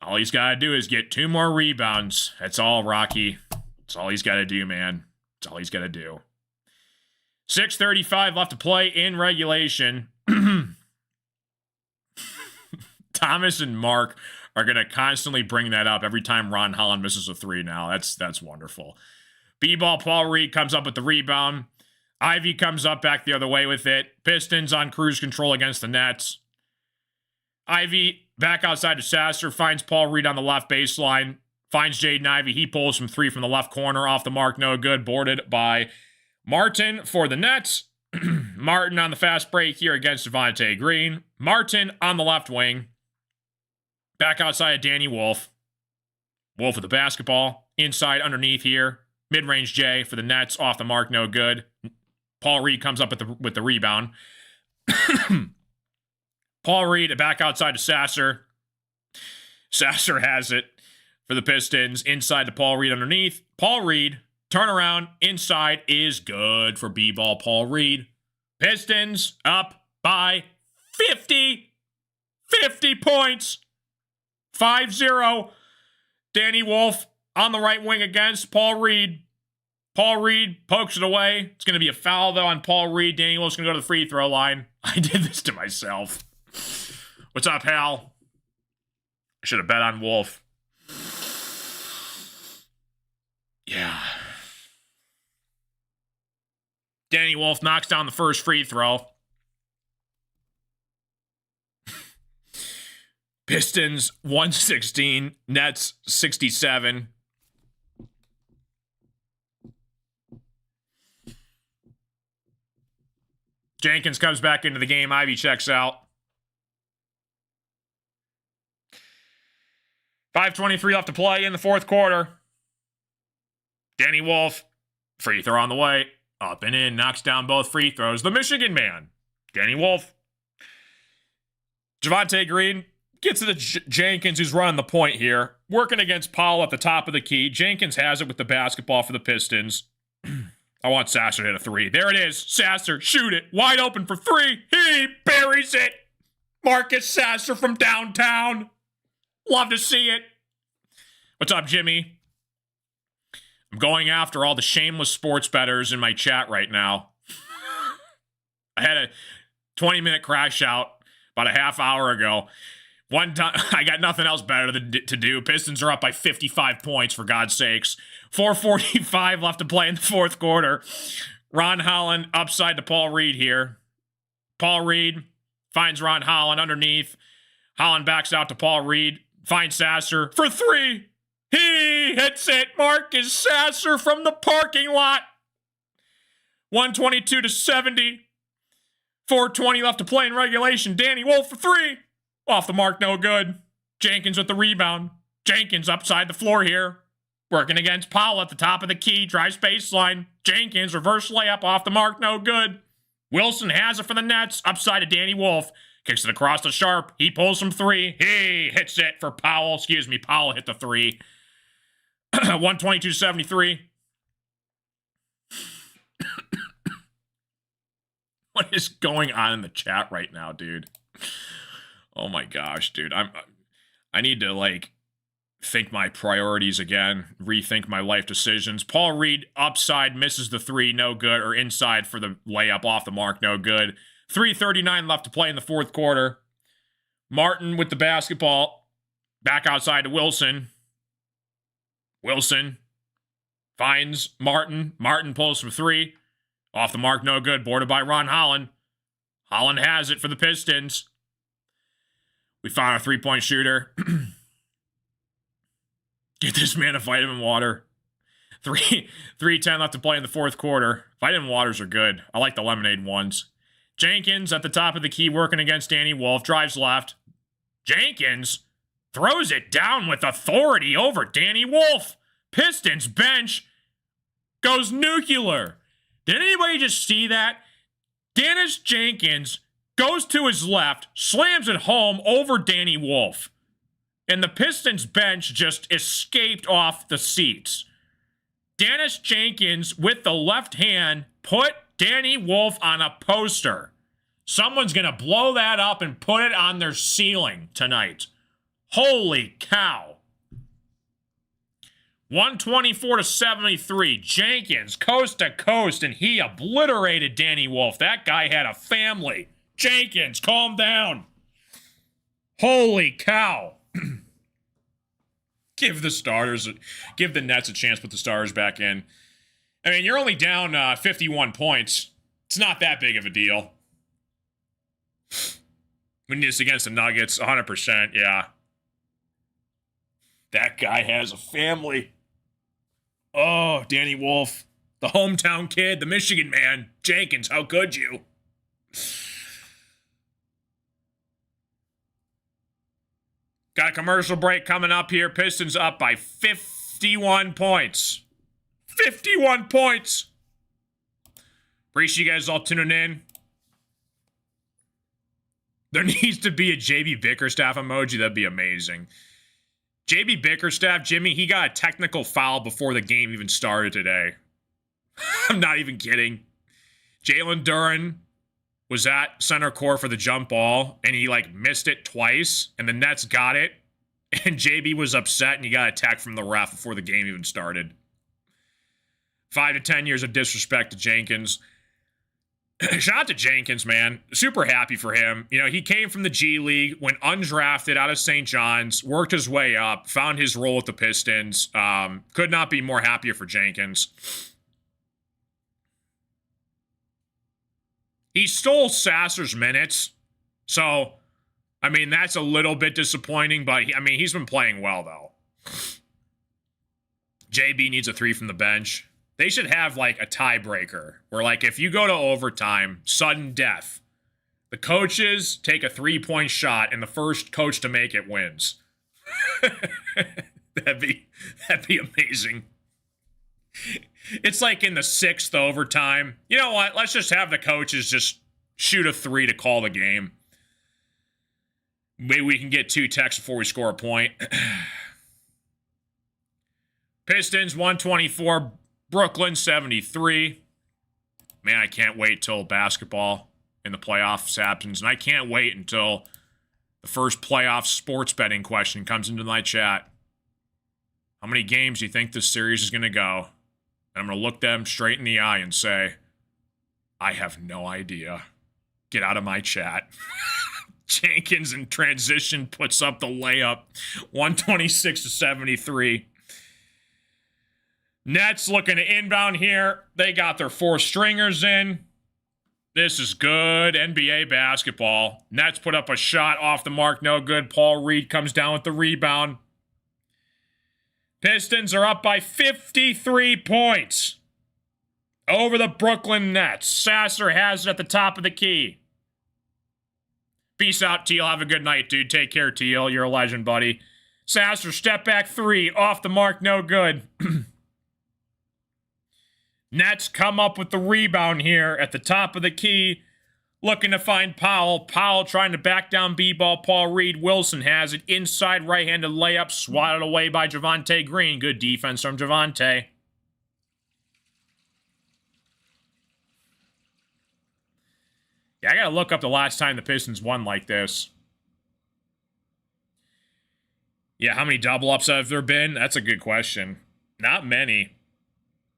All he's got to do is get 2 more rebounds. That's all, Rocky. That's all he's got to do, man. That's all he's got to do. 6:35 left to play in regulation. Thomas and Mark are going to constantly bring that up every time Ron Holland misses a three now. That's wonderful. B-ball, Paul Reed comes up with the rebound. Ivy comes up back the other way with it. Pistons on cruise control against the Nets. Ivy back outside to Sasser, finds Paul Reed on the left baseline, finds Jaden Ivey. He pulls from three from the left corner, off the mark, no good. Boarded by Martin for the Nets. Martin on the fast break here against Javonte Green. Martin on the left wing. Back outside of Danny Wolf. Wolf with the basketball. Inside underneath here. Mid-range J for the Nets, off the mark, no good. Paul Reed comes up with the rebound. Paul Reed back outside to Sasser. Sasser has it for the Pistons. Inside to Paul Reed underneath. Paul Reed, turnaround, inside is good for B-ball Paul Reed. Pistons up by 50. 50 points. 5-0. Danny Wolf on the right wing against Paul Reed. Paul Reed pokes it away. It's going to be a foul, though, on Paul Reed. Danny Wolf's going to go to the free throw line. I did this to myself. What's up, Hal? I should have bet on Wolf. Yeah. Danny Wolf knocks down the first free throw. Pistons 116, Nets 67. Jenkins comes back into the game. Ivy checks out. 5:23 left to play in the fourth quarter. Danny Wolf, free throw on the way. Up and in, knocks down both free throws. The Michigan man, Danny Wolf. Javonte Green gets to the Jenkins, who's running the point here. Working against Powell at the top of the key. Jenkins has it with the basketball for the Pistons. I want Sasser to hit a three. There it is. Sasser, shoot it. Wide open for three. He buries it. Marcus Sasser from downtown. Love to see it. What's up, Jimmy? I'm going after all the shameless sports bettors in my chat right now. I had a 20-minute crash out about a half hour ago. One time, I got nothing else better to do. Pistons are up by 55 points, for God's sakes. 4:45 left to play in the fourth quarter. Ron Holland upside to Paul Reed here. Paul Reed finds Ron Holland underneath. Holland backs out to Paul Reed. Finds Sasser for three. He hits it. Marcus Sasser from the parking lot. 122-70. 4:20 left to play in regulation. Danny Wolf for three. Off the mark, no good. Jenkins with the rebound. Jenkins upside the floor here. Working against Powell at the top of the key. Drives baseline. Jenkins, reverse layup, off the mark, no good. Wilson has it for the Nets. Upside to Danny Wolf. Kicks it across to Sharp. He pulls from three. He hits it for Powell. Powell hit the three. 122-73. What is going on in the chat right now, dude? Oh my gosh, dude. I need to think my priorities again, rethink my life decisions. Paul Reed upside misses the three, no good, or inside for the layup, off the mark, no good. 3:39 left to play in the fourth quarter. Martin with the basketball, back outside to Wilson. Wilson finds Martin. Martin pulls from three, off the mark, no good. Boarded by Ron Holland. Holland has it for the Pistons. We found a three-point shooter. Get this man a vitamin water. 3:10 left to play in the fourth quarter. Vitamin waters are good. I like the lemonade ones. Jenkins at the top of the key working against Danny Wolf. Drives left. Jenkins throws it down with authority over Danny Wolf. Pistons bench goes nuclear. Did anybody just see that? Dennis Jenkins goes to his left, slams it home over Danny Wolf. And the Pistons bench just escaped off the seats. Dennis Jenkins, with the left hand, put Danny Wolf on a poster. Someone's going to blow that up and put it on their ceiling tonight. Holy cow. 124-73. Jenkins, coast to coast, and he obliterated Danny Wolf. That guy had a family. Jenkins, calm down. Holy cow. Give the Nets a chance to put the starters back in. I mean, you're only down 51 points. It's not that big of a deal. When it's against the Nuggets, 100%, yeah. That guy has a family. Oh, Danny Wolf, the hometown kid, the Michigan man. Jenkins, how could you? Got a commercial break coming up here. Pistons up by 51 points. 51 points. Appreciate you guys all tuning in. There needs to be a JB Bickerstaff emoji. That'd be amazing. JB Bickerstaff, Jimmy, he got a technical foul before the game even started today. I'm not even kidding. Jalen Duren was at center court for the jump ball, and he, missed it twice, and the Nets got it, and JB was upset, and he got attacked from the ref before the game even started. 5 to 10 years of disrespect to Jenkins. Shout out to Jenkins, man. Super happy for him. You know, he came from the G League, went undrafted out of St. John's, worked his way up, found his role with the Pistons. Could not be more happier for Jenkins. He stole Sasser's minutes. So, I mean, that's a little bit disappointing, but, he's been playing well, though. JB needs a 3 from the bench. They should have, a tiebreaker where, if you go to overtime, sudden death, the coaches take a 3-point shot, and the first coach to make it wins. That'd be amazing. It's in the 6th overtime. You know what? Let's just have the coaches just shoot a 3 to call the game. Maybe we can get 2 techs before we score a point. Pistons 124, Brooklyn 73. Man, I can't wait till basketball in the playoffs happens, and I can't wait until the first playoff sports betting question comes into my chat. How many games do you think this series is going to go? And I'm going to look them straight in the eye and say, I have no idea. Get out of my chat. Jenkins in transition puts up the layup. 126 to 73. Nets looking to inbound here. They got their 4 stringers in. This is good NBA basketball. Nets put up a shot off the mark. No good. Paul Reed comes down with the rebound. Pistons are up by 53 points over the Brooklyn Nets. Sasser has it at the top of the key. Peace out, Teal. Have a good night, dude. Take care, Teal. You're a legend, buddy. Sasser, step back 3. Off the mark, no good. Nets come up with the rebound here at the top of the key. Looking to find Powell. Powell trying to back down B-ball. Paul Reed. Wilson has it. Inside right-handed layup. Swatted away by Javonte Green. Good defense from Javonte. Yeah, I got to look up the last time the Pistons won like this. Yeah, how many double-ups have there been? That's a good question. Not many.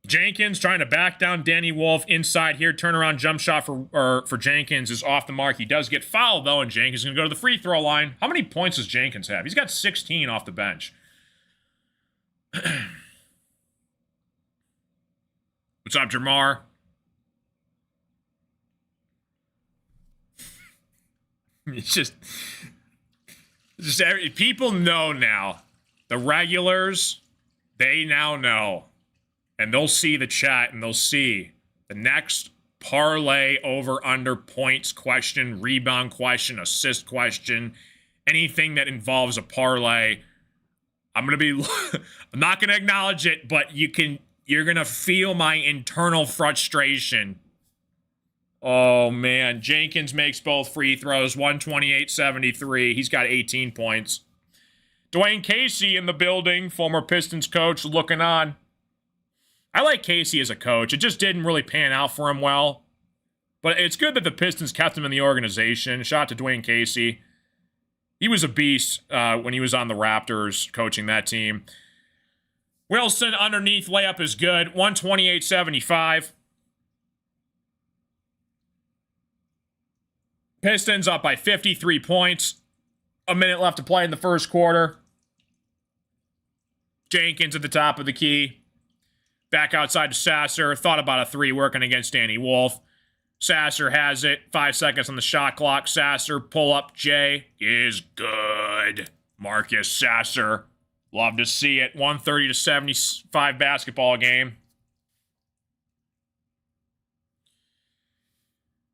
Jenkins trying to back down Danny Wolf inside here. Turnaround jump shot for Jenkins is off the mark. He does get fouled, though, and Jenkins is going to go to the free throw line. How many points does Jenkins have? He's got 16 off the bench. What's up, Jamar? It's just people know now. The regulars, they now know. And they'll see the chat, and they'll see the next parlay over under points question, rebound question, assist question, anything that involves a parlay. I'm not gonna acknowledge it, but you're gonna feel my internal frustration. Oh man, Jenkins makes both free throws, 128-73. He's got 18 points. Dwayne Casey in the building, former Pistons coach, looking on. I like Casey as a coach. It just didn't really pan out for him well. But it's good that the Pistons kept him in the organization. Shout out to Dwayne Casey. He was a beast when he was on the Raptors coaching that team. Wilson underneath layup is good. 128-75. Pistons up by 53 points. A minute left to play in the first quarter. Jenkins at the top of the key. Back outside to Sasser. Thought about a three working against Danny Wolf. Sasser has it. 5 seconds on the shot clock. Sasser, pull up J is good. Marcus Sasser. Love to see it. 130 to 75 basketball game.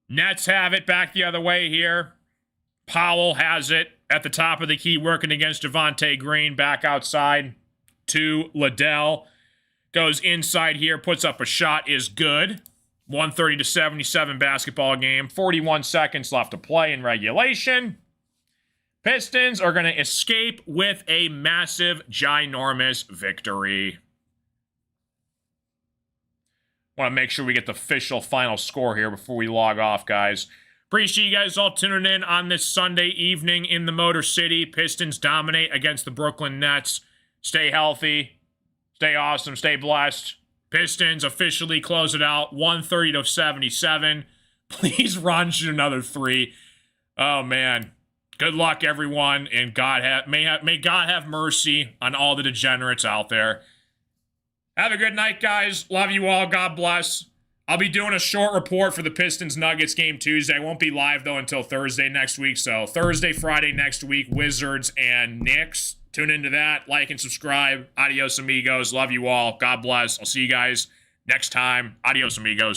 Nets have it back the other way here. Powell has it at the top of the key working against Javonte Green. Back outside to Liddell. Goes inside here, puts up a shot, is good. 130 to 77 basketball game. 41 seconds left to play in regulation. Pistons are going to escape with a massive, ginormous victory. Want to make sure we get the official final score here before we log off, guys. Appreciate you guys all tuning in on this Sunday evening in the Motor City. Pistons dominate against the Brooklyn Nets. Stay healthy. Stay awesome. Stay blessed. Pistons officially close it out. 130 to 77. Please run shoot another three. Oh, man. Good luck, everyone. And may God have mercy on all the degenerates out there. Have a good night, guys. Love you all. God bless. I'll be doing a short report for the Pistons-Nuggets game Tuesday. I won't be live, though, until Thursday next week. So Thursday, Friday next week, Wizards and Knicks. Tune into that. Like and subscribe. Adios, amigos. Love you all. God bless. I'll see you guys next time. Adios, amigos.